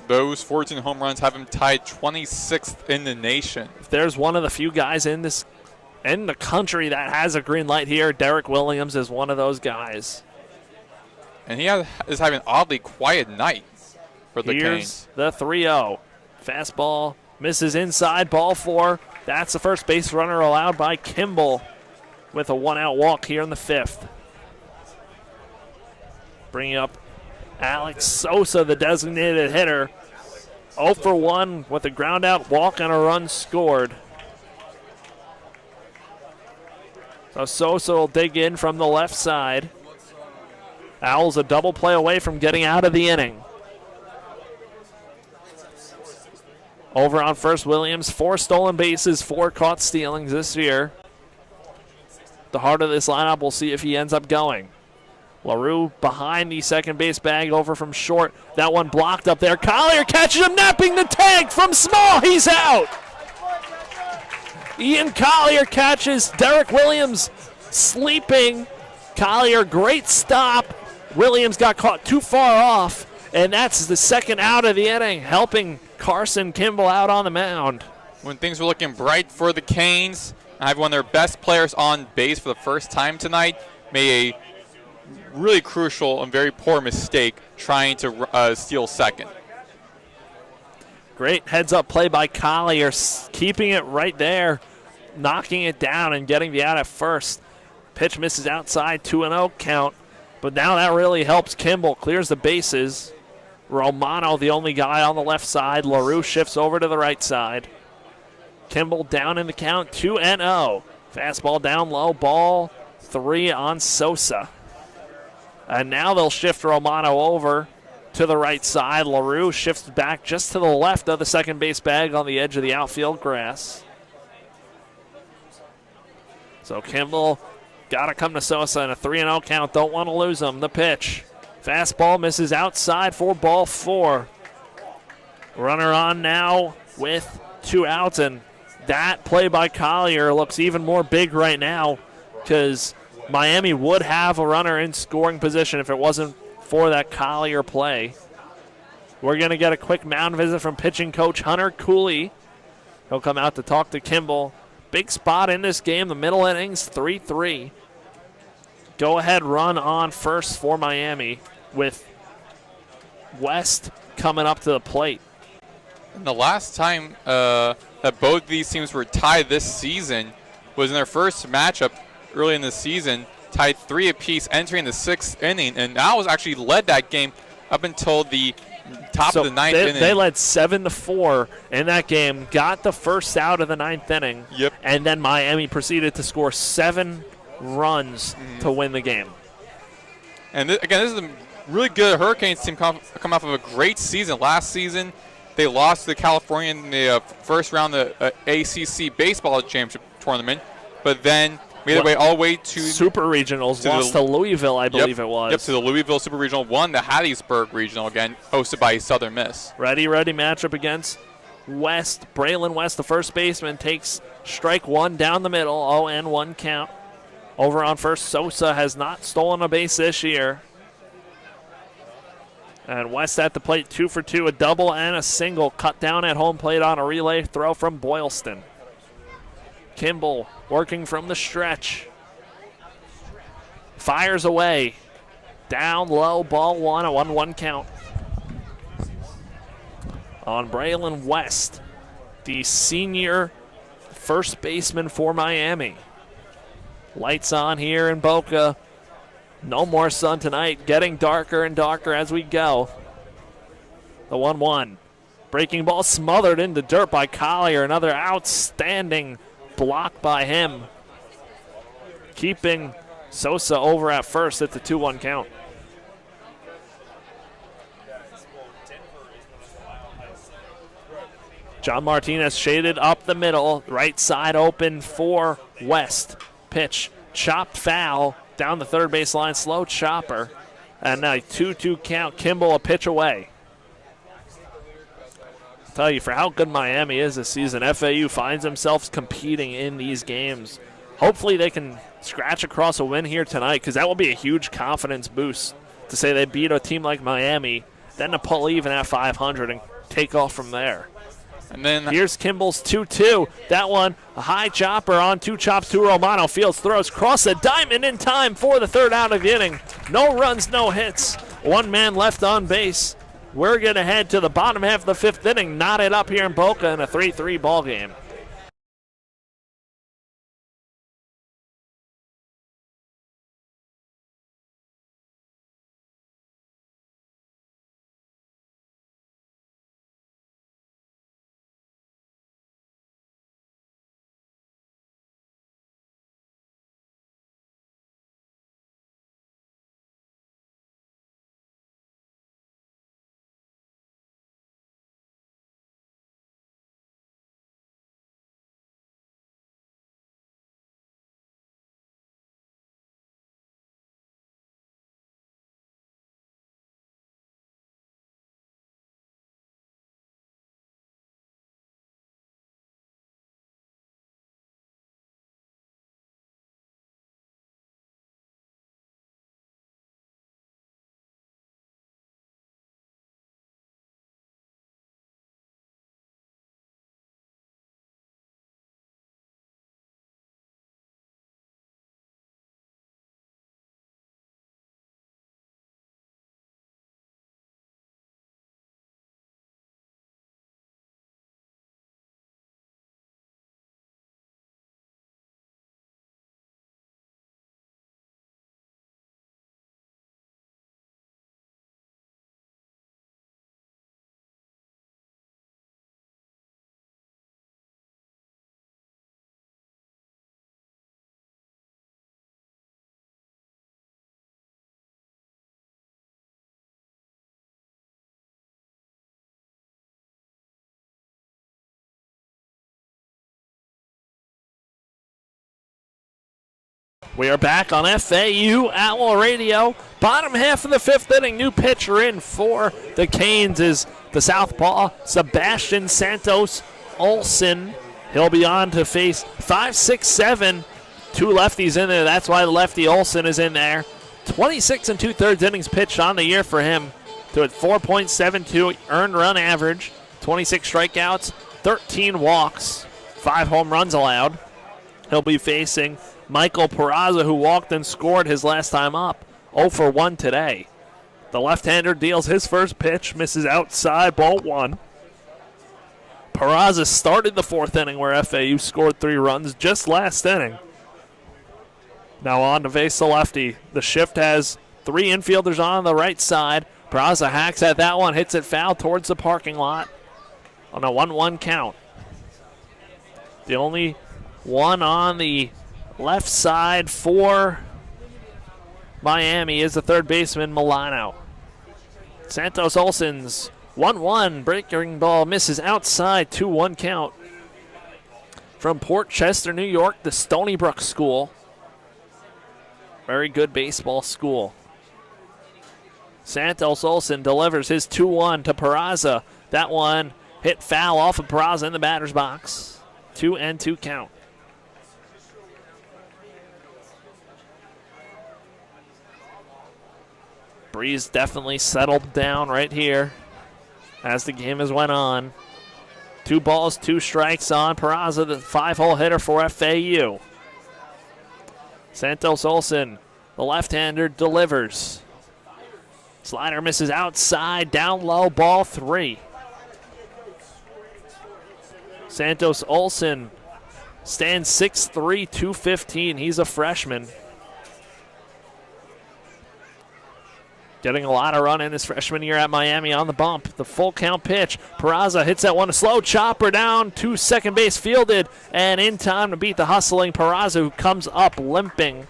Those 14 home runs have him tied 26th in the nation. If there's one of the few guys in the country that has a green light here, Derek Williams is one of those guys. And he is having an oddly quiet night for the Canes. The 3-0. Fastball misses inside, ball 4. That's the first base runner allowed by Kimball with a 1-out walk here in the 5th. Bringing up Alex Sosa, the designated hitter. 0 for 1 with a ground out walk and a run scored. So Sosa will dig in from the left side. Owls a double play away from getting out of the inning. Over on first, Williams, 4 stolen bases, 4 caught stealings this year. The heart of this lineup, we'll see if he ends up going. LaRue behind the second base bag over from short. That one blocked up there. Collier catches him, napping the tag from Small. He's out. Ian Collier catches Derek Williams sleeping. Collier, great stop. Williams got caught too far off, and that's the second out of the inning, helping Carson Kimball out on the mound. When things were looking bright for the Canes, I have one of their best players on base for the first time tonight. Made a really crucial and very poor mistake trying to steal second. Great heads-up play by Collier, keeping it right there, knocking it down and getting the out at first. Pitch misses outside, 2-0 count. But now that really helps Kimball, clears the bases. Romano, the only guy on the left side. LaRue shifts over to the right side. Kimball down in the count, 2-0. Fastball down low, ball 3 on Sosa. And now they'll shift Romano over to the right side. LaRue shifts back just to the left of the second base bag on the edge of the outfield grass. So Kimball got to come to Sosa in a 3-0 count. Don't want to lose him. The pitch. Fastball misses outside for ball 4. Runner on now with 2 outs, and that play by Collier looks even more big right now because Miami would have a runner in scoring position if it wasn't for that Collier play. We're going to get a quick mound visit from pitching coach Hunter Cooley. He'll come out to talk to Kimball. Big spot in this game, the middle innings, 3-3. Go-ahead run on first for Miami with West coming up to the plate. And the last time that both these teams were tied this season was in their first matchup early in the season, tied 3 apiece entering the 6th inning, and Owls actually led that game up until the top of the 9th inning. They led 7-4 in that game, got the first out of the 9th inning, and then Miami proceeded to score 7 runs to win the game. And again, this is a really good Hurricanes team come off of a great season. Last season, they lost to the California in the first round of the ACC baseball championship tournament, but then made their way all the way to Super Regionals, lost to Louisville, I believe it was. Yep, to the Louisville Super Regional, won the Hattiesburg Regional again, hosted by Southern Miss. Ready matchup against West. Braylon West, the first baseman, takes strike 1 down the middle, 0-1 count. Over on first, Sosa has not stolen a base this year. And West at the plate, 2 for 2, a double and a single, cut down at home plate on a relay throw from Boylston. Kimball working from the stretch. Fires away. Down low, ball 1, a 1-1 count. On Braylon West, the senior first baseman for Miami. Lights on here in Boca. No more sun tonight. Getting darker and darker as we go. The 1-1. Breaking ball smothered into dirt by Collier. Another outstanding block by him. Keeping Sosa over at first at the 2-1 count. John Martinez shaded up the middle. Right side open for West. Pitch, chopped foul, down the third baseline, slow chopper. And now a 2-2 count, Kimball a pitch away. I'll tell you, for how good Miami is this season, FAU finds themselves competing in these games. Hopefully they can scratch across a win here tonight, because that will be a huge confidence boost to say they beat a team like Miami, then to pull even at 500 and take off from there. And then here's Kimball's 2-2. That one, a high chopper on 2 chops to Romano. Fields throws cross the diamond in time for the 3rd out of the inning. No runs, no hits. 1 man left on base. We're going to head to the bottom half of the 5th inning, knotted up here in Boca in a 3-3 ball game. We are back on FAU Owl Radio. Bottom half of the fifth inning. New pitcher in for the Canes is the southpaw, Sebastian Santos Olsen. He'll be on to face 5, 6, 7. Two lefties in there. That's why the lefty Olsen is in there. 26 and 2/3 innings pitched on the year for him to a 4.72 earned run average, 26 strikeouts, 13 walks, 5 home runs allowed. He'll be facing Michael Peraza, who walked and scored his last time up, 0 for 1 today. The left-hander deals his first pitch, misses outside, ball 1. Peraza started the fourth inning where FAU scored 3 runs just last inning. Now on to face the lefty. The shift has 3 infielders on the right side. Peraza hacks at that one, hits it foul towards the parking lot on a 1-1 count. The only one on the left side for Miami is the third baseman, Milano. Santos Olsen's 1-1 breaking ball misses outside, 2-1 count. From Port Chester, New York, the Stony Brook School. Very good baseball school. Santos Olsen delivers his 2-1 to Peraza. That one hit foul off of Peraza in the batter's box. 2-2 count. Breeze definitely settled down right here as the game has went on. 2 balls, 2 strikes on Peraza, the 5-hole hitter for FAU. Santos Olsen, the left-hander, delivers. Slider misses outside, down low, ball 3. Santos Olsen stands 6'3", 215. He's a freshman. Getting a lot of run in his freshman year at Miami on the bump. The full count pitch. Peraza hits that one, a slow chopper down to second base, fielded, and in time to beat the hustling Peraza, who comes up limping.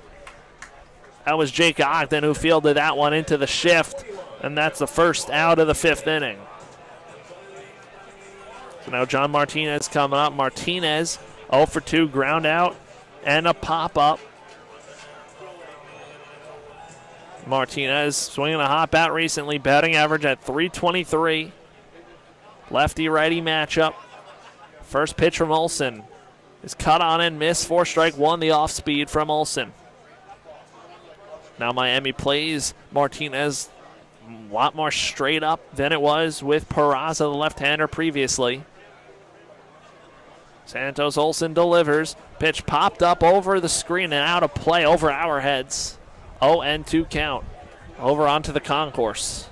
That was Jake Ogden who fielded that one into the shift, and that's the first out of the 5th inning. So now John Martinez coming up. Martinez 0 for 2, ground out and a pop-up. Martinez swinging a hot bat recently, batting average at .323. Lefty-righty matchup. First pitch from Olsen is cut on and missed. 4-strike-1, the off-speed from Olsen. Now Miami plays Martinez a lot more straight up than it was with Peraza, the left-hander, previously. Santos Olsen delivers. Pitch popped up over the screen and out of play over our heads. 0-2 count. Over onto the concourse.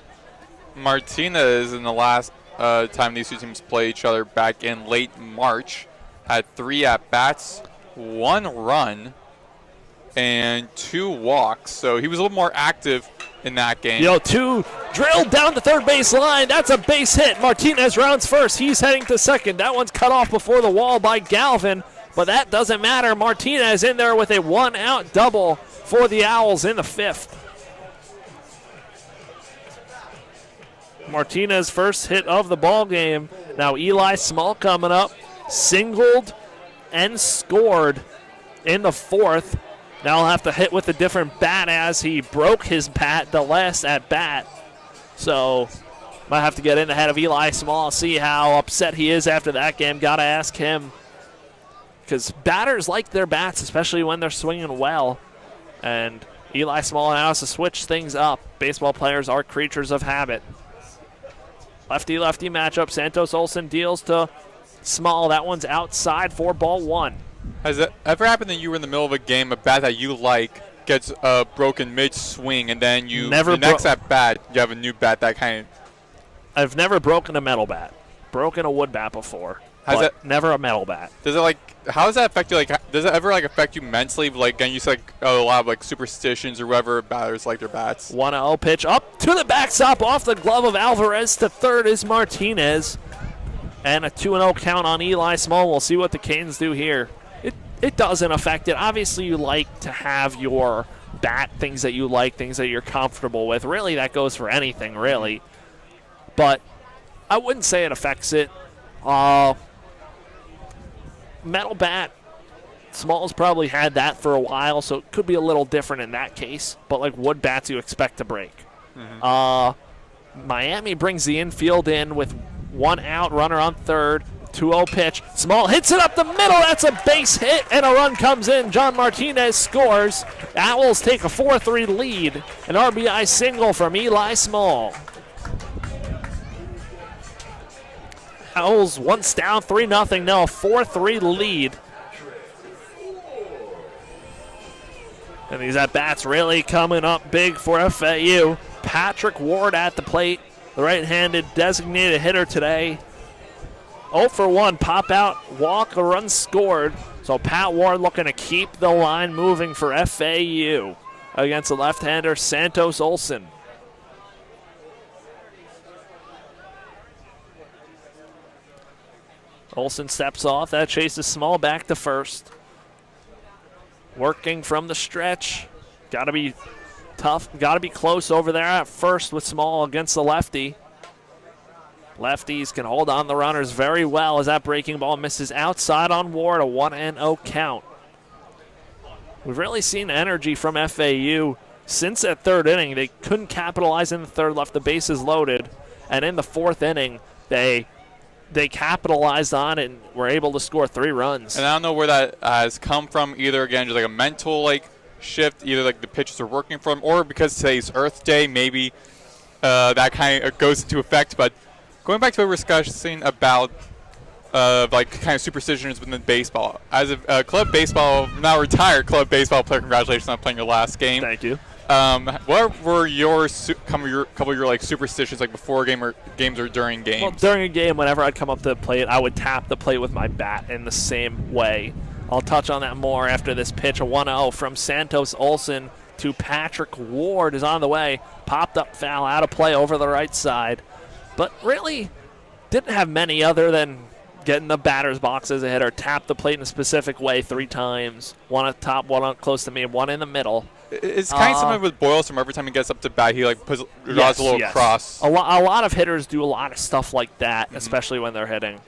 Martinez, in the last time these two teams played each other back in late March, had 3 at-bats, 1 run, and 2 walks. So he was a little more active in that game. 2 drilled down the third base line. That's a base hit. Martinez rounds first. He's heading to second. That one's cut off before the wall by Galvin, but that doesn't matter. Martinez in there with a 1-out double for the Owls in the 5th. Martinez first hit of the ball game. Now Eli Small coming up, singled and scored in the 4th. Now he'll have to hit with a different bat as he broke his bat the last at bat. So might have to get in ahead of Eli Small, see how upset he is after that game. Got to ask him, because batters like their bats, especially when they're swinging well. And Eli Small now has to switch things up. Baseball players are creatures of habit. Lefty-lefty matchup. Santos Olsen deals to Small. That one's outside for ball 1. Has it ever happened that you were in the middle of a game, a bat that you like gets broken mid-swing, and then the next at-bat, you have a new bat that kind of... I've never broken a metal bat. Broken a wood bat before. Never a metal bat. Does it how does that affect you? Does it ever affect you mentally? And you said a lot of superstitions or whatever batters like their bats. 1-0 pitch up to the backstop off the glove of Alvarez. To third is Martinez, and a 2-0 count on Eli Small. We'll see what the Canes do here. It doesn't affect it. Obviously, you like to have your bat, things that you like, things that you're comfortable with. Really, that goes for anything, really. But I wouldn't say it affects it. Metal bat, Small's probably had that for a while, so it could be a little different in that case. But like wood bats you expect to break. Miami brings the infield in with one out, runner on third. 2-0 pitch. Small hits it up the middle. That's a base hit, and a run comes in. John Martinez scores. Owls take a 4-3 lead. An RBI single from Eli Small. Owls once down 3-0, now a 4-3 lead. And these at-bats really coming up big for FAU. Patrick Ward at the plate, the right-handed designated hitter today. 0 for 1, pop out, walk, a run scored. So Pat Ward looking to keep the line moving for FAU against the left-hander Santos Olson. Olson steps off, that chases Small back to first. Working from the stretch, got to be tough, got to be close over there at first with Small against the lefty. Lefties can hold on the runners very well as that breaking ball misses outside on Ward, a 1-0 count. We've really seen energy from FAU since that third inning. They couldn't capitalize in the third, left the bases loaded, and in the fourth inning, they capitalized on it and were able to score 3 runs. And I don't know where that has come from, either again just like a mental shift, either like the pitches are working from, or because today's Earth Day, maybe that kind of goes into effect. But going back to what we're discussing about kind of superstitions within baseball. As a club baseball, now retired club baseball player, congratulations on playing your last game. Thank you. What were your couple of your superstitions before game or games or during games? Well, during a game, whenever I'd come up to the plate, I would tap the plate with my bat in the same way. I'll touch on that more after this pitch. A 1-0 from Santos Olson to Patrick Ward is on the way. Popped up foul, out of play over the right side. But really didn't have many other than getting the batter's box as a hitter. Tapped the plate in a specific way 3 times. One at top, one up close to me, and one in the middle. It's kind of similar with Boylston. Every time he gets up to bat, he draws a little cross. A lot of hitters do a lot of stuff like that, especially when they're hitting.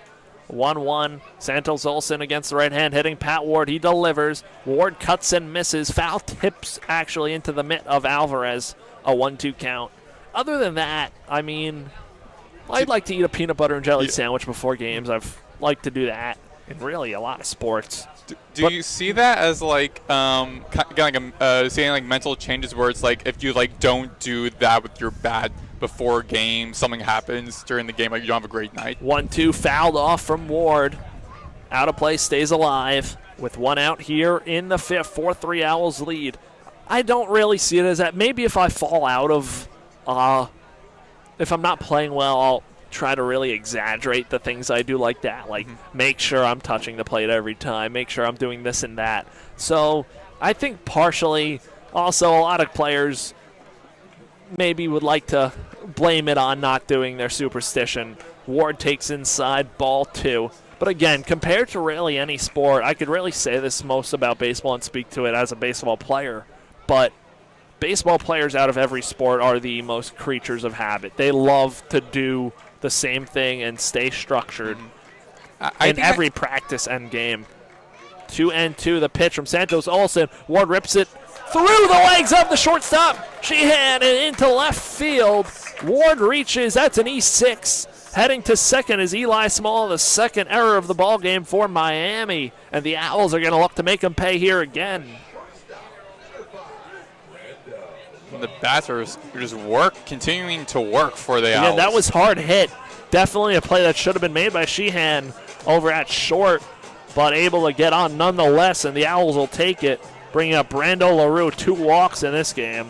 1-1, Santos Olson against the right hand, hitting Pat Ward. He delivers. Ward cuts and misses. Foul tips actually into the mitt of Alvarez. A 1-2 count. Other than that, I mean, I'd like to eat a peanut butter and jelly sandwich before games. I've liked to do that in really a lot of sports. Do you see that as seeing mental changes where it's if you don't do that with your bat before game, something happens during the game, you don't have a great night? 1-2 fouled off from Ward. Out of play, stays alive with 1 out here in the 5th. 4-3 Owls lead. I don't really see it as that. Maybe if I fall out of, if I'm not playing well, I'll try to really exaggerate the things I do like that. Make sure I'm touching the plate every time. Make sure I'm doing this and that. So I think partially also a lot of players maybe would like to blame it on not doing their superstition. Ward takes inside, ball 2. But again, compared to really any sport, I could really say this most about baseball and speak to it as a baseball player. But baseball players out of every sport are the most creatures of habit. They love to do the same thing and stay structured in every practice and game. 2-2, the pitch from Santos Olson. Ward rips it through the legs of the shortstop, Sheehan, and into left field. Ward reaches. That's an E6. Heading to second is Eli Small, the second error of the ball game for Miami. And the Owls are going to look to make them pay here again. The bats are just continuing to work for the Owls. Yeah, that was hard hit. Definitely a play that should have been made by Sheehan over at short, but able to get on nonetheless, and the Owls will take it, bringing up Brando LaRue. 2 walks in this game.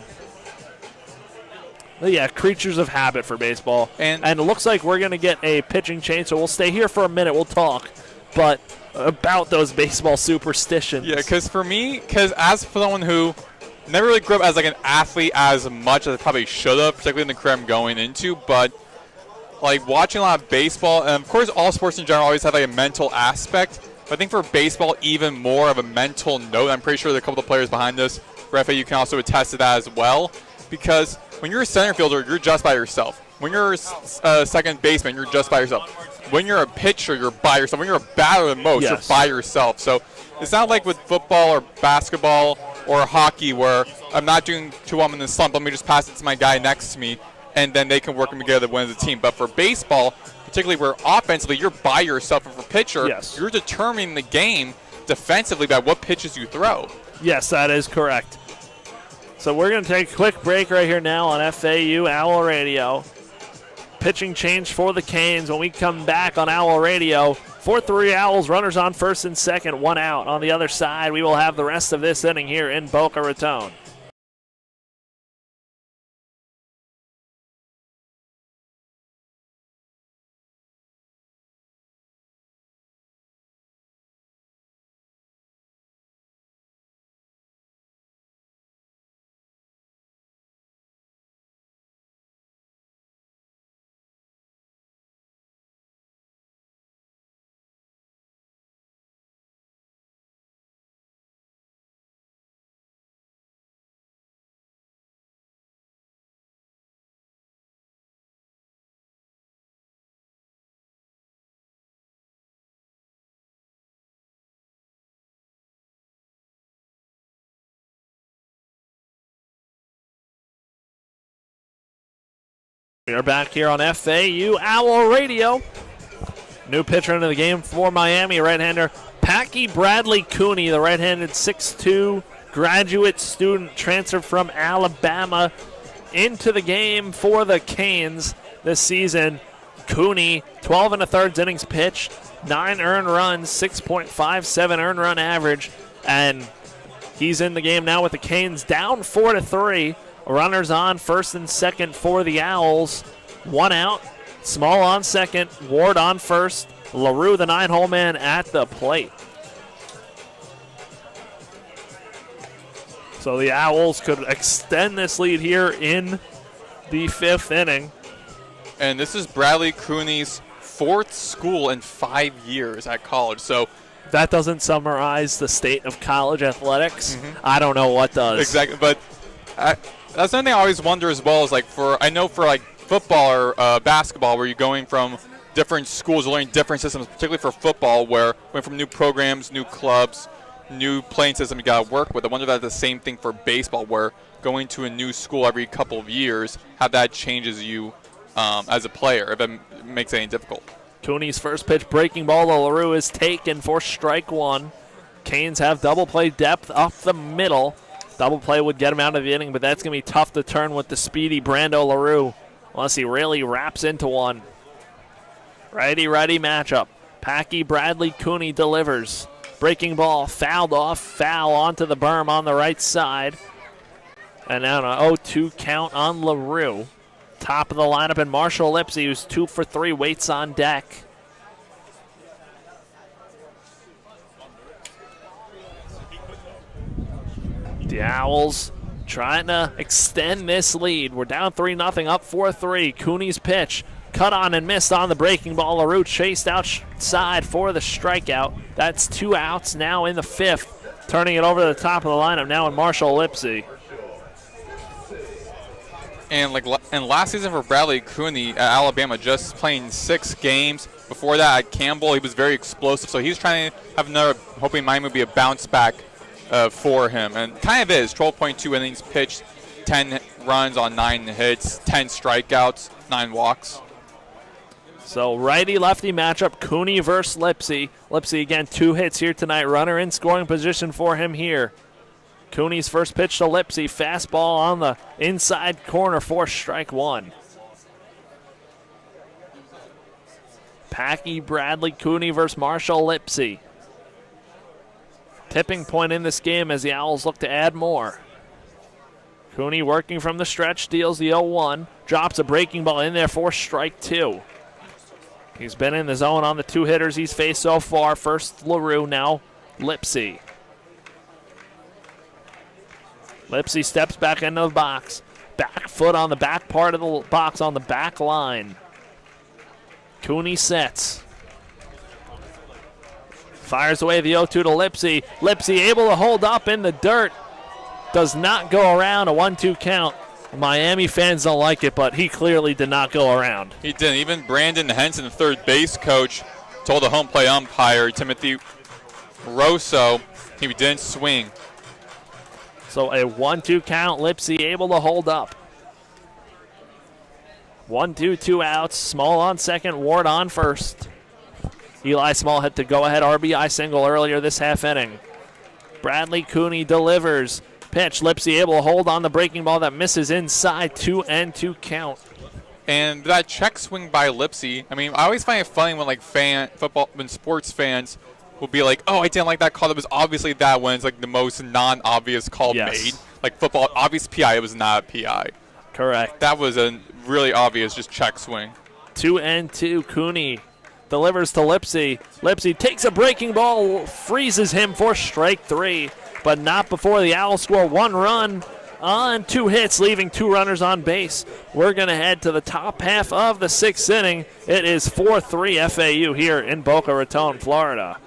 But yeah, creatures of habit for baseball. And it looks like we're going to get a pitching change, so we'll stay here for a minute. We'll talk. But about those baseball superstitions. Yeah, because as someone who never really grew up as an athlete as much as I probably should have, particularly in the career I'm going into, but watching a lot of baseball, and of course all sports in general always have a mental aspect, but I think for baseball even more of a mental note. I'm pretty sure there are a couple of players behind this for FAU can also attest to that as well, because when you're a center fielder, you're just by yourself. when you're a second baseman, you're just by yourself. When you're a pitcher, you're by yourself. When you're a batter the most, you're by yourself. So it's not like with football or basketball or hockey where I'm not doing too well in the slump. Let me just pass it to my guy next to me, and then they can work together to win as a team. But for baseball, particularly where offensively you're by yourself, and for pitcher, you're determining the game defensively by what pitches you throw. Yes, that is correct. So we're going to take a quick break right here now on FAU Owl Radio. Pitching change for the Canes. When we come back on Owl Radio, 4-3 Owls, runners on first and second, 1 out. On the other side, we will have the rest of this inning here in Boca Raton. We are back here on FAU Owl Radio. New pitcher into the game for Miami, right-hander Packy Bradley Cooney, the right-handed 6'2" graduate student transferred from Alabama into the game for the Canes this season. Cooney, 12 1/3 innings pitched, 9 earned runs, 6.57 earned run average, and he's in the game now with the Canes down 4-3. Runners on first and second for the Owls. 1 out. Small on second. Ward on first. LaRue, the 9-hole man, at the plate. So the Owls could extend this lead here in the 5th inning. And this is Bradley Cooney's 4th school in 5 years at college. So that doesn't summarize the state of college athletics. I don't know what does. Exactly, but that's something I always wonder as well. Is like for football or basketball, where you're going from different schools, learning different systems, particularly for football, where went from new programs, new clubs, new playing system you got to work with. I wonder if that's the same thing for baseball, where going to a new school every couple of years, how that changes you as a player, if it makes it any difficult. Cooney's first pitch breaking ball to LaRue is taken for strike 1. Canes have double play depth up the middle. Double play would get him out of the inning, but that's going to be tough to turn with the speedy Brando LaRue unless he really wraps into one. Righty-righty matchup. Packy Bradley Cooney delivers. Breaking ball fouled off, foul onto the berm on the right side. And now an 0-2 count on LaRue. Top of the lineup, and Marshall Lipsy, who's 2 for 3, waits on deck. The Owls trying to extend this lead. We're down 3-0, up 4-3. Cooney's pitch cut on and missed on the breaking ball. LaRue chased outside for the strikeout. That's 2 outs now in the 5th. Turning it over to the top of the lineup now in Marshall Lipsy. And last season for Bradley Cooney at Alabama, just playing 6 games. Before that at Campbell, he was very explosive. So he's trying to have another, hoping Miami would be a bounce back for him. And kind of is, 12.2 innings pitched, 10 runs on 9 hits, 10 strikeouts, 9 walks. So righty-lefty matchup, Cooney versus Lipsy. Lipsy again, 2 hits here tonight. Runner in scoring position for him here. Cooney's first pitch to Lipsy. Fastball on the inside corner for strike 1. Packy Bradley Cooney versus Marshall Lipsy. Tipping point in this game as the Owls look to add more. Cooney working from the stretch, deals the 0-1. Drops a breaking ball in there for strike 2. He's been in the zone on the 2 hitters he's faced so far. First LaRue, now Lipsy. Lipsy steps back into the box. Back foot on the back part of the box on the back line. Cooney sets. Fires away the 0-2 to Lipsy. Lipsy able to hold up in the dirt. Does not go around, a 1-2 count. Miami fans don't like it, but he clearly did not go around. He didn't. Even Brandon Henson, the third base coach, told the home plate umpire, Timothy Rosso, he didn't swing. So a 1-2 count, Lipsy able to hold up. 1-2, 2 outs. Small on second, Ward on first. Eli Small hit the go-ahead RBI single earlier this half inning. Bradley Cooney delivers. Pitch, Lipsy able to hold on the breaking ball that misses inside. 2-2 count. And that check swing by Lipsy, I mean, I always find it funny when when sports fans will be like, oh, I didn't like that call. That was obviously that when it's like the most non-obvious call made. Like football, obvious PI, it was not a PI. Correct. That was a really obvious just check swing. 2-2, Cooney delivers to Lipsy. Lipsy takes a breaking ball, freezes him for strike 3, but not before the Owls score 1 run on 2 hits, leaving 2 runners on base. We're going to head to the top half of the 6th inning. It is 4-3 FAU here in Boca Raton, Florida.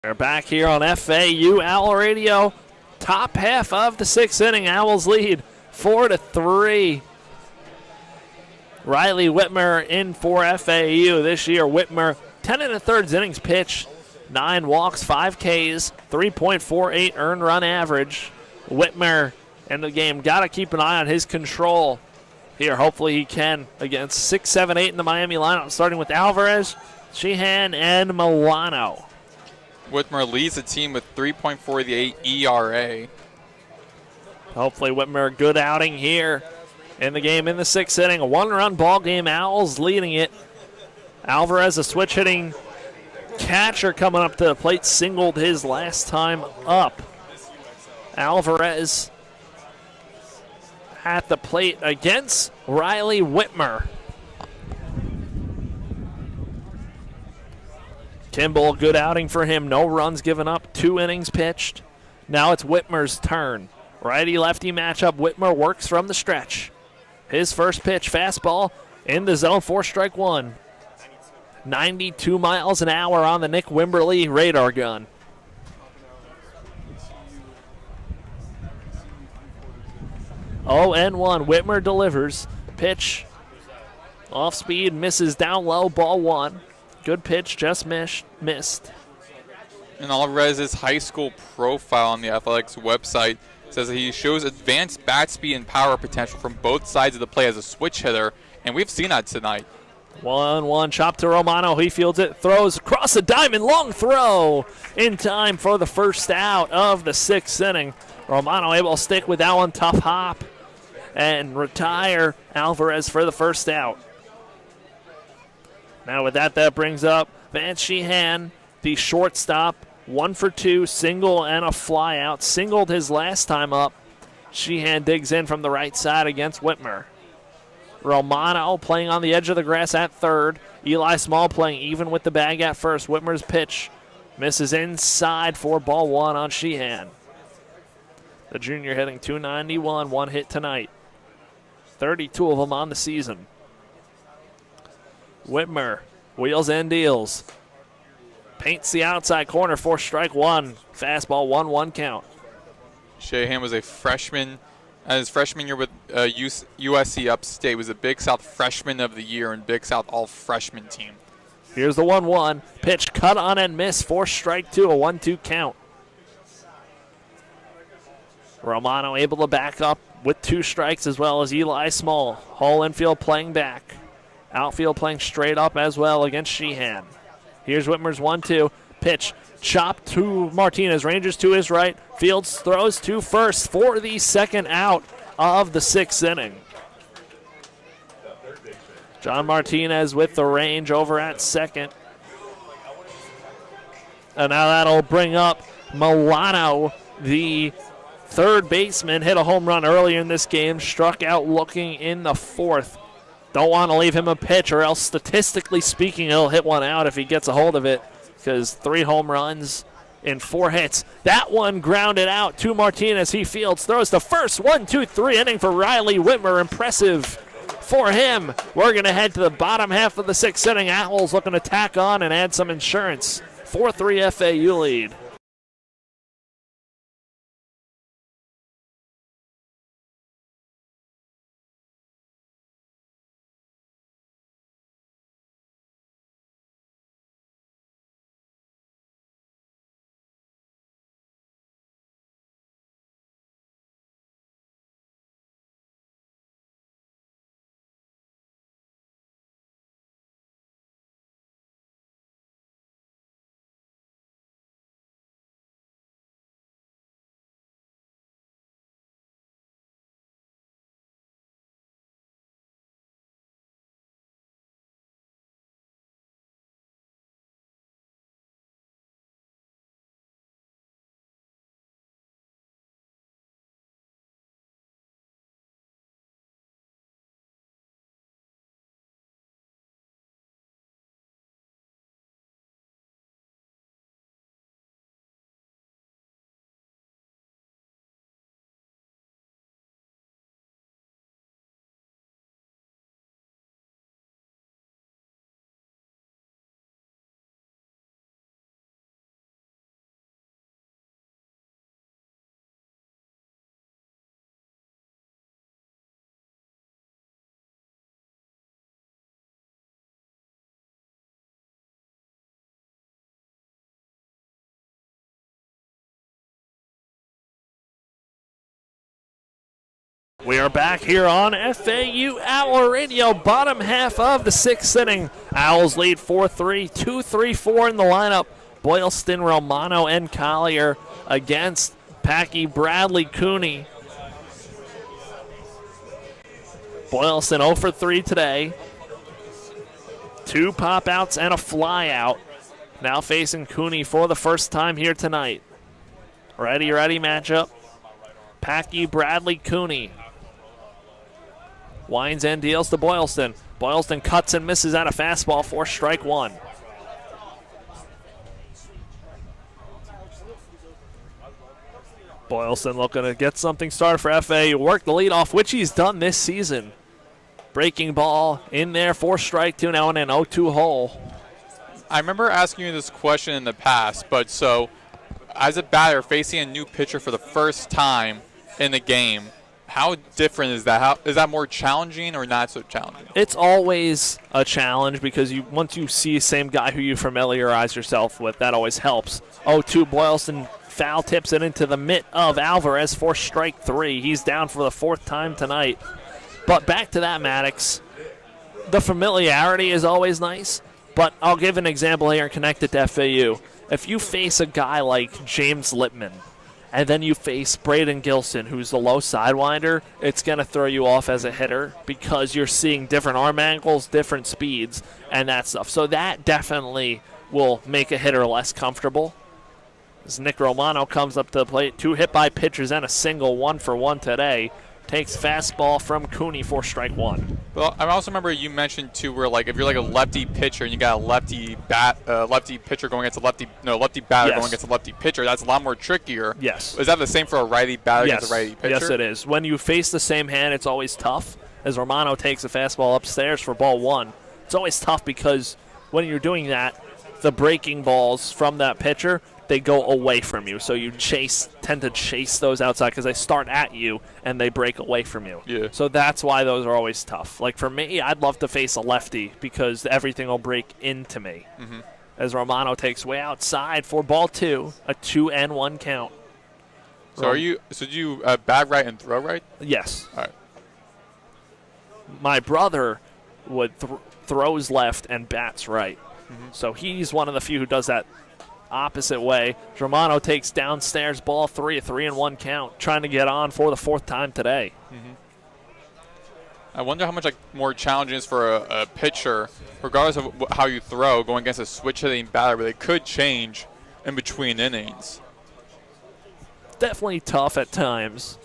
We're back here on FAU Owl Radio. Top half of the 6th inning. Owls lead 4-3. Riley Whitmer in for FAU this year. Whitmer, 10 1/3 innings pitched, 9 walks, 5 Ks, 3.48 earned run average. Whitmer in the game. Got to keep an eye on his control here. Hopefully he can against 6, 7, 8 in the Miami lineup, starting with Alvarez, Sheehan, and Milano. Whitmer leads the team with 3.48 ERA. Hopefully Whitmer, good outing here in the game in the 6th inning. A 1-run ball game. Owls leading it. Alvarez, a switch hitting catcher coming up to the plate, singled his last time up. Alvarez at the plate against Riley Whitmer. Kimball, good outing for him. No runs given up. 2 innings pitched. Now it's Whitmer's turn. Righty-lefty matchup. Whitmer works from the stretch. His first pitch, fastball in the zone for strike 1. 92 miles an hour on the Nick Wimberly radar gun. Oh, and 1. Whitmer delivers. Pitch off speed, misses down low, ball 1. Good pitch, just missed. And Alvarez's high school profile on the Athletics website says that he shows advanced bat speed and power potential from both sides of the play as a switch hitter, and we've seen that tonight. 1-1 chop to Romano. He fields it, throws across the diamond, long throw in time for the first out of the 6th inning. Romano able to stick with that one, tough hop, and retire Alvarez for the first out. Now with that brings up Vance Sheehan, the shortstop, 1 for 2, single and a fly out. Singled his last time up. Sheehan digs in from the right side against Whitmer. Romano playing on the edge of the grass at third. Eli Small playing even with the bag at first. Whitmer's pitch misses inside for ball 1 on Sheehan. The junior hitting .291, 1 hit tonight. 32 of them on the season. Whitmer wheels and deals. Paints the outside corner for strike 1. Fastball 1-1 count. Sheehan was a freshman. His freshman year with USC Upstate was a Big South Freshman of the Year and Big South All-Freshman team. Here's the 1-1. Pitch cut on and miss for strike 2, a 1-2 count. Romano able to back up with 2 strikes as well as Eli Small. Whole infield playing back. Outfield playing straight up as well against Sheehan. Here's Whitmer's 1-2. Pitch chopped to Martinez. Rangers to his right. Fields throws to first for the second out of the 6th inning. John Martinez with the range over at second. And now that'll bring up Milano, the third baseman. Hit a home run earlier in this game. Struck out looking in the 4th. Don't want to leave him a pitch, or else statistically speaking, he'll hit one out if he gets a hold of it, because 3 home runs in 4 hits. That one grounded out to Martinez. He fields, throws the first 1-2-3 inning for Riley Whitmer. Impressive for him. We're going to head to the bottom half of the 6th inning. Owls looking to tack on and add some insurance. 4-3 FAU lead. We are back here on FAU Owl Radio, bottom half of the 6th inning. Owls lead 4-3, 2-3-4 in the lineup. Boylston, Romano, and Collier against Packy, Bradley, Cooney. Boylston 0 for 3 today. 2 pop-outs and a fly-out. Now facing Cooney for the first time here tonight. Ready matchup. Packy, Bradley, Cooney. Winds and deals to Boylston. Boylston cuts and misses out a fastball for strike 1. Boylston looking to get something started for FA. Work the lead off, which he's done this season. Breaking ball in there for strike 2 now in an 0-2 hole. I remember asking you this question in the past, but so as a batter facing a new pitcher for the first time in the game, how different is that? Is that more challenging or not so challenging? It's always a challenge because once you see the same guy who you familiarize yourself with, that always helps. 0-2, Boylston foul tips it into the mitt of Alvarez for strike 3. He's down for the 4th time tonight. But back to that, Maddox. the familiarity is always nice, but I'll give an example here and connect it to FAU. If you face a guy like James Lippman, and then you face Braden Gilson, who's the low sidewinder, it's going to throw you off as a hitter because you're seeing different arm angles, different speeds, and that stuff. So that definitely will make a hitter less comfortable. As Nick Romano comes up to the plate, 2 hit-by pitchers and a single, 1-for-1 today. Takes fastball from Cooney for strike 1. Well, I also remember you mentioned too, where like if you're like a lefty pitcher and you got a lefty pitcher going against lefty batter going against a lefty pitcher, that's a lot more trickier. Yes. Is that the same for a righty batter against a righty pitcher? Yes, it is. When you face the same hand, it's always tough. As Romano takes a fastball upstairs for ball 1, it's always tough because when you're doing that, the breaking balls from that pitcher, they go away from you. So you tend to chase those outside because they start at you and they break away from you. Yeah. So that's why those are always tough. Like for me, I'd love to face a lefty because everything will break into me. Mm-hmm. As Romano takes way outside for ball 2, a 2-1 count. So do you bat right and throw right? Yes. All right. My brother would throws left and bats right. Mm-hmm. So he's one of the few who does that opposite way. Romano takes downstairs ball 3, a 3-1 count, trying to get on for the 4th time today. Mm-hmm. I wonder how much more challenging it is for a pitcher, regardless of how you throw, going against a switch hitting batter where they could change in between innings. Definitely tough at times.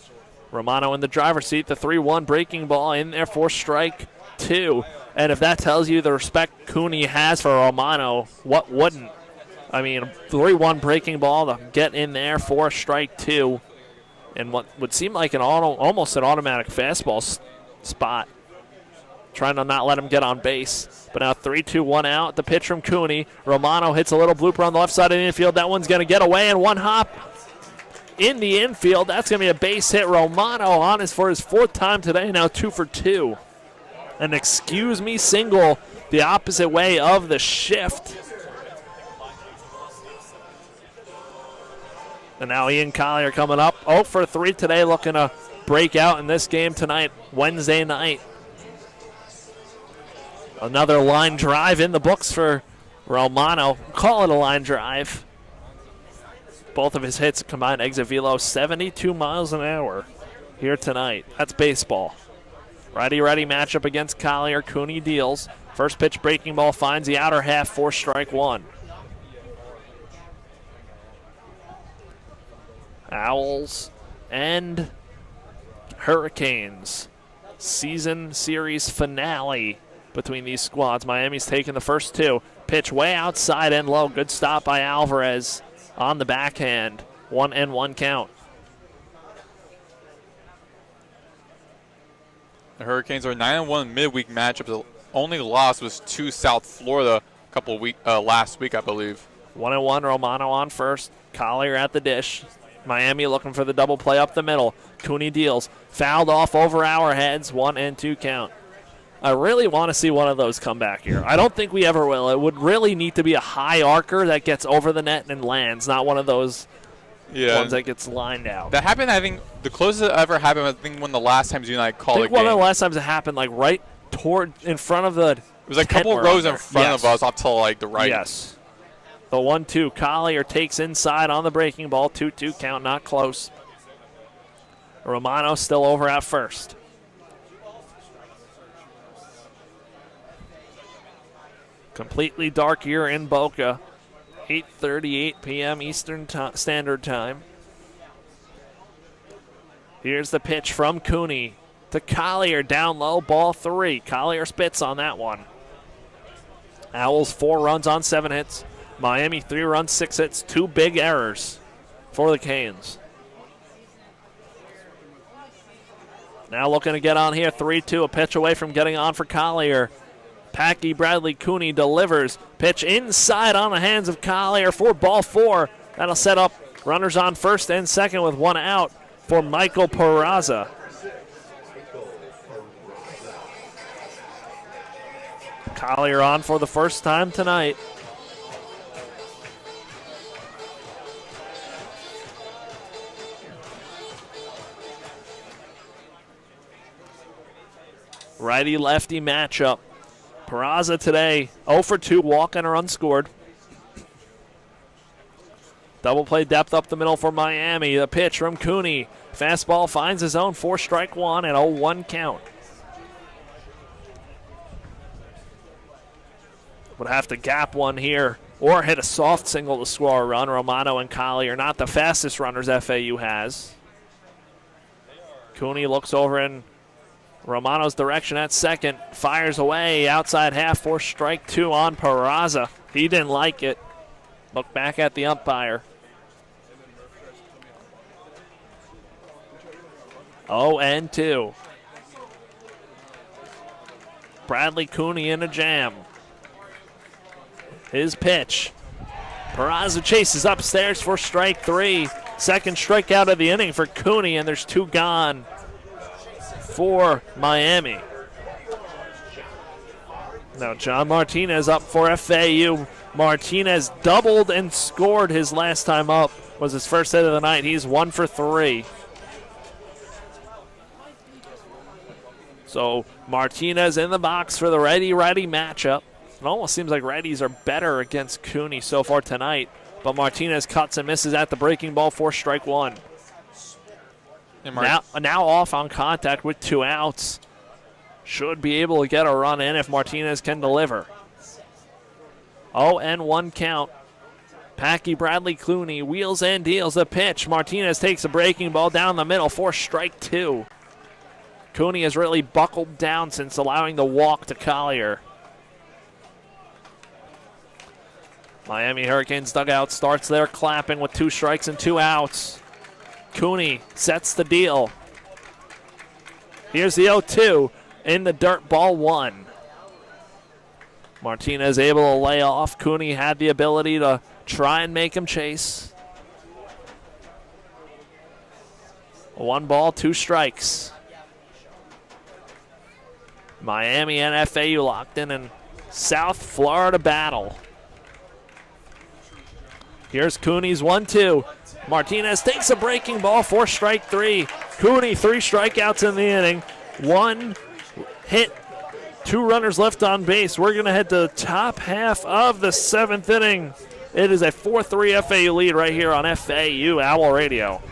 Romano in the driver's seat, the 3-1 breaking ball in there for strike 2. And if that tells you the respect Cooney has for Romano, what wouldn't? I mean, 3-1 breaking ball to get in there for strike 2 and what would seem like almost an automatic fastball spot. Trying to not let him get on base. But now 3-2-1 out. The pitch from Cooney. Romano hits a little blooper on the left side of the infield. That one's going to get away, and one hop in the infield. That's going to be a base hit. Romano on for his 4th time today, now 2 for 2. An excuse me single the opposite way of the shift. And now Ian Collier coming up. 0 for 3 today, looking to break out in this game tonight, Wednesday night. Another line drive in the books for Romano. Call it a line drive. Both of his hits combined exit velo 72 miles an hour here tonight. That's baseball. Righty-righty matchup against Collier. Cooney deals. First pitch breaking ball finds the outer half for strike 1. Owls and Hurricanes. Season series finale between these squads. Miami's taking the first 2. Pitch way outside and low. Good stop by Alvarez on the backhand. 1-1 count. The Hurricanes are 9-1 midweek matchup. The only loss was to South Florida last week, I believe. 1-1, Romano on first. Collier at the dish. Miami looking for the double play up the middle. Cooney deals. Fouled off over our heads. 1-2 count. I really want to see one of those come back here. I don't think we ever will. It would really need to be a high arcer that gets over the net and lands, not one of those ones that gets lined out. That happened, I think, the closest it ever happened, I think, one of the last times you and I called a game. One of the last times it happened, like right in front of the It was like a couple rows in front of us off to like the right. Yes. The 1-2. Collier takes inside on the breaking ball. 2-2 count, not close. Romano still over at first. Completely dark here in Boca. 8:38 p.m. Eastern Standard Time. Here's the pitch from Cooney to Collier. Down low, ball 3. Collier spits on that one. Owls 4 runs on 7 hits. Miami 3 runs, 6 hits. 2 big errors for the Canes. Now looking to get on here. 3-2, a pitch away from getting on for Collier. Packy Bradley Cooney delivers. Pitch inside on the hands of Collier for ball 4. That'll set up runners on first and second with 1 out for Michael Peraza. Collier on for the first time tonight. Righty-lefty matchup. Peraza today 0 for 2, walking or unscored. Double play depth up the middle for Miami. The pitch from Cooney. Fastball finds his own, 4-strike one and 0-1 count. Would have to gap one here or hit a soft single to score a run. Romano and Collier, not the fastest runners FAU has. Cooney looks over in Romano's direction at second. Fires away, outside half, 4-strike 2 on Peraza. He didn't like it. Look back at the umpire. 0-2. Bradley Cooney in a jam. His pitch. Peraza chases upstairs for strike 3. Second strikeout of the inning for Cooney, and there's 2 gone for Miami. Now John Martinez up for FAU. Martinez doubled and scored his last time up. Was his first hit of the night. He's 1 for 3. So Martinez in the box for the righty-righty matchup. It almost seems like righties are better against Cooney so far tonight, but Martinez cuts and misses at the breaking ball, 4-strike 1. Now off on contact with 2 outs. Should be able to get a run in if Martinez can deliver. 0-1 count. Packy Bradley Cooney wheels and deals the pitch. Martinez takes a breaking ball down the middle, 4-strike 2. Cooney has really buckled down since allowing the walk to Collier. Miami Hurricanes dugout starts there clapping with 2 strikes and 2 outs. Cooney sets the deal. Here's the 0-2 in the dirt, ball 1. Martinez able to lay off. Cooney had the ability to try and make him chase. 1 ball, 2 strikes. Miami and FAU locked in South Florida battle. Here's Cooney's 1-2. Martinez takes a breaking ball, 4-strike 3. Cooney, 3 strikeouts in the inning. 1 hit, 2 runners left on base. We're going to head to the top half of the 7th inning. It is a 4-3 FAU lead right here on FAU Owl Radio.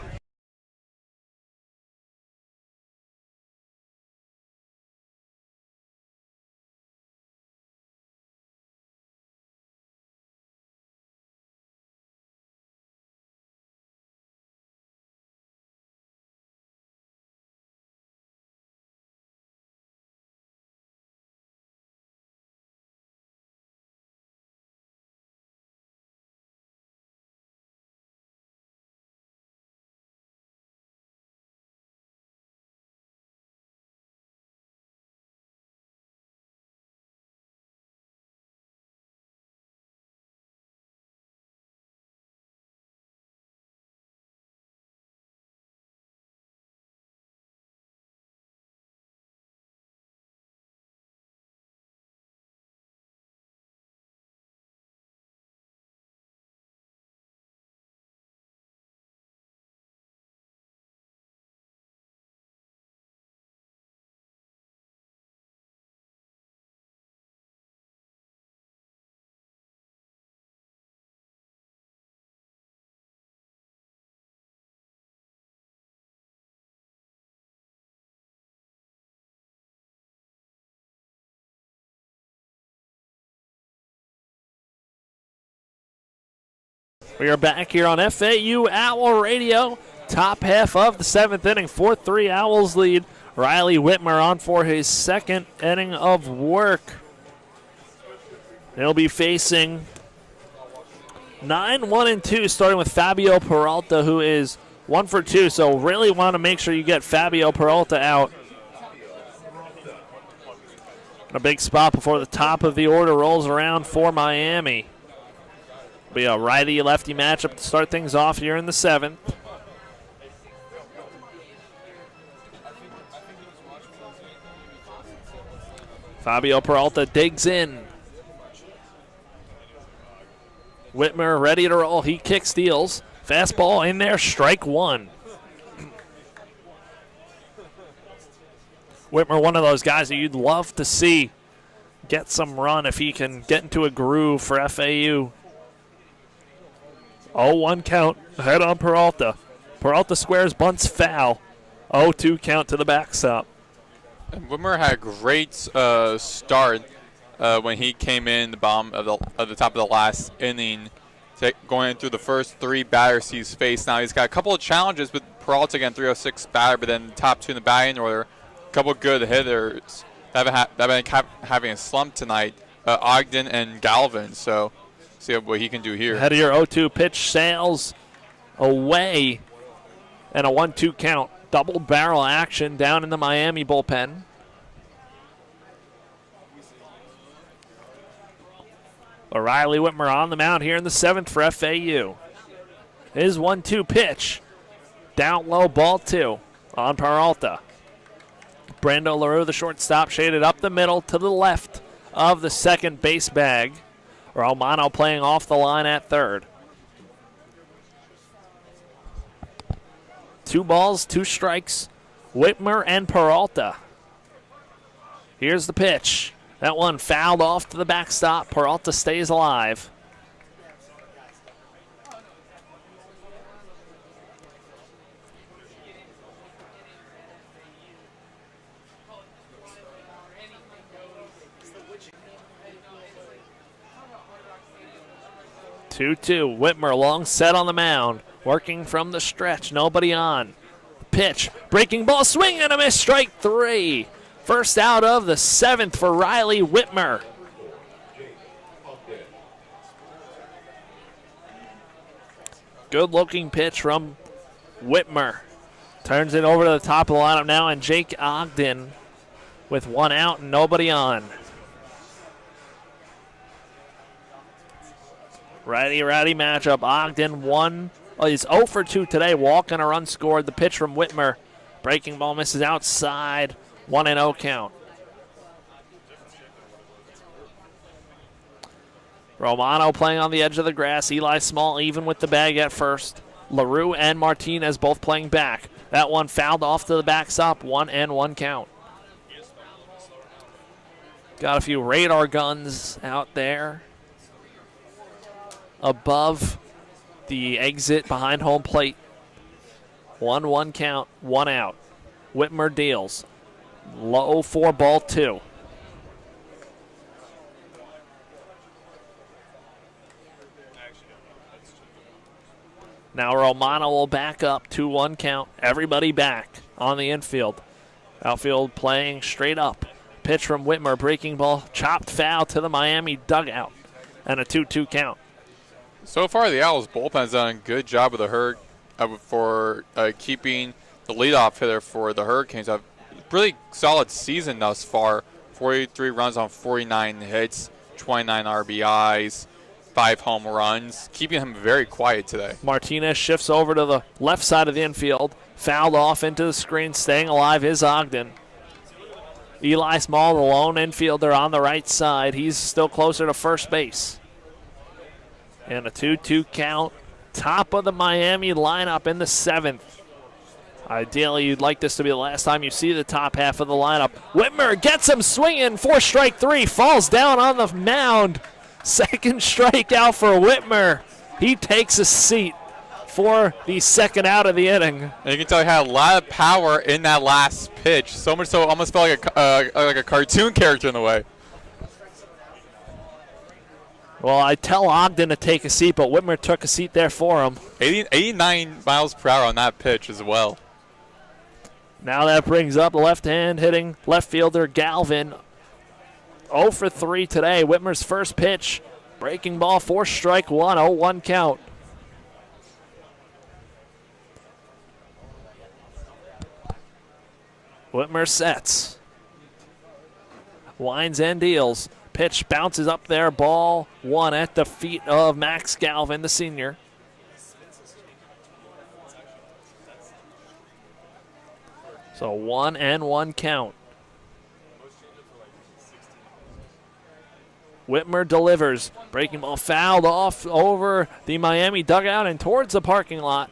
We are back here on FAU Owl Radio. Top half of the 7th inning, 4-3 Owls lead. Riley Whitmer on for his 2nd inning of work. They'll be facing 9-1-2, starting with Fabio Peralta, who is 1 for 2. So really want to make sure you get Fabio Peralta out. A big spot before the top of the order rolls around for Miami. Be a righty-lefty matchup to start things off here in the 7th. Fabio Peralta digs in. Whitmer ready to roll. He kick steals. Fastball in there, strike 1. Whitmer, one of those guys that you'd love to see get some run if he can get into a groove for FAU. 0-1 count, ahead on Peralta. Peralta squares, bunts, foul. 0-2 count to the backstop. And Whitmer had a great start when he came in the bottom of the top of the last inning, going through the first 3 batters he's faced. Now he's got a couple of challenges with Peralta again, 306 batter, but then the top 2 in the batting order, a couple of good hitters that have been having a slump tonight, Ogden and Galvin. So see what he can do here. Ahead of your 0-2 pitch, sails away, and a 1-2 count. Double barrel action down in the Miami bullpen. Riley Whitmer on the mound here in the 7th for FAU. His 1-2 pitch. Down low, ball 2 on Peralta. Brando LaRue, the shortstop, shaded up the middle to the left of the second base bag. Romano playing off the line at third. 2 balls, 2 strikes. Whitmer and Peralta. Here's the pitch. That one fouled off to the backstop. Peralta stays alive. Two-two. Whitmer long set on the mound. Working from the stretch. Nobody on. Pitch. Breaking ball. Swing and a miss. Strike 3. First out of the 7th for Riley Whitmer. Good-looking pitch from Whitmer. Turns it over to the top of the lineup now, and Jake Ogden with 1 out and nobody on. Righty-righty matchup. Ogden he's 0 for 2 today. Walk and a run scored. The pitch from Whitmer. Breaking ball misses outside. 1-0 count. Romano playing on the edge of the grass. Eli Small even with the bag at first. LaRue and Martinez both playing back. That one fouled off to the backstop. 1-1 count. Got a few radar guns out there above the exit behind home plate. 1-1 count, 1 out. Whitmer deals. Low 4 ball 2. Now Romano will back up, 2-1 count. Everybody back on the infield. Outfield playing straight up. Pitch from Whitmer, breaking ball, chopped foul to the Miami dugout, and a 2-2 count. So far, the Owls bullpen has done a good job with the for keeping the leadoff hitter for the Hurricanes. A really solid season thus far. 43 runs on 49 hits, 29 RBIs, 5 home runs, keeping him very quiet today. Martinez shifts over to the left side of the infield, fouled off into the screen. Staying alive is Ogden. Eli Small, the lone infielder on the right side. He's still closer to first base. And a 2-2 count. Top of the Miami lineup in the 7th. Ideally, you'd like this to be the last time you see the top half of the lineup. Whitmer gets him swinging for strike 3. Falls down on the mound. Second strikeout for Whitmer. He takes a seat for the second out of the inning. And you can tell he had a lot of power in that last pitch. So much so, it almost felt like a cartoon character in a way. Well, I tell Ogden to take a seat, but Whitmer took a seat there for him. 89 miles per hour on that pitch as well. Now that brings up the left-hand hitting left fielder Galvin. 0 for 3 today. Whitmer's first pitch. Breaking ball, 4 strike 1, 0-1 count. Whitmer sets. Winds and deals. Pitch bounces up there. Ball 1 at the feet of Max Galvin, the senior. So 1-1 count. Whitmer delivers. Breaking ball fouled off over the Miami dugout and towards the parking lot.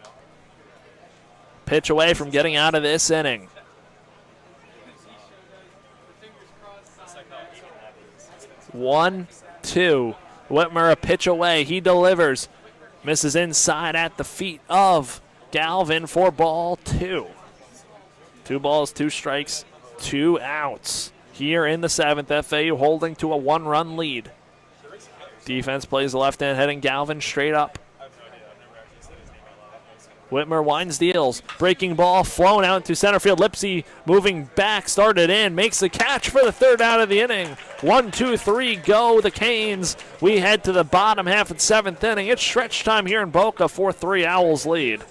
Pitch away from getting out of this inning. 1-2. Whitmer a pitch away. He delivers. Misses inside at the feet of Galvin for ball 2. 2 balls, 2 strikes, 2 outs. Here in the 7th, FAU holding to a 1-run lead. Defense plays the left hand, heading Galvin straight up. Whitmer winds deals. Breaking ball flown out to center field. Lipsy moving back, started in, makes the catch for the 3rd out of the inning. 1, 2, 3, go the Canes. We head to the bottom half of the 7th inning. It's stretch time here in Boca. 4-3 Owls lead.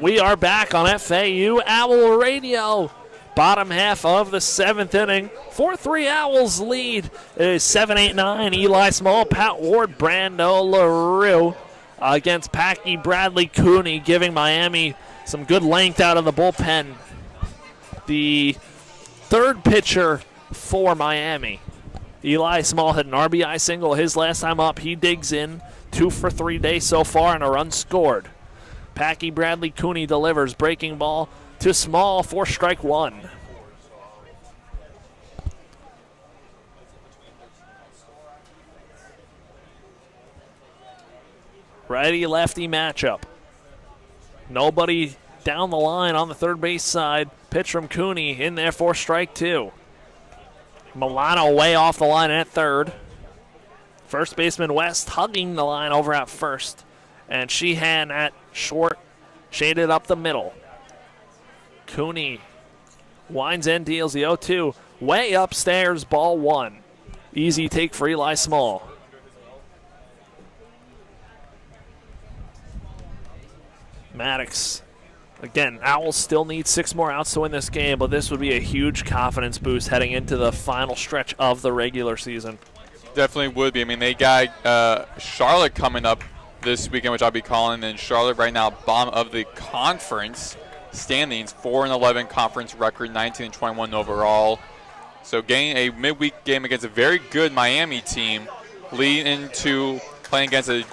We are back on FAU Owl Radio. Bottom half of the 7th inning. 4-3 Owls lead. It is 7-8-9. Eli Small, Pat Ward, Brando LaRue against Packy Bradley Cooney, giving Miami some good length out of the bullpen. The 3rd pitcher for Miami. Eli Small had an RBI single his last time up. He digs in. 2 for 3 days so far and a run scored. Packy Bradley Cooney delivers. Breaking ball to Small for strike 1. Righty-lefty matchup. Nobody down the line on the third base side. Pitch from Cooney in there for strike 2. Milano way off the line at third. First baseman West hugging the line over at first. And Sheehan at short, shaded up the middle. Cooney winds in, deals the 0-2. Way upstairs, ball 1. Easy take for Eli Small. Maddox. Again, Owls still need 6 more outs to win this game, but this would be a huge confidence boost heading into the final stretch of the regular season. Definitely would be. I mean, they got Charlotte coming up this weekend, which I'll be calling. And Charlotte right now, bottom of the conference standings, 4-11 conference record, 19-21 overall. So getting a midweek game against a very good Miami team, lead into playing against a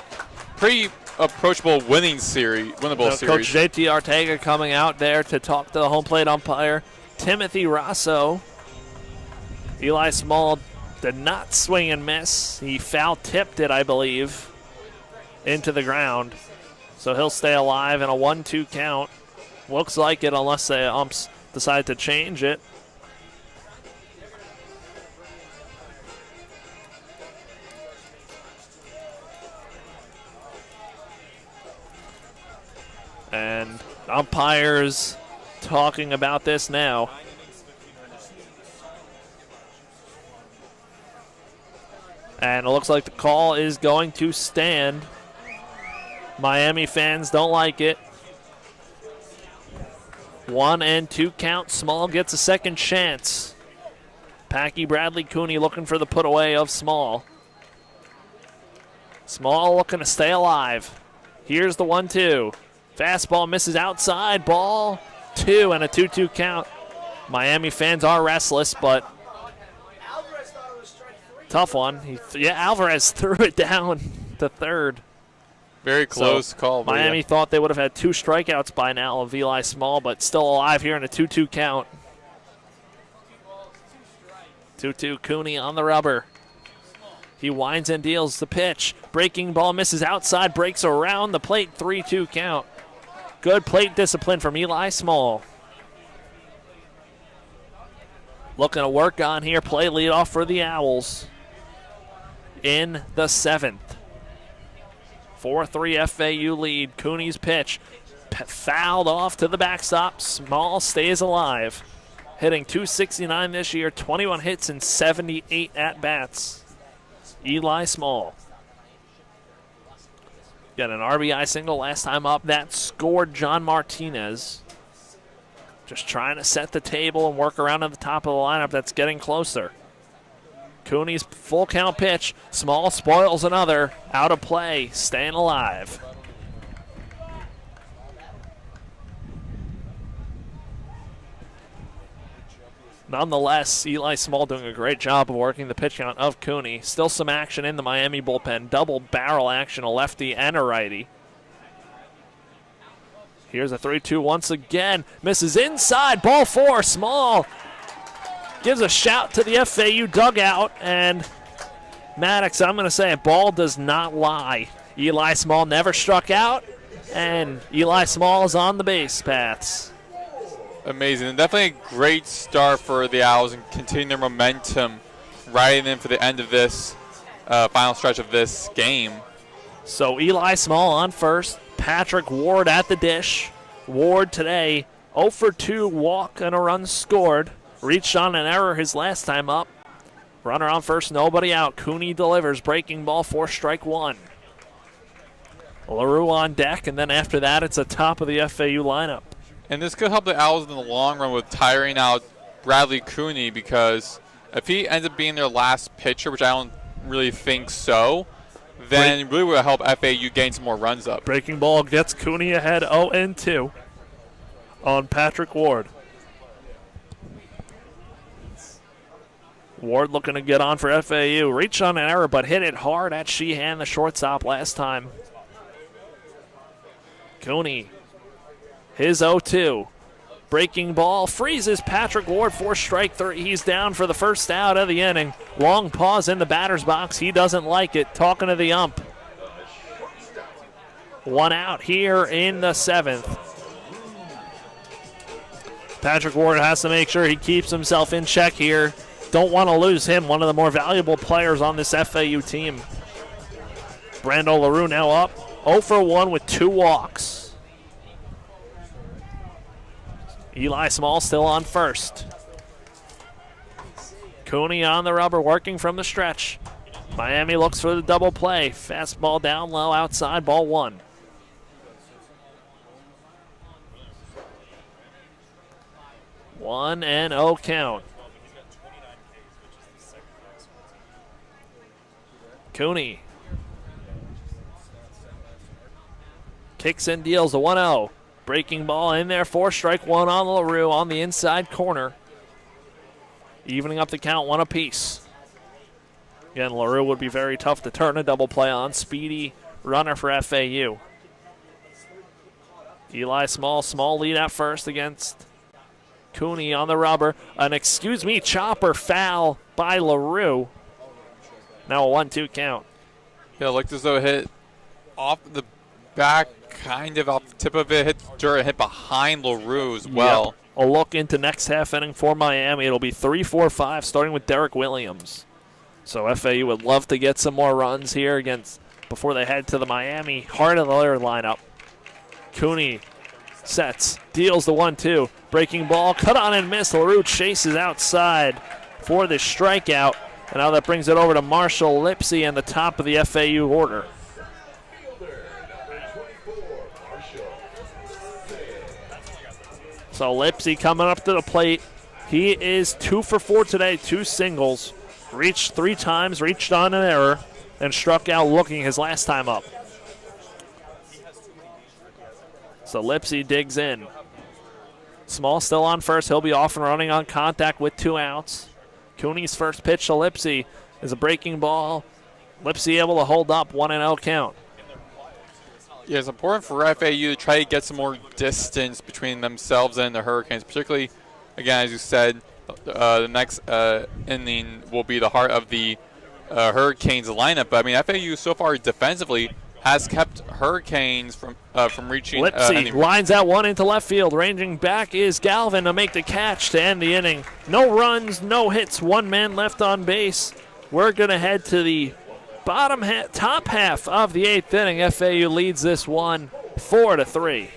pretty approachable winnable series. Coach JT Ortega coming out there to talk to the home plate umpire, Timothy Rosso. Eli Small did not swing and miss. He foul tipped it, I believe, into the ground. So he'll stay alive in a 1-2 count. Looks like it unless the umps decide to change it. And umpires talking about this now. And it looks like the call is going to stand. Miami fans don't like it. 1-2 count. Small gets a second chance. Packy Bradley Cooney looking for the put away of Small. Small looking to stay alive. Here's the 1-2. Fastball misses outside. Ball 2 and a 2-2 count. Miami fans are restless, but tough one. Alvarez threw it down to third. Very close call. Miami thought they would have had 2 strikeouts by now of Eli Small, but still alive here in a 2-2 count. 2-2, Cooney on the rubber. He winds and deals the pitch. Breaking ball misses outside, breaks around the plate, 3-2 count. Good plate discipline from Eli Small. Looking to work on here, play leadoff for the Owls in the 7th. 4-3 FAU lead. Cooney's pitch fouled off to the backstop. Small stays alive. Hitting .269 this year, 21 hits and 78 at-bats. Eli Small. Got an RBI single last time up. That scored John Martinez. Just trying to set the table and work around at the top of the lineup that's getting closer. Cooney's full count pitch. Small spoils another. Out of play. Staying alive. Nonetheless, Eli Small doing a great job of working the pitch count of Cooney. Still some action in the Miami bullpen. Double barrel action, a lefty and a righty. Here's a 3-2 once again. Misses inside. Ball 4. Small gives a shout to the FAU dugout. And Maddox, I'm going to say, a ball does not lie. Eli Small never struck out. And Eli Small is on the base paths. Amazing. And definitely a great start for the Owls and continue their momentum right in for the end of this final stretch of this game. So Eli Small on first. Patrick Ward at the dish. Ward today 0 for 2, walk and a run scored. Reached on an error his last time up. Runner on first, nobody out. Cooney delivers, breaking ball, 4 strike 1. LaRue on deck, and then after that it's a top of the FAU lineup. And this could help the Owls in the long run with tiring out Bradley Cooney, because if he ends up being their last pitcher, which I don't really think so, then it really will help FAU gain some more runs up. Breaking ball gets Cooney ahead 0-2 on Patrick Ward. Ward looking to get on for FAU. Reach on an error, but hit it hard at Sheehan, the shortstop, last time. Cooney, his 0-2. Breaking ball freezes Patrick Ward, 4 strike 3. He's down for the first out of the inning. Long pause in the batter's box. He doesn't like it. Talking to the ump. 1 out here in the 7th. Patrick Ward has to make sure he keeps himself in check here. Don't want to lose him, one of the more valuable players on this FAU team. Brando LaRue now up 0 for 1 with 2 walks. Eli Small still on first. Cooney on the rubber, working from the stretch. Miami looks for the double play. Fastball down low, outside, ball 1. One and 0 count. Cooney kicks and deals a 1-0. Breaking ball in there, 4 strike 1 on LaRue on the inside corner. Evening up the count, 1 apiece. Again, LaRue would be very tough to turn a double play on. Speedy runner for FAU. Eli Small lead at first against Cooney on the rubber. An chopper foul by LaRue. Now a 1-2 count. Yeah, looked as though it hit off the back, kind of off the tip of it, hit behind LaRue as well. Yep. A look into next half inning for Miami. It'll be 3-4-5, starting with Derek Williams. So FAU would love to get some more runs here before they head to the Miami heart of their lineup. Cooney sets, deals the 1-2. Breaking ball, cut on and miss. LaRue chases outside for the strikeout. And now that brings it over to Marshall Lipsy and the top of the FAU order. So Lipsy coming up to the plate. He is 2 for 4 today, 2 singles. Reached 3 times, reached on an error, and struck out looking his last time up. So Lipsy digs in. Small still on first. He'll be off and running on contact with 2 outs. Cooney's first pitch to Lipsy is a breaking ball. Lipsy able to hold up 1-0 count. Yeah, it's important for FAU to try to get some more distance between themselves and the Hurricanes, particularly, again, as you said, the next inning will be the heart of the Hurricanes lineup. But, I mean, FAU so far defensively has kept Hurricanes from reaching. Lipsy lines that one into left field. Ranging back is Galvin to make the catch to end the inning. No runs, no hits, 1 man left on base. We're going to head to the top half of the 8th inning. FAU leads this one 4-3.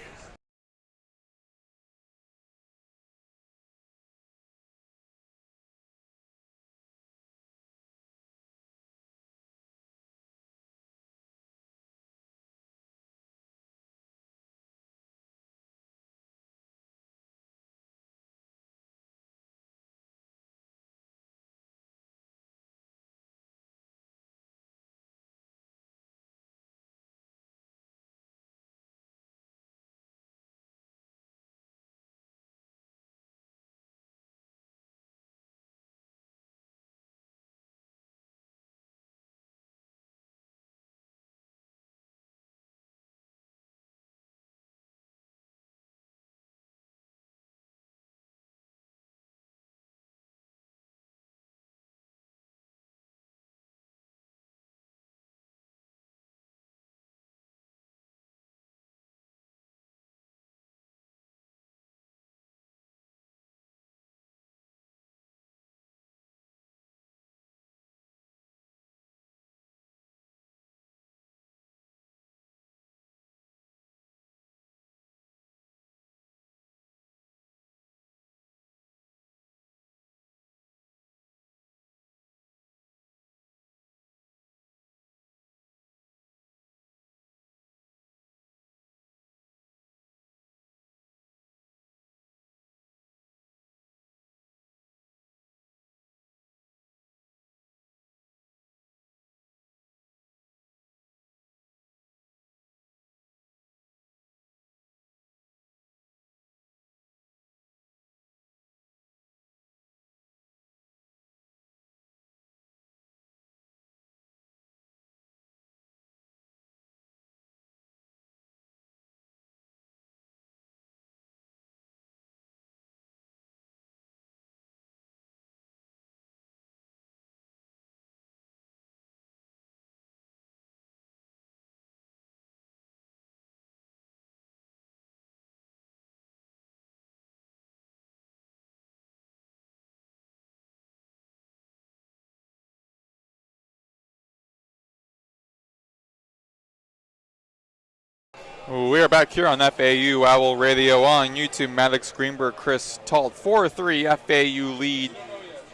We are back here on FAU Owl Radio on YouTube. Maddox, Greenberg, Chris Talt. 4-3 FAU lead,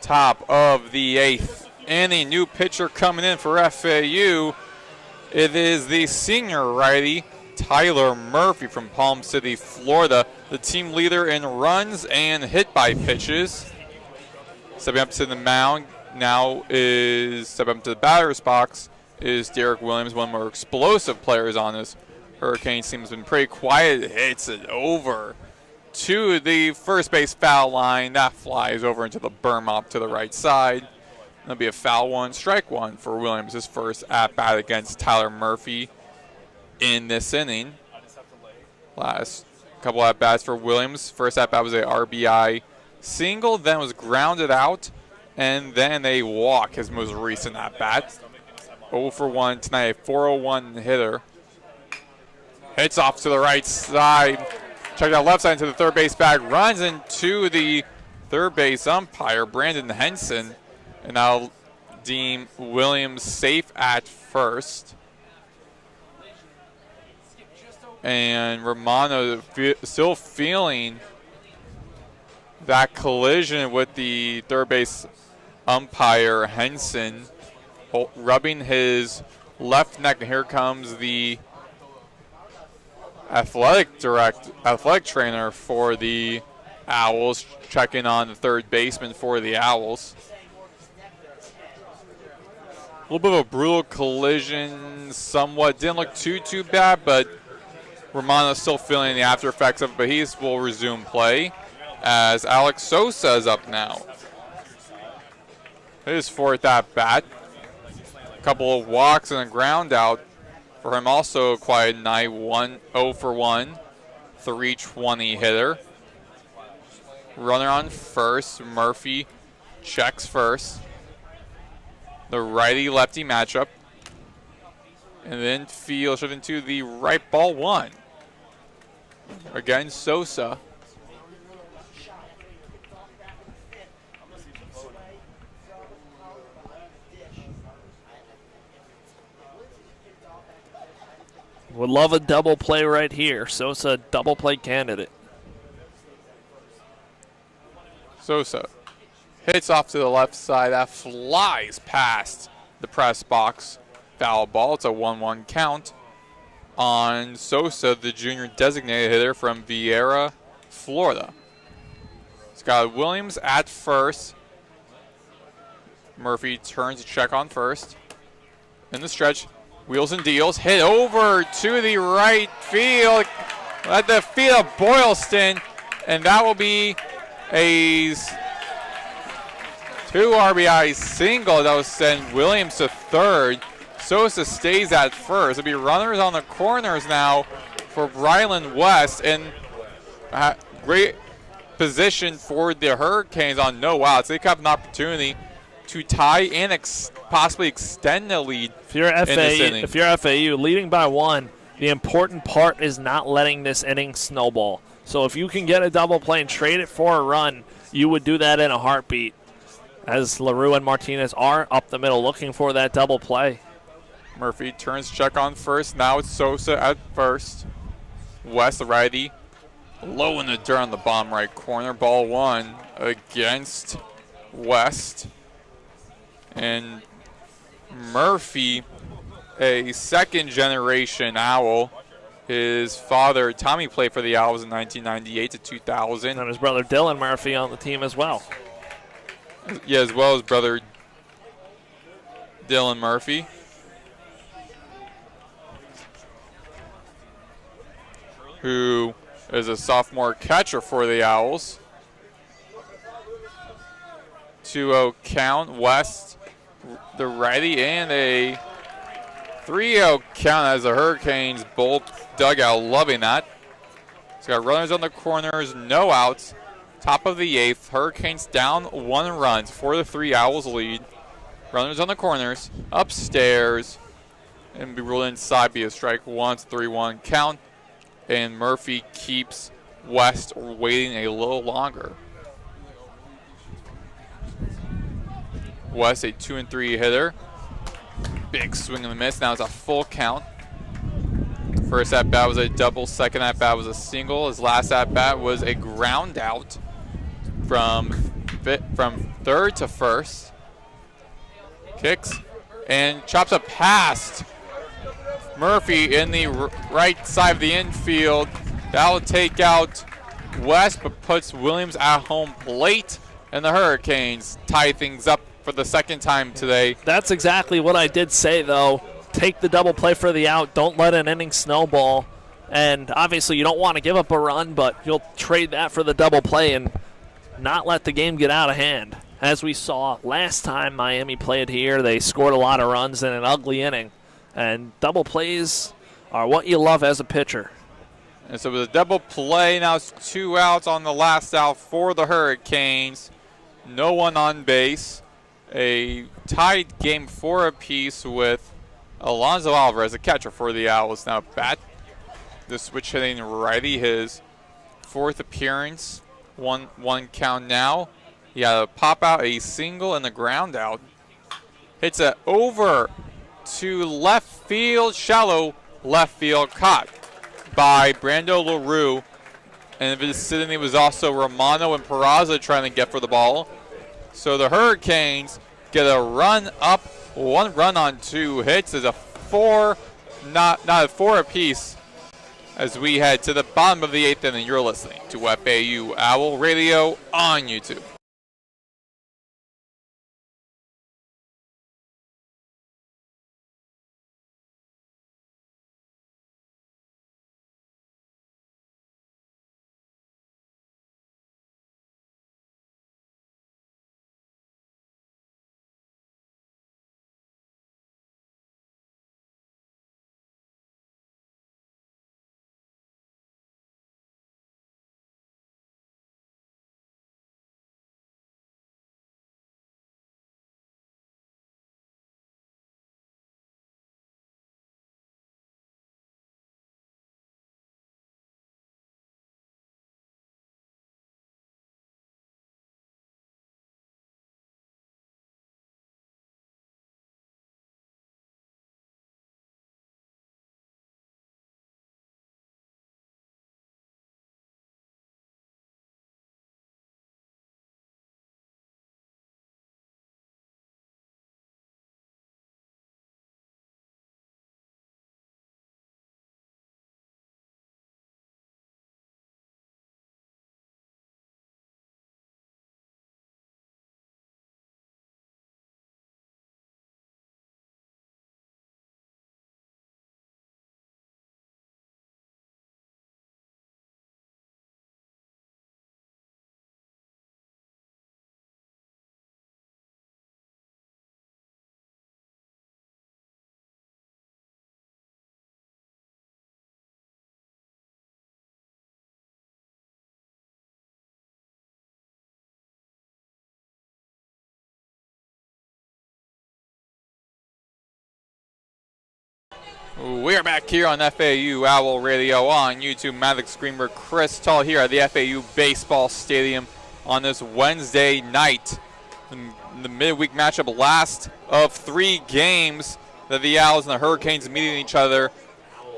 top of the 8th inning. New pitcher coming in for FAU. It is the senior righty, Tyler Murphy from Palm City, Florida. The team leader in runs and hit by pitches. Stepping up to the mound now stepping up to the batter's box is Derek Williams, one of our explosive players on this Hurricane team. Has been pretty quiet. Hits it over to the first base foul line. That flies over into the berm up to the right side. That'll be a foul one, strike one for Williams. His first at-bat against Tyler Murphy in this inning. Last couple at-bats for Williams. First at-bat was a RBI single, then was grounded out, and then a walk, his most recent at-bat. 0 for 1 tonight, a 401 hitter. Hits off to the right side. Check out left side into the third base bag. Runs into the third base umpire, Brandon Henson. And I'll deem Williams safe at first. And Romano still feeling that collision with the third base umpire, Henson, rubbing his left neck. And here comes the athletic trainer for the Owls, checking on the third baseman for the Owls. A little bit of a brutal collision, somewhat. Didn't look too bad, but Romano's still feeling the after effects of it, but he will resume play as Alex Sosa is up now. His fourth at bat. A couple of walks and a ground out for him. Also a quiet night, 0 for 1, 320 hitter. Runner on first. Murphy checks first. The righty-lefty matchup. And then field shifting to the right, ball one. Again, Sosa. Would love a double play right here. Sosa, double play candidate. Sosa hits off to the left side. That flies past the press box. Foul ball. It's a 1-1 count on Sosa, the junior designated hitter from Boca, Florida. It's got Williams at first. Murphy turns to check on first. In the stretch, wheels and deals. Hit over to the right field at the feet of Boylston. And that will be a 2 RBI single that will send Williams to third. Sosa stays at first. It'll be runners on the corners now for Brylan West. And great position for the Hurricanes on no outs. They have an opportunity to tie and possibly extend the lead. If you're FAU, leading by 1, the important part is not letting this inning snowball. So if you can get a double play and trade it for a run, you would do that in a heartbeat. As LaRue and Martinez are up the middle looking for that double play. Murphy turns check on first. Now it's Sosa at first. West, the righty, low in the dirt on the bottom right corner. Ball one against West. And Murphy, a second-generation Owl. His father, Tommy, played for the Owls in 1998 to 2000. And his brother Dylan Murphy on the team as well. Yeah, as well as brother Dylan Murphy. Who is a sophomore catcher for the Owls. 2-0 count. West, the righty, and a 3-0 count as the Hurricanes bolt dugout. Loving that. It's got runners on the corners, no outs. Top of the 8th. Hurricanes down 1 run for the 3 Owls lead. Runners on the corners. Upstairs. And be ruled inside, be a strike 1, 3-1 count. And Murphy keeps West waiting a little longer. West, a 2-3 hitter. Big swing and a miss. Now it's a full count. First at bat was a double. Second at bat was a single. His last at bat was a ground out from third to first. Kicks and chops a past Murphy in the right side of the infield. That will take out West, but puts Williams at home plate, and the Hurricanes tie things up for the second time today. That's exactly what I did say, though. Take the double play for the out. Don't let an inning snowball. And obviously you don't want to give up a run, but you'll trade that for the double play and not let the game get out of hand. As we saw last time Miami played here, they scored a lot of runs in an ugly inning. And double plays are what you love as a pitcher. And so with a double play, now it's 2 outs on the last out for the Hurricanes. No one on base. A tied game 4 apiece with Alonzo Alvarez, a catcher for the Owls. Now bat the switch hitting righty, his 4th appearance. 1-1 count now. He had a pop out, a single, and a ground out. Hits it over to left field, shallow left field, caught by Brando LaRue. And in the vicinity was also Romano and Peraza trying to get for the ball. So the Hurricanes get a run up, 1 run on 2 hits. Is a 4, not a 4 apiece as we head to the bottom of the 8th inning. You're listening to FAU Owl Radio on YouTube. We are back here on FAU Owl Radio on YouTube. Maddox, Greenberg, Chris Talt here at the FAU Baseball Stadium on this Wednesday night. The midweek matchup, last of 3 games that the Owls and the Hurricanes meeting each other.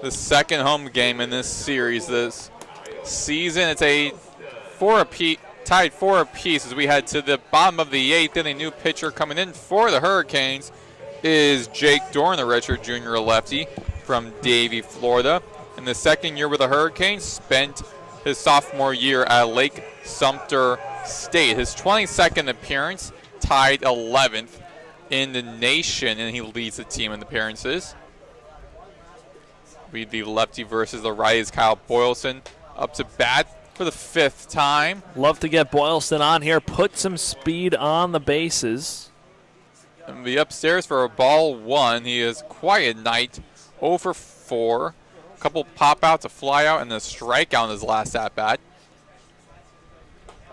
The second home game in this series this season. It's a tied 4 apiece as we head to the bottom of the 8th inning. New pitcher coming in for the Hurricanes is Jake Dorn, the redshirt junior lefty from Davie, Florida. In the second year with the Hurricanes, spent his sophomore year at Lake Sumter State. His 22nd appearance, tied 11th in the nation, and he leads the team in appearances. We the lefty versus the righty is Kyle Boylston up to bat for the 5th time. Love to get Boylston on here, put some speed on the bases. And be upstairs for a ball 1. He is quiet night, 0 for 4. A couple pop outs, a fly out, and a strikeout in his last at bat.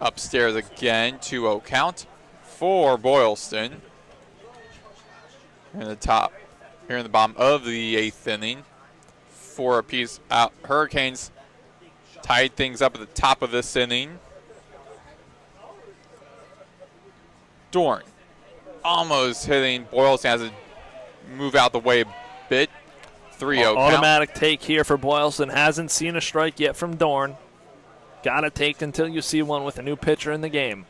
Upstairs again, 2-0 count for Boylston. Here in the bottom of the 8th inning. 4 apiece out. Hurricanes tied things up at the top of this inning. Dorn almost hitting Boylston, has to move out the way a bit. 3-0 count. Automatic take here for Boylston. Hasn't seen a strike yet from Dorn. Got to take until you see one with a new pitcher in the game.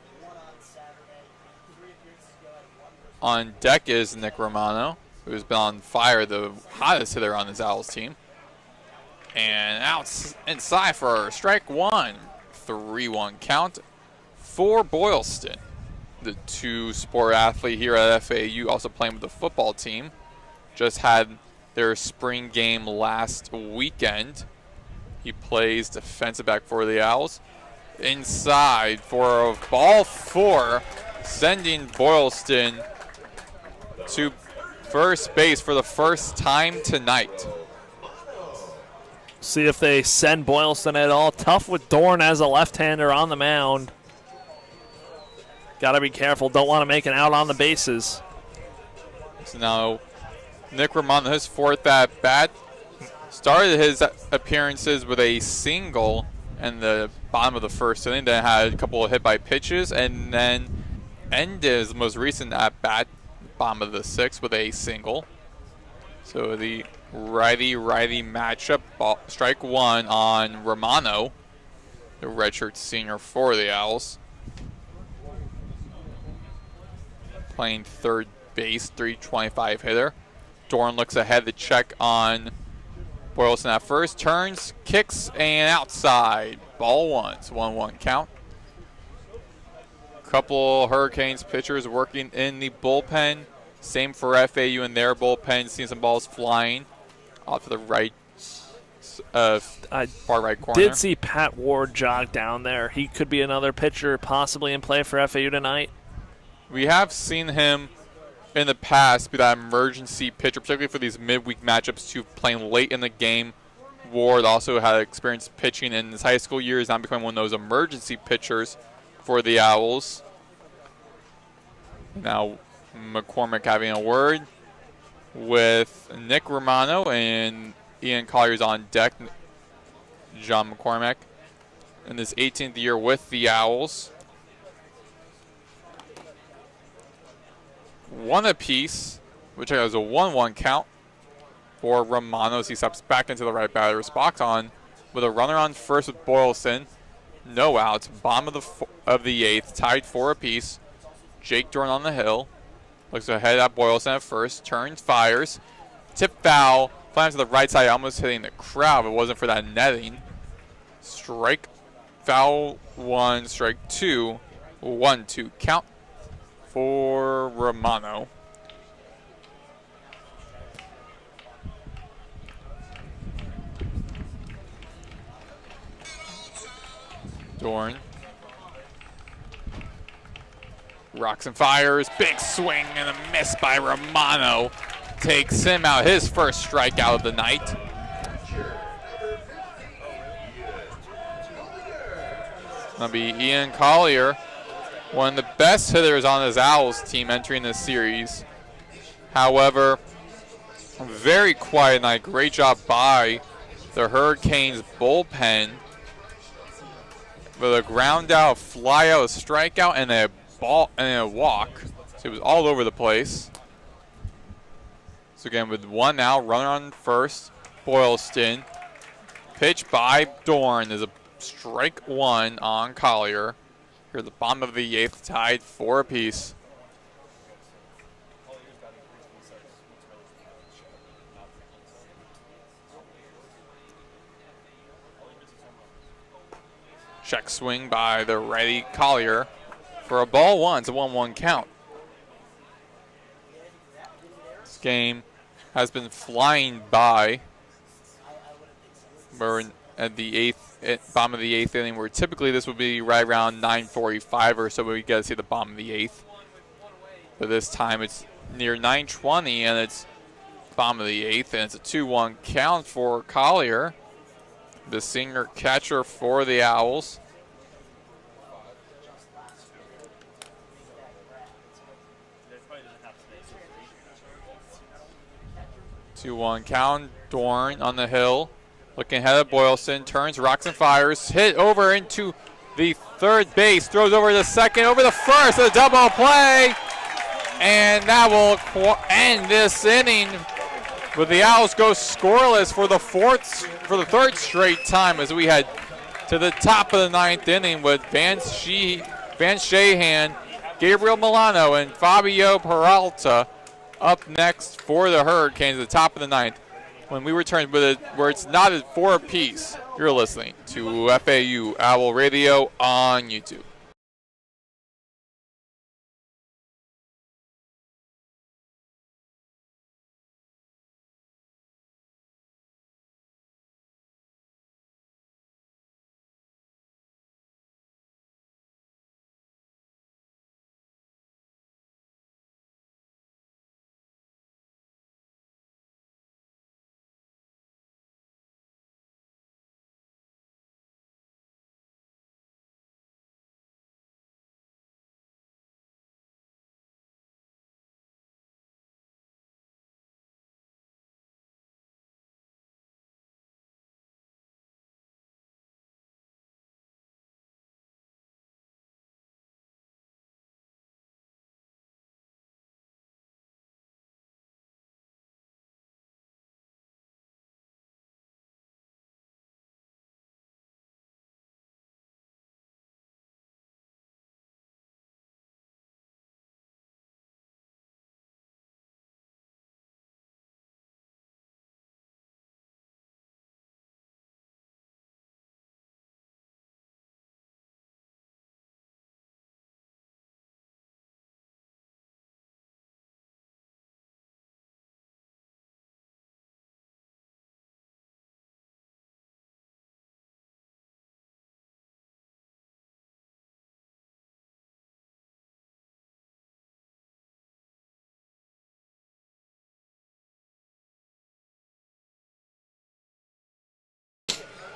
On deck is Nick Romano, who's been on fire, the hottest hitter on this Owls team. And out inside for strike 1. 3-1 count for Boylston. The 2-sport athlete here at FAU, also playing with the football team. Just had their spring game last weekend. He plays defensive back for the Owls. Inside for ball 4, sending Boylston to first base for the first time tonight. See if they send Boylston at all. Tough with Dorn as a left-hander on the mound. Got to be careful. Don't want to make an out on the bases. So now Nick Romano, his 4th at bat, started his appearances with a single in the bottom of the 1st inning. Then had a couple of hit by pitches, and then ended his most recent at bat, bottom of the 6th, with a single. So the righty-righty matchup, strike 1 on Romano, the redshirt senior for the Owls. Playing third base, 325 hitter. Dorn looks ahead to check on Boylston at first. Turns, kicks, and outside. Ball 1. It's 1-1 count. Couple Hurricanes pitchers working in the bullpen. Same for FAU in their bullpen. Seeing some balls flying off to the right, far right corner. Did see Pat Ward jog down there. He could be another pitcher possibly in play for FAU tonight. We have seen him in the past be that emergency pitcher, particularly for these midweek matchups, too, playing late in the game. Ward also had experience pitching in his high school years, now becoming one of those emergency pitchers for the Owls. Now McCormick having a word with Nick Romano, and Ian Collier's on deck. John McCormick in his 18th year with the Owls. 1 apiece, which was a 1-1 count for Romano as he steps back into the right batter's box on with a runner on first with Boylston. No outs. Bottom of the 8th, tied 4 apiece. Jake Dorn on the hill. Looks ahead at Boylston at first. Turns, fires. Tip foul. Flying to the right side, almost hitting the crowd. If it wasn't for that netting. Strike. Foul 1, strike 2. 1-2 count for Romano. Dorn. Rocks and fires. Big swing and a miss by Romano. Takes him out. His first strikeout of the night. That'll be Ian Collier, one of the best hitters on his Owls team entering this series. However, Very quiet night. Great job by the Hurricanes bullpen. With a ground out, fly out, a strikeout, and a ball and a walk. So it was all over the place. So again, with 1 out, runner on first, Boylston. Pitch by Dorn is a strike 1 on Collier. Here at the bottom of the 8th, tied 4 apiece. Check swing by the righty Collier for a ball 1. It's a 1-1 count. This game has been flying by. We're at the bottom of the 8th inning, where typically this would be right around 9:45 or so, but we got to see the bottom of the 8th. But this time it's near 9:20, and it's bottom of the 8th, and it's a 2-1 count for Collier, the senior catcher for the Owls. Two-one count. Dorn on the hill, looking ahead of Boylston, turns, rocks and fires, hit over into the third base, throws over to second, over the first, a double play, and that will end this inning. With the Owls go scoreless for the third straight time, as we head to the top of the 9th inning with Van Shahan, Gabriel Milano, and Fabio Peralta up next for the Hurricanes at the top of the 9th. When we return with it, where it's not at 4 apiece, you're listening to FAU Owl Radio on YouTube.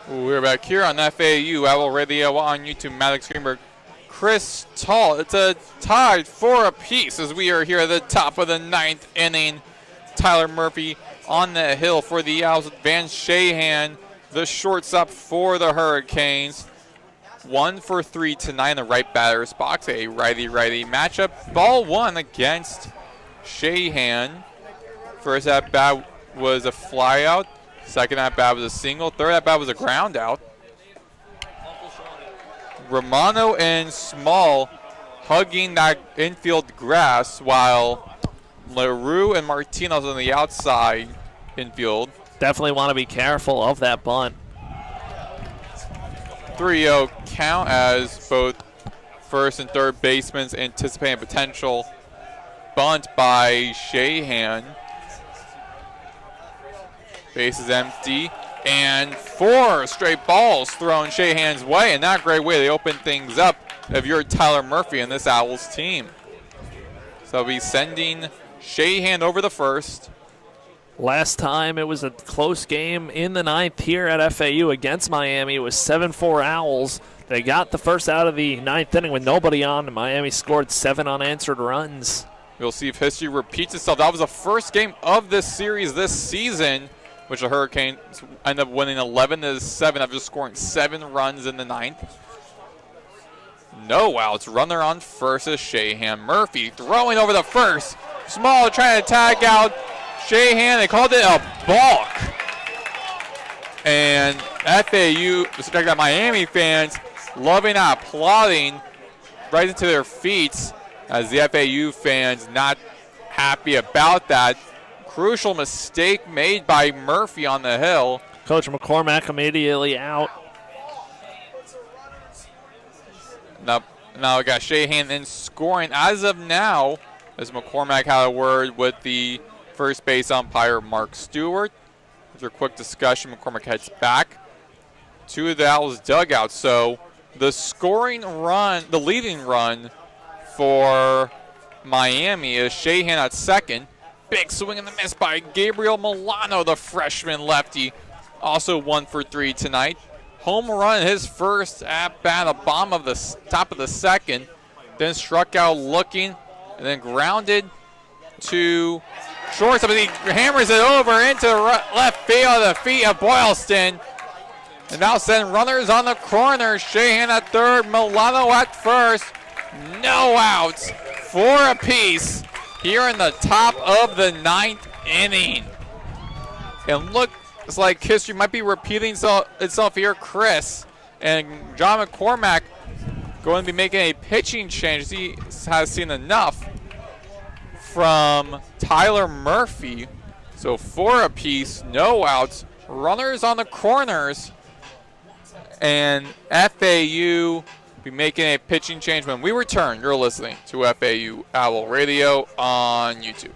We're back here on FAU Owl Radio on YouTube. Maddox, Greenberg, Chris Talt. It's a tied 4 apiece as we are here at the top of the 9th inning. Tyler Murphy on the hill for the Owls. Van Shahan, the shortstop for the Hurricanes. 1 for 3 tonight in the right batter's box. A righty-righty matchup. Ball 1 against Shahan. First at bat was a flyout. Second at bat was a single. Third at bat was a ground out. Romano and Small hugging that infield grass, while LaRue and Martinez on the outside infield. Definitely want to be careful of that bunt. 3-0 count as both first and third basemen anticipating a potential bunt by Shahan. Base is empty, and 4 straight balls thrown Shahan's way, and not a great way they open things up if you're Tyler Murphy and this Owls team. So he'll be sending Shahan over the first. Last time it was a close game in the 9th here at FAU against Miami. It was 7-4 Owls. They got the first out of the 9th inning with nobody on, and Miami scored 7 unanswered runs. We'll see if history repeats itself. That was the first game of this series this season, which the Hurricanes end up winning 11-7 after scoring 7 runs in the 9th. No outs. Runner on first is Shahan. Murphy throwing over the first. Small trying to tag out Shahan. They called it a balk. And FAU, check out Miami fans, loving and applauding right into their feet as the FAU fans not happy about that. Crucial mistake made by Murphy on the hill. Coach McCormack immediately out. Now we got Shahan in scoring as of now, as McCormack had a word with the first base umpire Mark Stewart. After a quick discussion, McCormack heads back to the Owls dugout. So the scoring run, the leading run for Miami is Shahan at second. Big swing and a miss by Gabriel Milano, the freshman lefty. Also 1 for 3 tonight. Home run, his first at bat, a bomb of the top of the second. Then struck out looking, and then grounded to shortstop. He hammers it over into left field, the feet of Boylston. And now send runners on the corner. Shahan at third, Milano at first. No outs, 4 apiece here in the top of the 9th inning. And look, it's like history might be repeating itself here, Chris. And John McCormack going to be making a pitching change. He has seen enough from Tyler Murphy. So 4 apiece, no outs, runners on the corners. And FAU be making a pitching change when we return. You're listening to FAU Owl Radio on YouTube.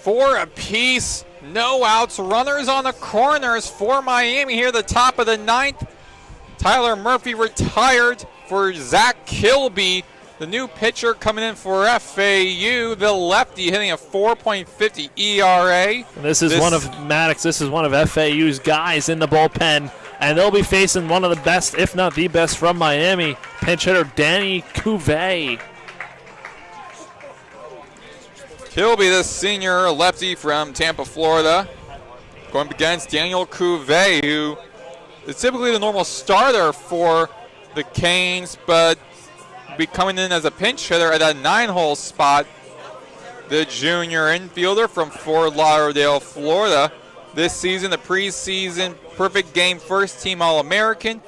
Four apiece, no outs, runners on the corners for Miami here at the top of the 9th. Tyler Murphy retired for Zach Kilby, the new pitcher coming in for FAU, the lefty hitting a 4.50 ERA. And this is one of Maddox. This is one of FAU's guys in the bullpen, and they'll be facing one of the best, if not the best, from Miami, pinch hitter Danny Cuvée. Kilby, the senior lefty from Tampa, Florida, going up against Daniel Cuvée, who is typically the normal starter for the Canes, but be coming in as a pinch hitter at that 9-hole spot. The junior infielder from Fort Lauderdale, Florida. This season, the preseason perfect game first-team All-American,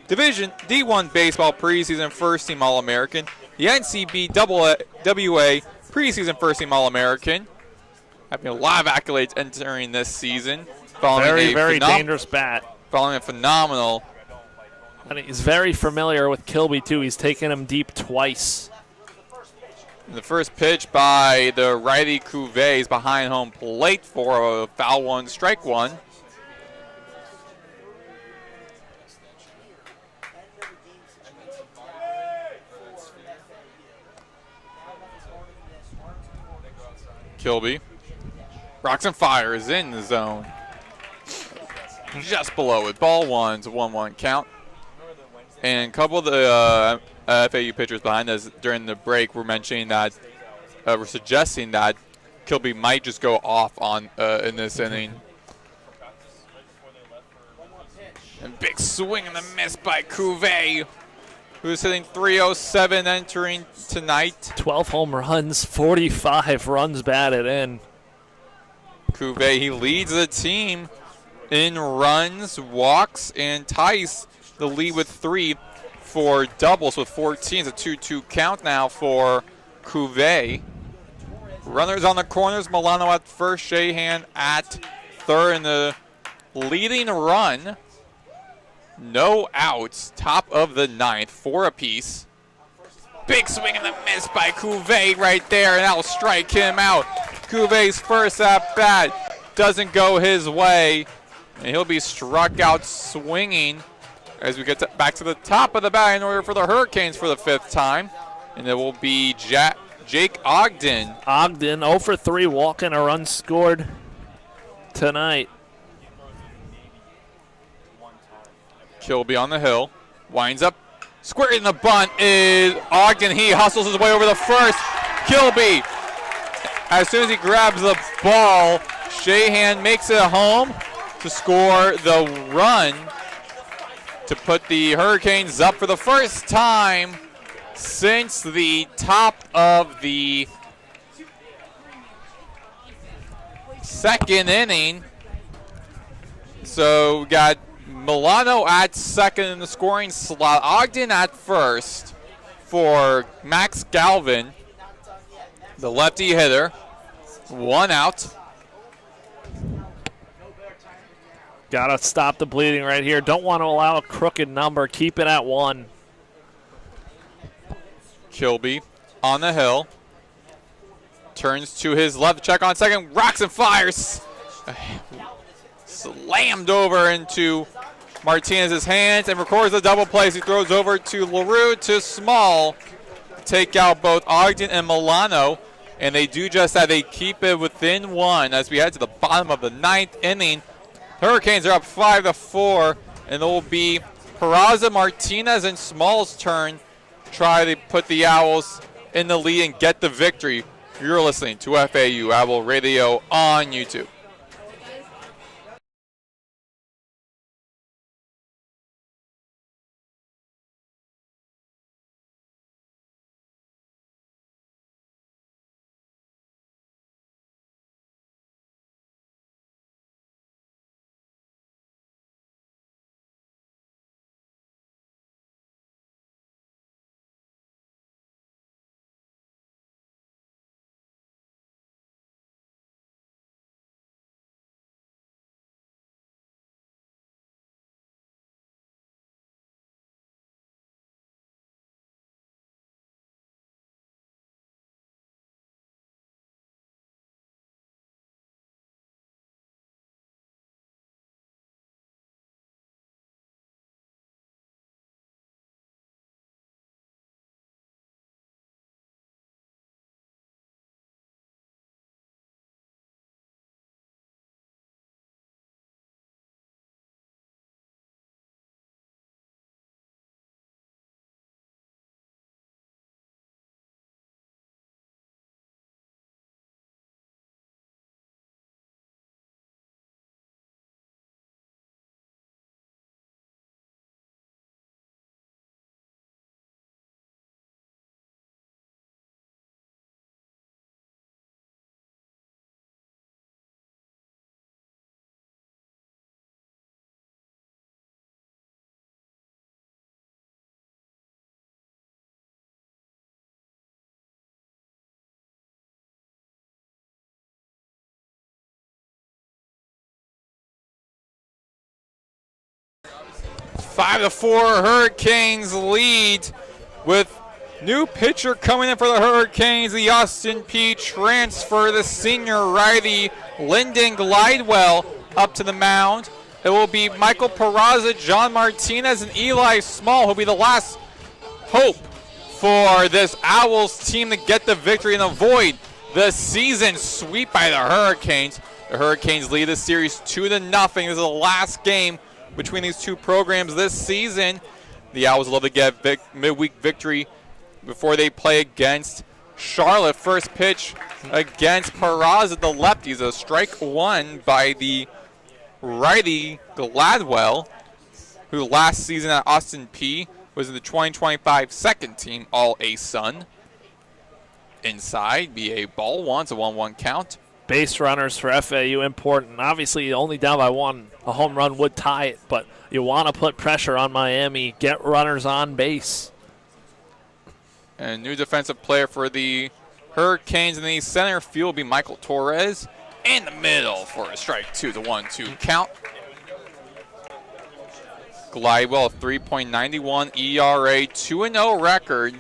Division D1 baseball preseason first-team All-American, the NCB WA preseason first-team All-American. Having a lot of accolades entering this season. Very dangerous bat. following a phenomenal. And he's very familiar with Kilby, too. He's taken him deep twice. The first pitch by the righty Cuvée is behind home plate for a foul 1, strike 1. Kilby rocks and fires in the zone. Just below it. Ball 1, 1-1 count. And a couple of the FAU pitchers behind us during the break were mentioning that, were suggesting that Kilby might just go off on in this inning. And big swing and a miss by Cuvée, who's hitting .307 entering tonight. 12 home runs, 45 runs batted in. Cuvée, he leads the team in runs, walks, and ties the lead with 3 for doubles with 14. It's a 2-2 count now for Cuvée. Runners on the corners, Milano at first, Shahan at third in the leading run. No outs, top of the ninth, 4 apiece. Big swing and a miss by Cuvée right there, and that'll strike him out. Cuvé's first at bat doesn't go his way, and he'll be struck out swinging as we get back to the top of the bat in order for the Hurricanes for the 5th time. And it will be Jake Ogden. Ogden 0 for 3, walking a run scored tonight. Kilby on the hill, winds up, square in the bunt is Ogden. He hustles his way over the first. Kilby, as soon as he grabs the ball, Shahan makes it home to score the run to put the Hurricanes up for the first time since the top of the 2nd inning. So we got Milano at second in the scoring slot, Ogden at first for Max Galvin, the lefty hitter. 1 out. Gotta stop the bleeding right here. Don't want to allow a crooked number. Keep it at 1. Kilby on the hill. Turns to his left, check on second, rocks and fires. Slammed over into Martinez's hands and records the double play as he throws over to LaRue to Small. Take out both Ogden and Milano, and they do just that. They keep it within 1 as we head to the bottom of the 9th inning. Hurricanes are up 5-4, and it will be Peraza, Martinez, and Small's turn to try to put the Owls in the lead and get the victory. You're listening to FAU Owl Radio on YouTube. 5-4, Hurricanes lead with new pitcher coming in for the Hurricanes, the Austin P transfer, the senior righty Lyndon Glidewell up to the mound. It will be Michael Peraza, John Martinez, and Eli Small who will be the last hope for this Owls team to get the victory and avoid the season sweep by the Hurricanes. The Hurricanes lead the series 2-0. This is the last game between these two programs this season. The Owls love to get midweek victory before they play against Charlotte. First pitch against Peraza, the lefties. A strike one by the righty Gladwell, who last season at Austin P was in the 2025 second team All-A-Sun. Inside, be a ball one, it's a 1-1 count. Base runners for FAU important. Obviously, only down by one. A home run would tie it, but you want to put pressure on Miami. Get runners on base. And new defensive player for the Hurricanes in the center field will be Michael Torres. In the middle for a strike two, the 1-2 count. Glidewell, 3.91 ERA, 2-0 record.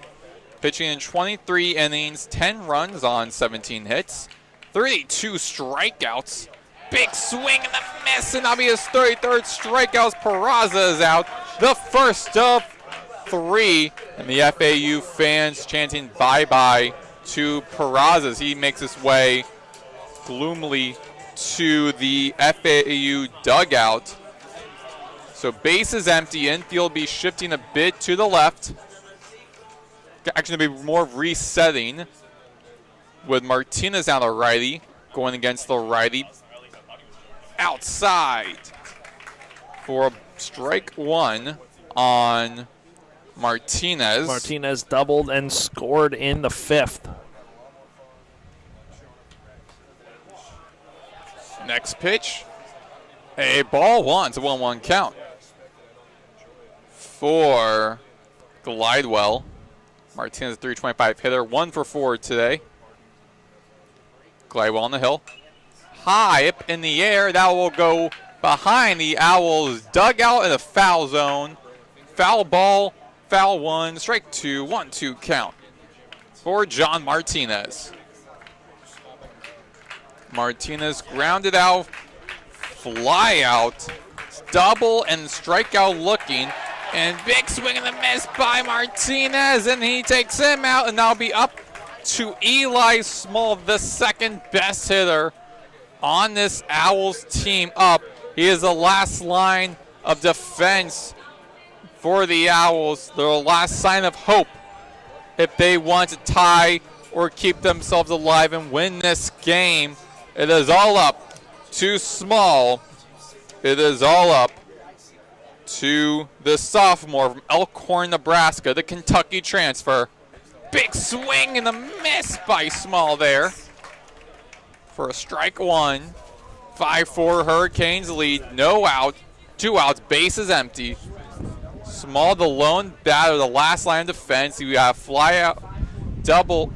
Pitching in 23 innings, 10 runs on 17 hits, 32 strikeouts. Big swing and a miss, and that'll be his 33rd strikeout. Peraza is out, the first of three. And the FAU fans chanting bye-bye to Peraza as he makes his way gloomily to the FAU dugout. So base is empty. Infield be shifting a bit to the left. Actually, going to be more resetting with Martinez now the righty, going against the righty outside for a strike one on Martinez. Martinez doubled and scored in the fifth. Next pitch, a ball one. It's a 1-1 count for Glidewell. Martinez, 325 hitter, 1 for 4 today. Glidewell on the hill. High up in the air. That will go behind the Owls dugout in the foul zone. Foul ball, foul one, strike two, 1-2 count for John Martinez. Martinez grounded out, fly out, double and strikeout looking, and big swing and a miss by Martinez, and he takes him out, and that'll be up to Eli Small, the second best hitter on this Owls team up. He is the last line of defense for the Owls, their last sign of hope if they want to tie or keep themselves alive and win this game. It is all up to Small. It is all up to the sophomore from Elkhorn, Nebraska, the Kentucky transfer. Big swing and a miss by Small there for a strike one. 5-4 Hurricanes lead, no out, 2 outs, base is empty. Small, the lone batter, the last line of defense. You got fly out, double,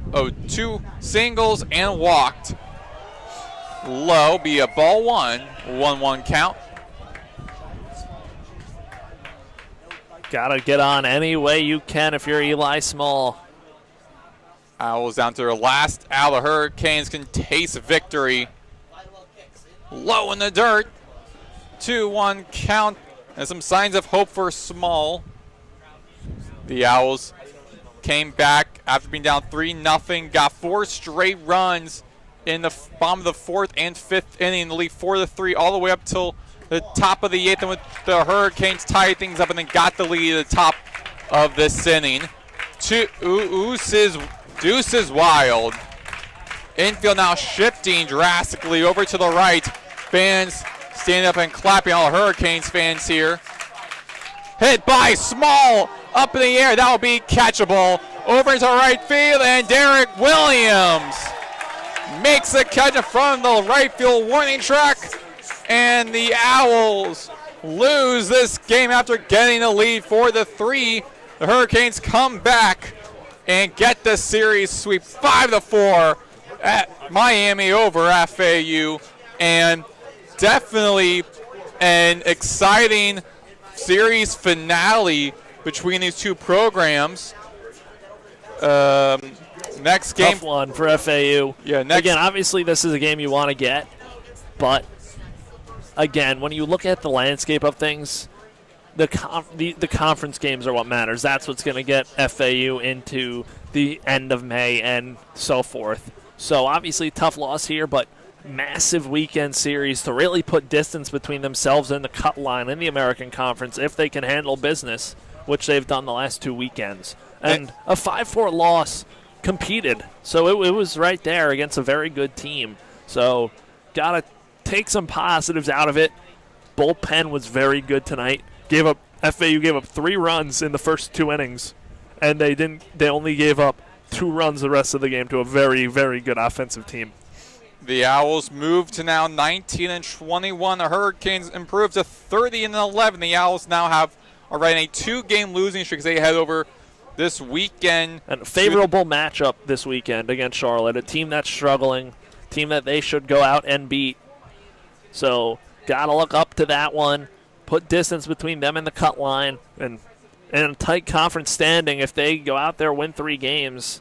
2 singles and walked. Low, be a ball one, 1-1 count. Gotta get on any way you can if you're Eli Small. Owls down to their last out. The Hurricanes can taste victory. Low in the dirt, 2-1 count, and some signs of hope for Small. The Owls came back after being down 3-0, got 4 straight runs in the bottom of the 4th and 5th inning, the lead 4-3 all the way up till the top of the 8th, and with the Hurricanes tied things up and then got the lead at the top of this inning. Deuces wild. Infield now shifting drastically over to the right. Fans standing up and clapping, all the Hurricanes fans here. Hit by Small up in the air. That will be catchable. Over to right field, and Derek Williams makes the catch in front of the right field warning track, and the Owls lose this game after getting the lead 4-3. The Hurricanes come back and get the series sweep 5-4 at Miami over FAU, and definitely an exciting series finale between these two programs. Next game. Tough one for FAU. Yeah, next. Again, obviously this is a game you want to get, but again, when you look at the landscape of things, the conference games are what matters. That's what's going to get FAU into the end of May and so forth. So obviously tough loss here, but massive weekend series to really put distance between themselves and the cut line in the American Conference if they can handle business, which they've done the last 2 weekends. And a 5-4 loss competed. So it was right there against a very good team. So got to take some positives out of it. Bullpen was very good tonight. FAU gave up 3 runs in the first 2 innings, and they only gave up 2 runs the rest of the game to a very, very good offensive team. The Owls move to now 19-21. The Hurricanes improve to 30-11. The Owls now are riding a 2-game losing streak as they head over this weekend. And a favorable matchup this weekend against Charlotte, a team that's struggling, team that they should go out and beat. So got to look up to that one, put distance between them and the cut line, and in a tight conference standing, if they go out there, win 3 games,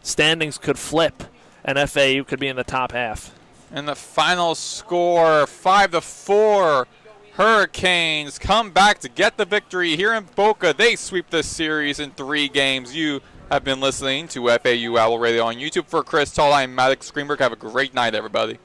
standings could flip, and FAU could be in the top half. And the final score, 5-4. Hurricanes come back to get the victory here in Boca. They sweep this series in 3 games. You have been listening to FAU Owl Radio on YouTube. For Chris Talt, I'm Maddox Greenberg. Have a great night, everybody.